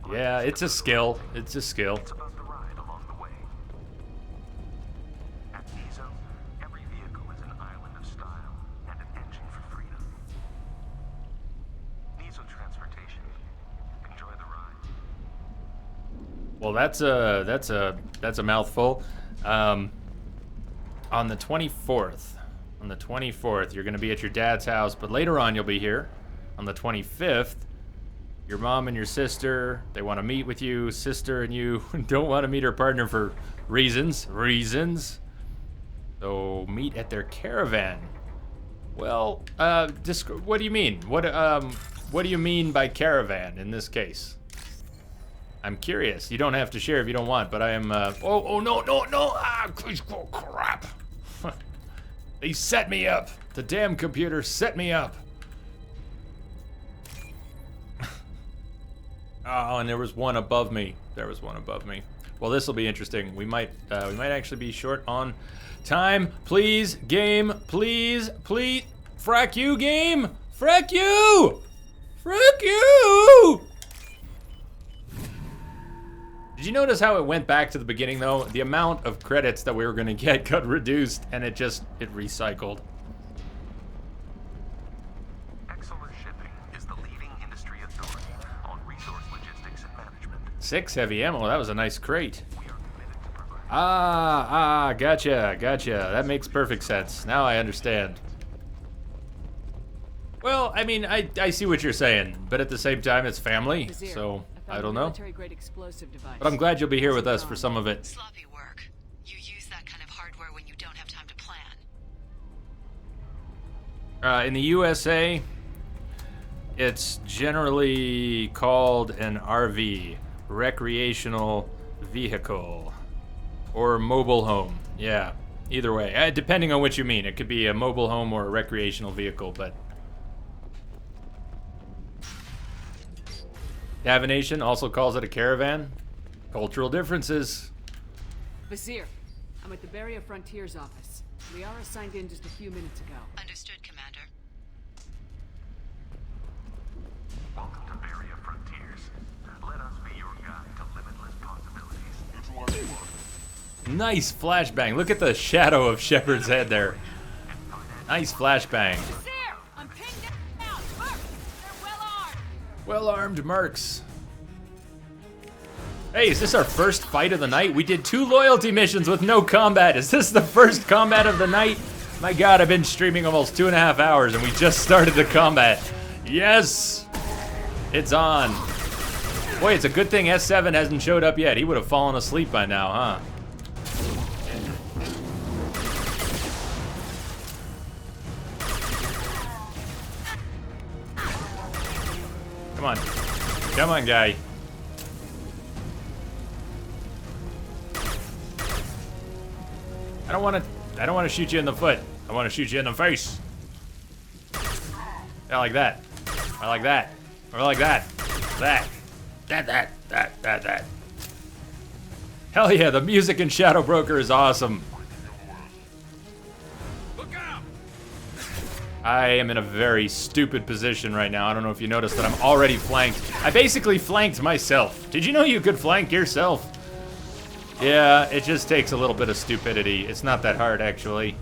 it's a skill. It's a skill. Well, that's a mouthful. On the 24th, you're gonna be at your dad's house, but later on you'll be here. On the 25th, your mom and your sister, they want to meet with you. Sister and you don't want to meet her partner for reasons. So meet at their caravan. Well, what do you mean? What do you mean by caravan in this case? I'm curious. You don't have to share if you don't want, but I am, oh, no. Ah, oh, crap. They set me up. The damn computer set me up. Oh, and there was one above me. Well, this will be interesting. We might actually be short on time. Please, game. Please. Frack you, game. Frack you. Did you notice how it went back to the beginning, though? The amount of credits that we were going to get got reduced, and it recycled. Exeler Shipping is the leading industry authority on resource logistics and management. 6 heavy ammo. That was a nice crate. Gotcha. That makes perfect sense. Now I understand. Well, I mean, I see what you're saying, but at the same time, it's family, so I don't know. But I'm glad you'll be here with us for some of it. Sloppy work. You use that kind of hardware when you don't have time to plan. In the USA, it's generally called an RV, recreational vehicle, or mobile home. Yeah, either way, depending on what you mean. It could be a mobile home or a recreational vehicle, but Davenation also calls it a caravan. Cultural differences. Vizier, I'm at the Barrier Frontiers office. We are assigned in just a few minutes ago. Understood, Commander. Welcome to Barrier Frontiers. Let us be your guide to limitless possibilities. Nice flashbang. Look at the shadow of Shepard's head there. Nice flashbang. I'm pinned down. Mercs, they're well-armed. Well-armed mercs. Hey, is this our first fight of the night? We did 2 loyalty missions with no combat. Is this the first combat of the night? My god, I've been streaming almost 2.5 hours and we just started the combat. Yes! It's on. Boy, it's a good thing S7 hasn't showed up yet. He would have fallen asleep by now, huh? Come on, guy. I don't want to shoot you in the foot. I want to shoot you in the face. Yeah, like that. I like that. Or like that. That. Hell yeah, the music in Shadow Broker is awesome. I am in a very stupid position right now. I don't know if you noticed that I'm already flanked. I basically flanked myself. Did you know you could flank yourself? Yeah, it just takes a little bit of stupidity. It's not that hard, actually.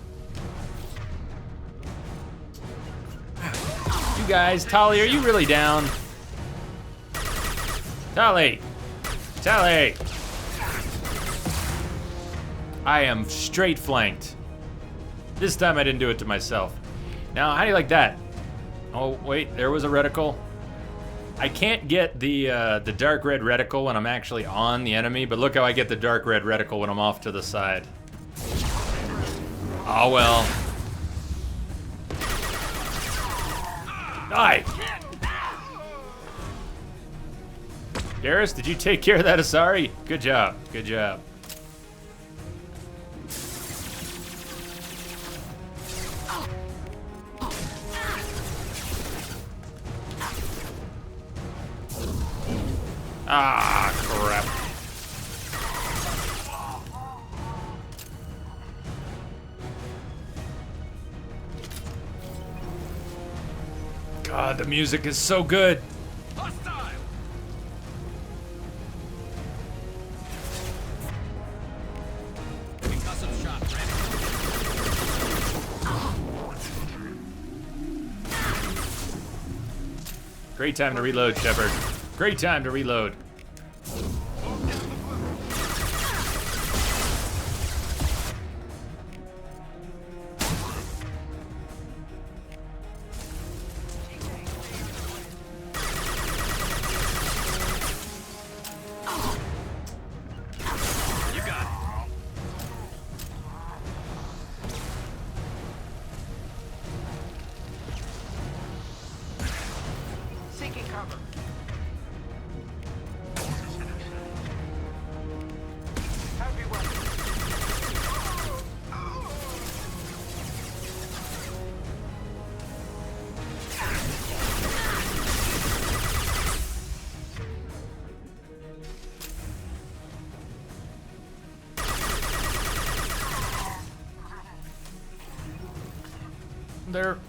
You guys, Tali, are you really down? Tali! I am straight flanked. This time I didn't do it to myself. Now, how do you like that? Oh, wait, there was a reticle. I can't get the dark red reticle when I'm actually on the enemy, but look how I get the dark red reticle when I'm off to the side. Oh well. Die! Garrus, did you take care of that Asari? Good job, good job. Ah, crap. God, the music is so good. Great time to reload, Shepard. Great time to reload.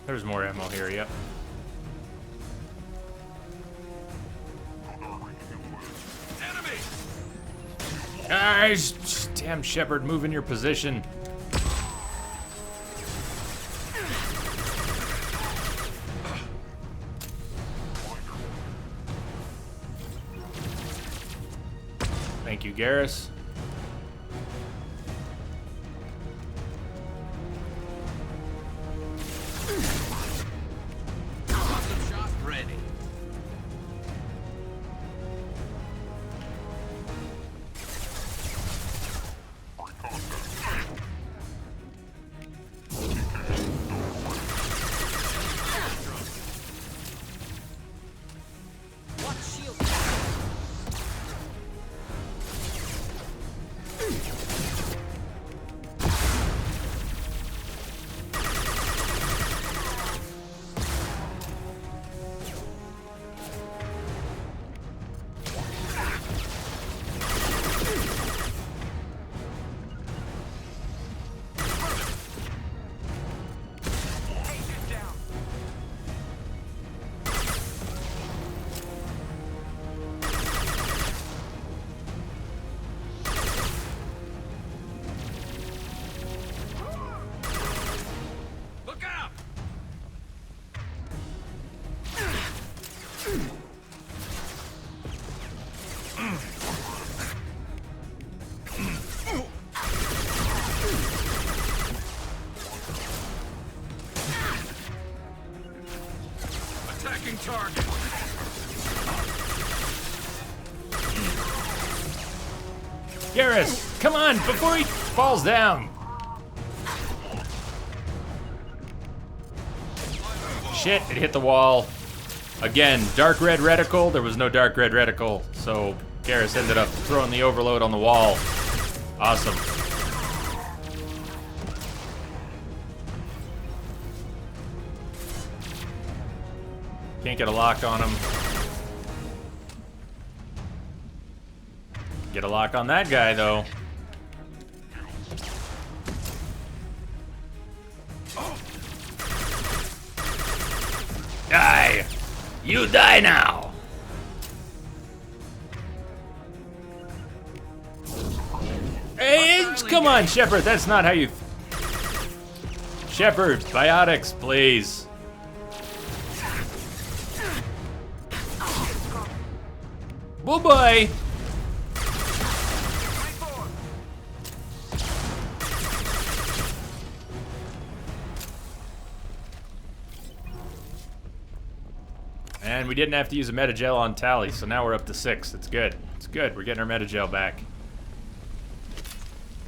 There's more ammo here, yep. Guys, damn Shepard, move in your position. Thank you, Garrus. Garrus, come on, before he falls down. Shit, it hit the wall. Again, dark red reticle. There was no dark red reticle, so Garrus ended up throwing the overload on the wall. Awesome. Can't get a lock on him. Get a lock on that guy, though. Die! You die now! Hey, come on, Shepard, that's not how you... Shepard, biotics, please. Bye-bye! And we didn't have to use a metagel on Tally, so now we're up to 6. It's good. It's good. We're getting our metagel back.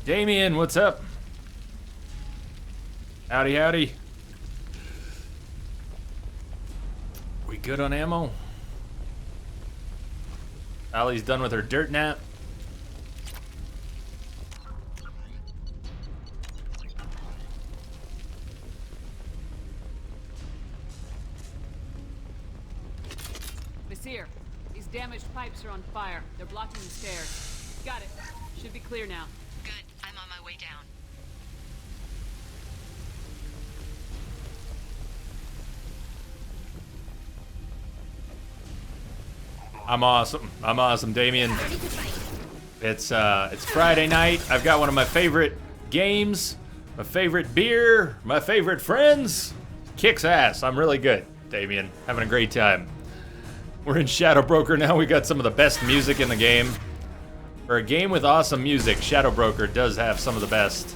Damien, what's up? Howdy, howdy. We good on ammo? Allie's done with her dirt nap. Vizier, these damaged pipes are on fire. They're blocking the stairs. Got it. Should be clear now. Good. I'm on my way down. I'm awesome. I'm awesome, Damien. It's Friday night. I've got one of my favorite games, my favorite beer, my favorite friends. Kicks ass. I'm really good, Damien. Having a great time. We're in Shadow Broker now. We got some of the best music in the game. For a game with awesome music, Shadow Broker does have some of the best.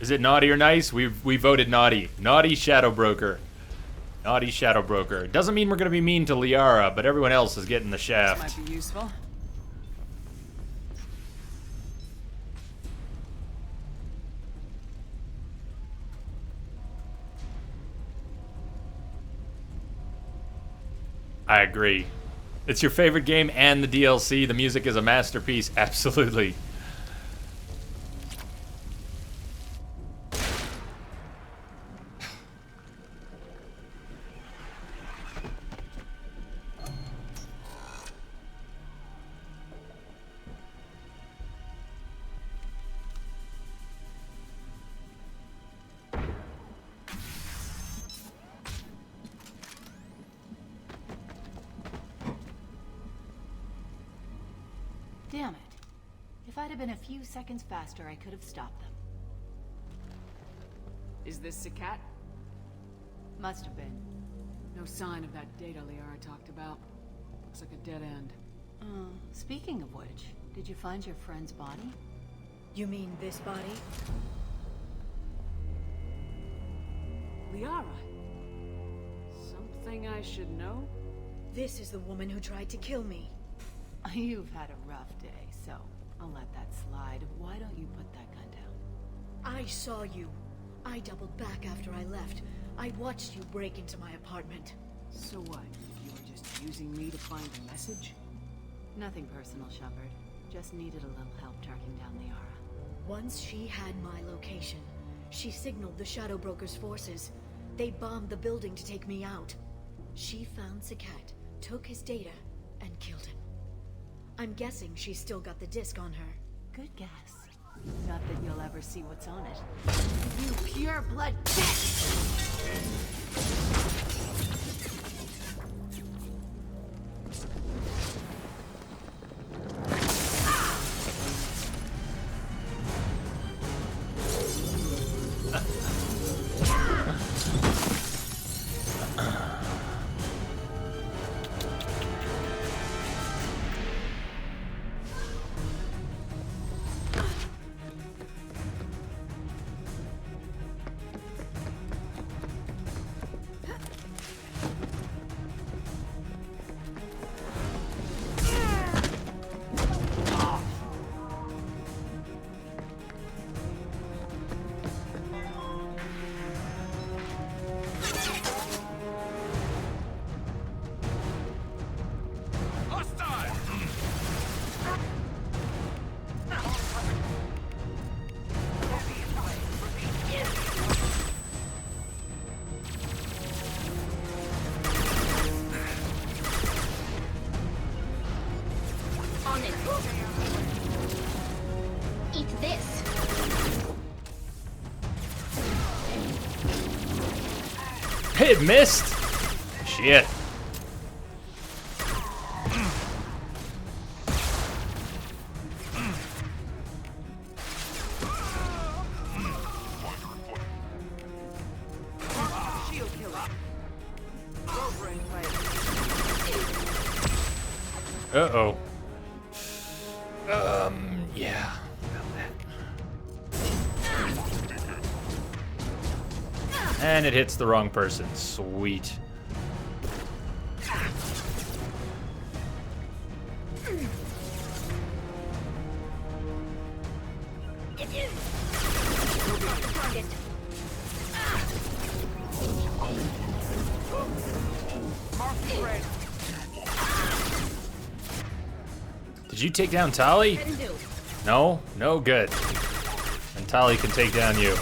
Is it naughty or nice? We voted naughty. Naughty Shadow Broker. Naughty Shadow Broker. Doesn't mean we're gonna be mean to Liara, but everyone else is getting the shaft. This might be useful. I agree. It's your favorite game and the DLC. The music is a masterpiece. Absolutely. Damn it. If I'd have been a few seconds faster, I could have stopped them. Is this Sakat? Must have been. No sign of that data Liara talked about. Looks like a dead end. Speaking of which, did you find your friend's body? You mean this body? Liara? Something I should know? This is the woman who tried to kill me. You've had a rough day, so I'll let that slide. Why don't you put that gun down? I saw you. I doubled back after I left. I watched you break into my apartment. So what? You were just using me to find a message? Nothing personal, Shepard. Just needed a little help tracking down Liara. Once she had my location, she signaled the Shadow Broker's forces. They bombed the building to take me out. She found Sakat, took his data, and killed him. I'm guessing she's still got the disc on her. Good guess. Not that you'll ever see what's on it. You pure blood bitch! Eat this. It missed. Shit. Uh-oh. Yeah. And it hits the wrong person. Sweet. Did you take down Tali? No? No, good. And Tali can take down you.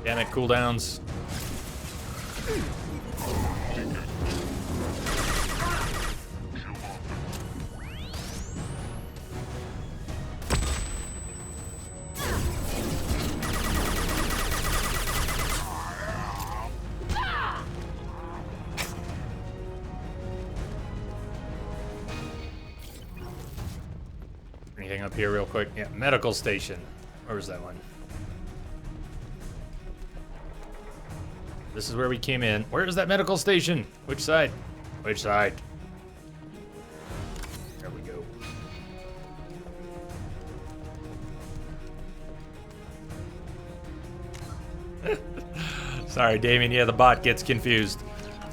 Damn it, cooldowns. Anything up here real quick? Yeah, medical station. Where was that one? This is where we came in. Where is that medical station? Which side? Which side? There we go. Sorry, Damien. Yeah, the bot gets confused.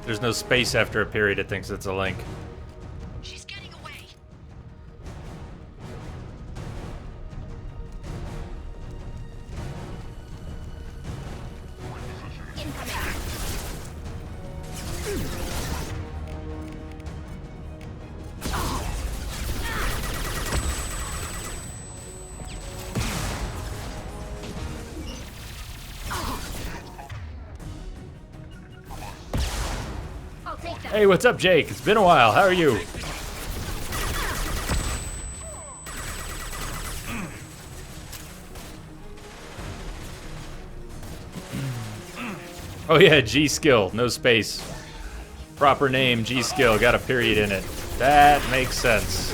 There's no space after a period. It thinks it's a link. She's getting away. Hey, what's up, Jake? It's been a while. How are you? Oh yeah, G skill, no space. Proper name, G skill, got a period in it. That makes sense.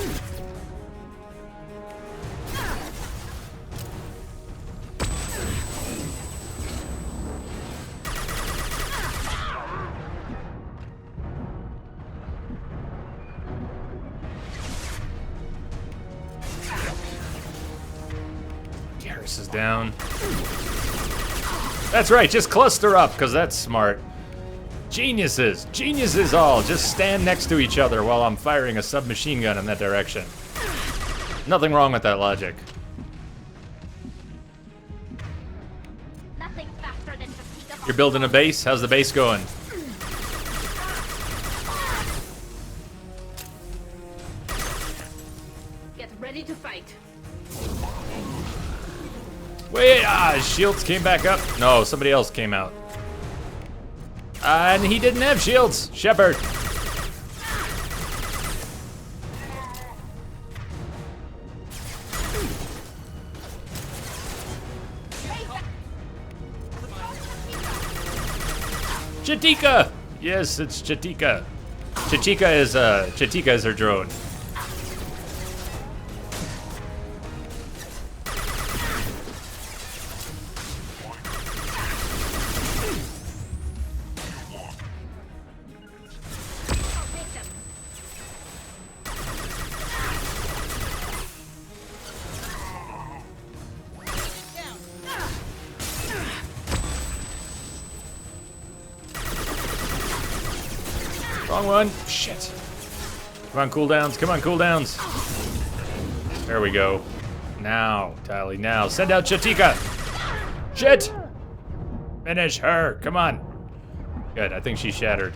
Garrus is down. That's right, just cluster up, because that's smart. Geniuses! Geniuses all! Just stand next to each other while I'm firing a submachine gun in that direction. Nothing wrong with that logic. Nothing faster than You're building a base? How's the base going? Get ready to fight. Wait, shields came back up. No, somebody else came out. And he didn't have shields. Shepard. Chatika! Yes, it's Chatika. Chatika is her drone. Wrong one. Shit. Come on, cooldowns. Come on, cooldowns. There we go. Now, Tali, now. Send out Chatika. Shit. Finish her. Come on. Good. I think she shattered.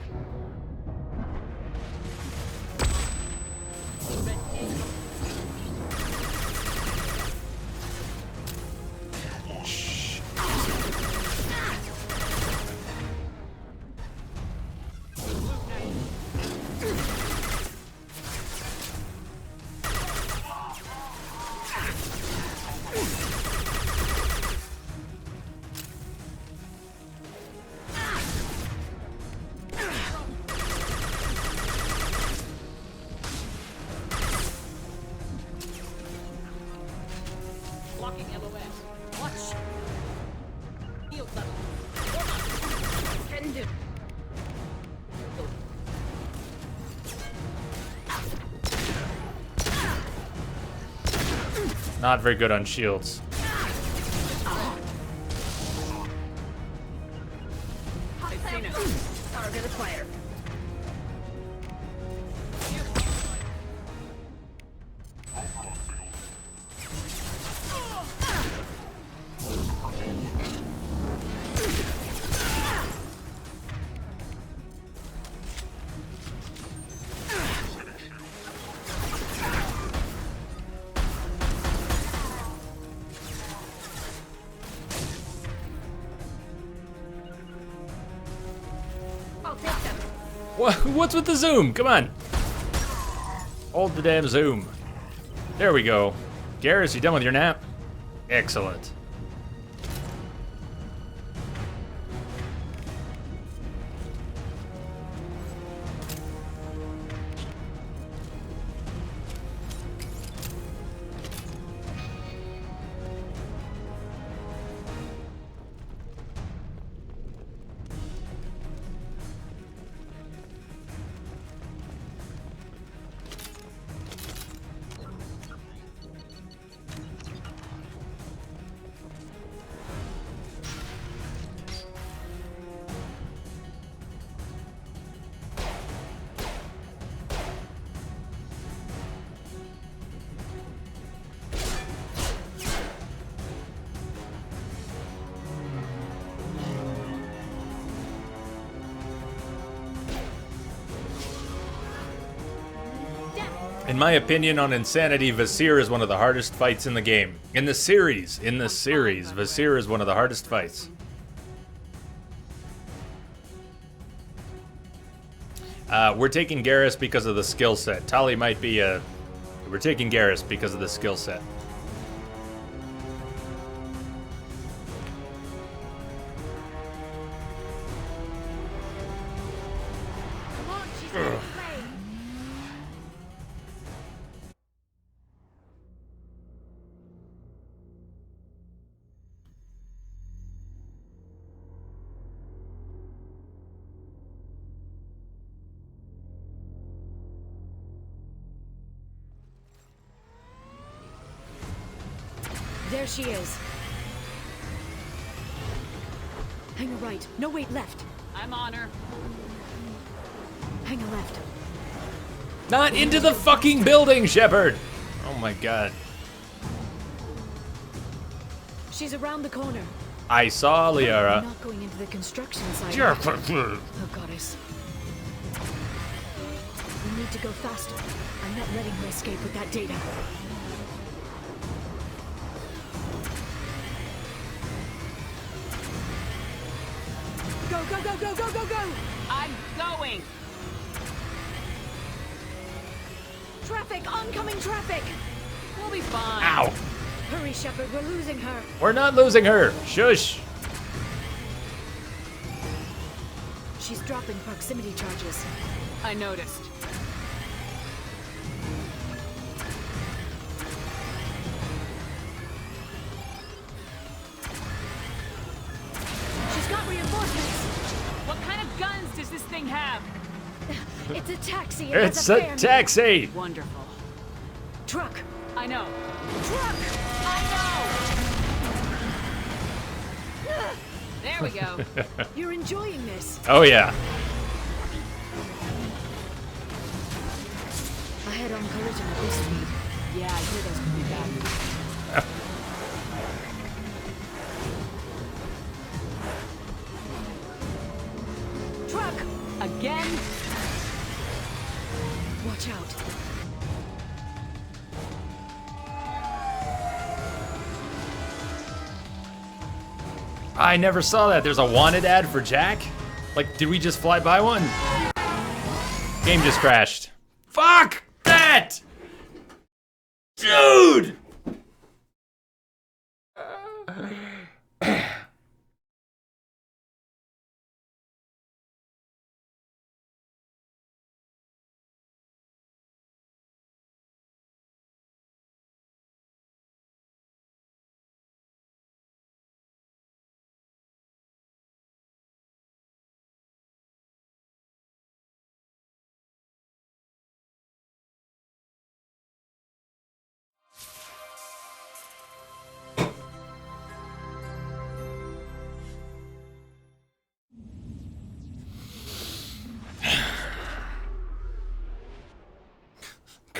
Not very good on shields. I've seen him. Target acquired. What's with the zoom? Come on. Hold the damn zoom. There we go. Garrus, you done with your nap? Excellent. In my opinion on Insanity, Vasir is one of the hardest fights in the game. In the series, Vasir is one of the hardest fights. We're taking Garrus because of the skill set. Tali might be a... We're taking Garrus because of the skill set. There she is. Hang a right. No, wait, left. I'm on her. Hang a left. Not into the fucking building, Shepard! Oh my god. She's around the corner. I saw Liara. I'm not going into the construction site. Oh goddess. We need to go faster. I'm not letting her escape with that data. Go, go, go, go, go, go, go! I'm going! Traffic! Oncoming traffic! We'll be fine. Ow! Hurry, Shepard, we're losing her. We're not losing her! Shush! She's dropping proximity charges. I noticed. She's got reinforcements! What kind of guns does this thing have? It's a taxi. It's a taxi! Wonderful. Truck! I know. Truck! I know! There we go. You're enjoying this. Oh yeah. I head on collision at this speed. Yeah, I hear those could be bad. Truck! Again? Watch out. I never saw that. There's a wanted ad for Jack? Like, did we just fly by one? Game just crashed. Fuck that! Dude!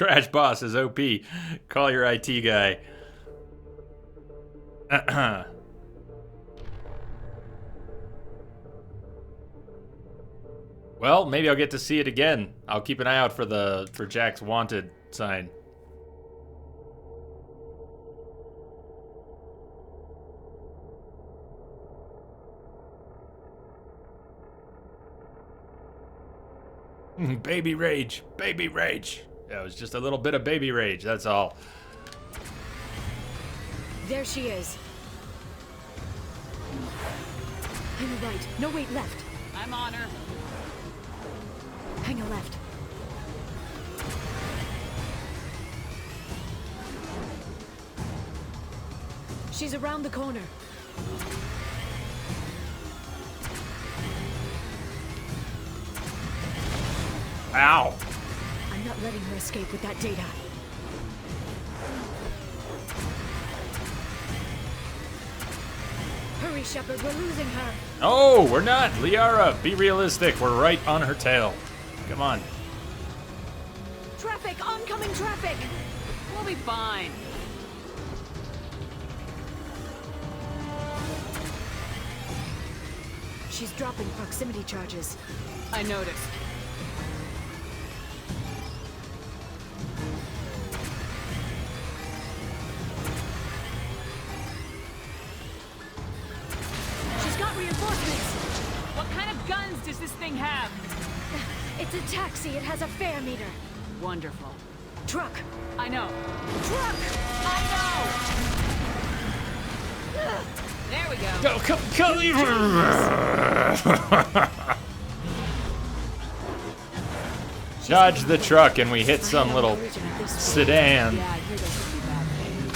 Crash Boss is OP. Call your IT guy. Well, maybe I'll get to see it again. I'll keep an eye out for Jack's wanted sign. Baby rage. Baby rage. Yeah, it was just a little bit of baby rage, that's all. There she is. Hang a right. No, wait, left. I'm on her. Hang a left. She's around the corner. Ow! I'm not letting her escape with that data. Hurry, Shepard, we're losing her. Oh, we're not. Liara, be realistic. We're right on her tail. Come on. Traffic! Oncoming traffic! We'll be fine. She's dropping proximity charges. I noticed. She's got reinforcements! What kind of guns does this thing have? It's a taxi. It has a fare meter. Wonderful. Truck! I know. Truck! I know! There we go. Go, come. Dodge the truck and we hit some little sedan. Yeah, I hear those would be bad things.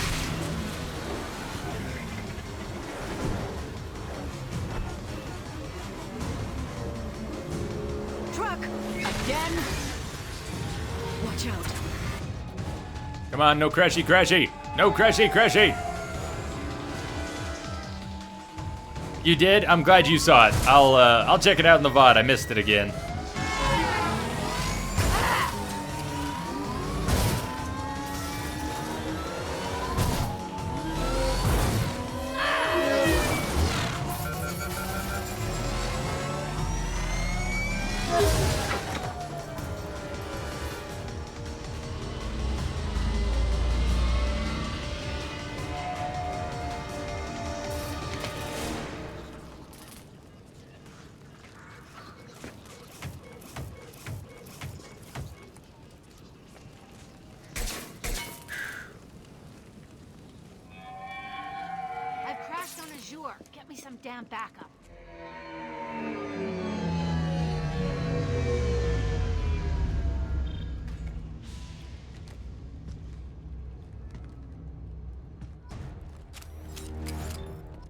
Truck! Again? Watch out. Come on, no crashy. No crashy. You did? I'm glad you saw it. I'll check it out in the VOD. I missed it again. Get me some damn backup.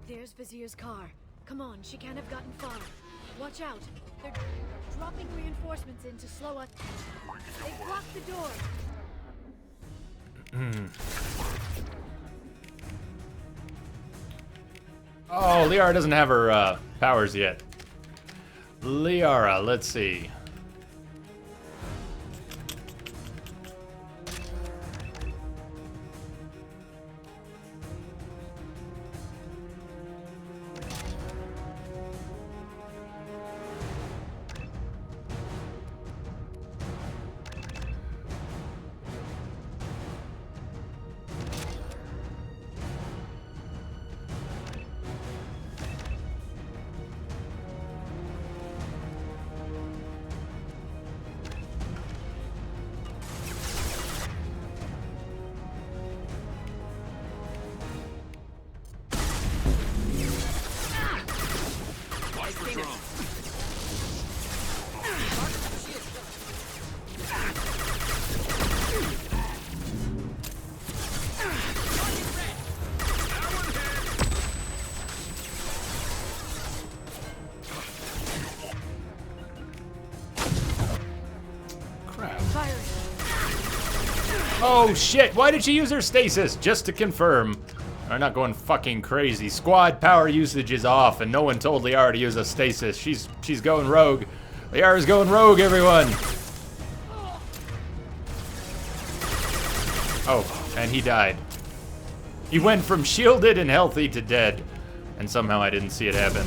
There's Vizier's car. Come on, she can't have gotten far. Watch out. They're dropping reinforcements in to slow us. They blocked the door. Oh, Liara doesn't have her powers yet. Liara, let's see. Oh shit, why did she use her stasis? Just to confirm. I'm not going fucking crazy. Squad power usage is off and no one told Liara to use a stasis. She's going rogue. Liara's going rogue, everyone. Oh, and he died. He went from shielded and healthy to dead. And somehow I didn't see it happen.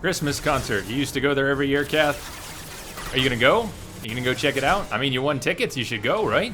Christmas concert. You used to go there every year, Kath? Are you gonna go? Are you gonna go check it out? I mean, you won tickets. You should go, right?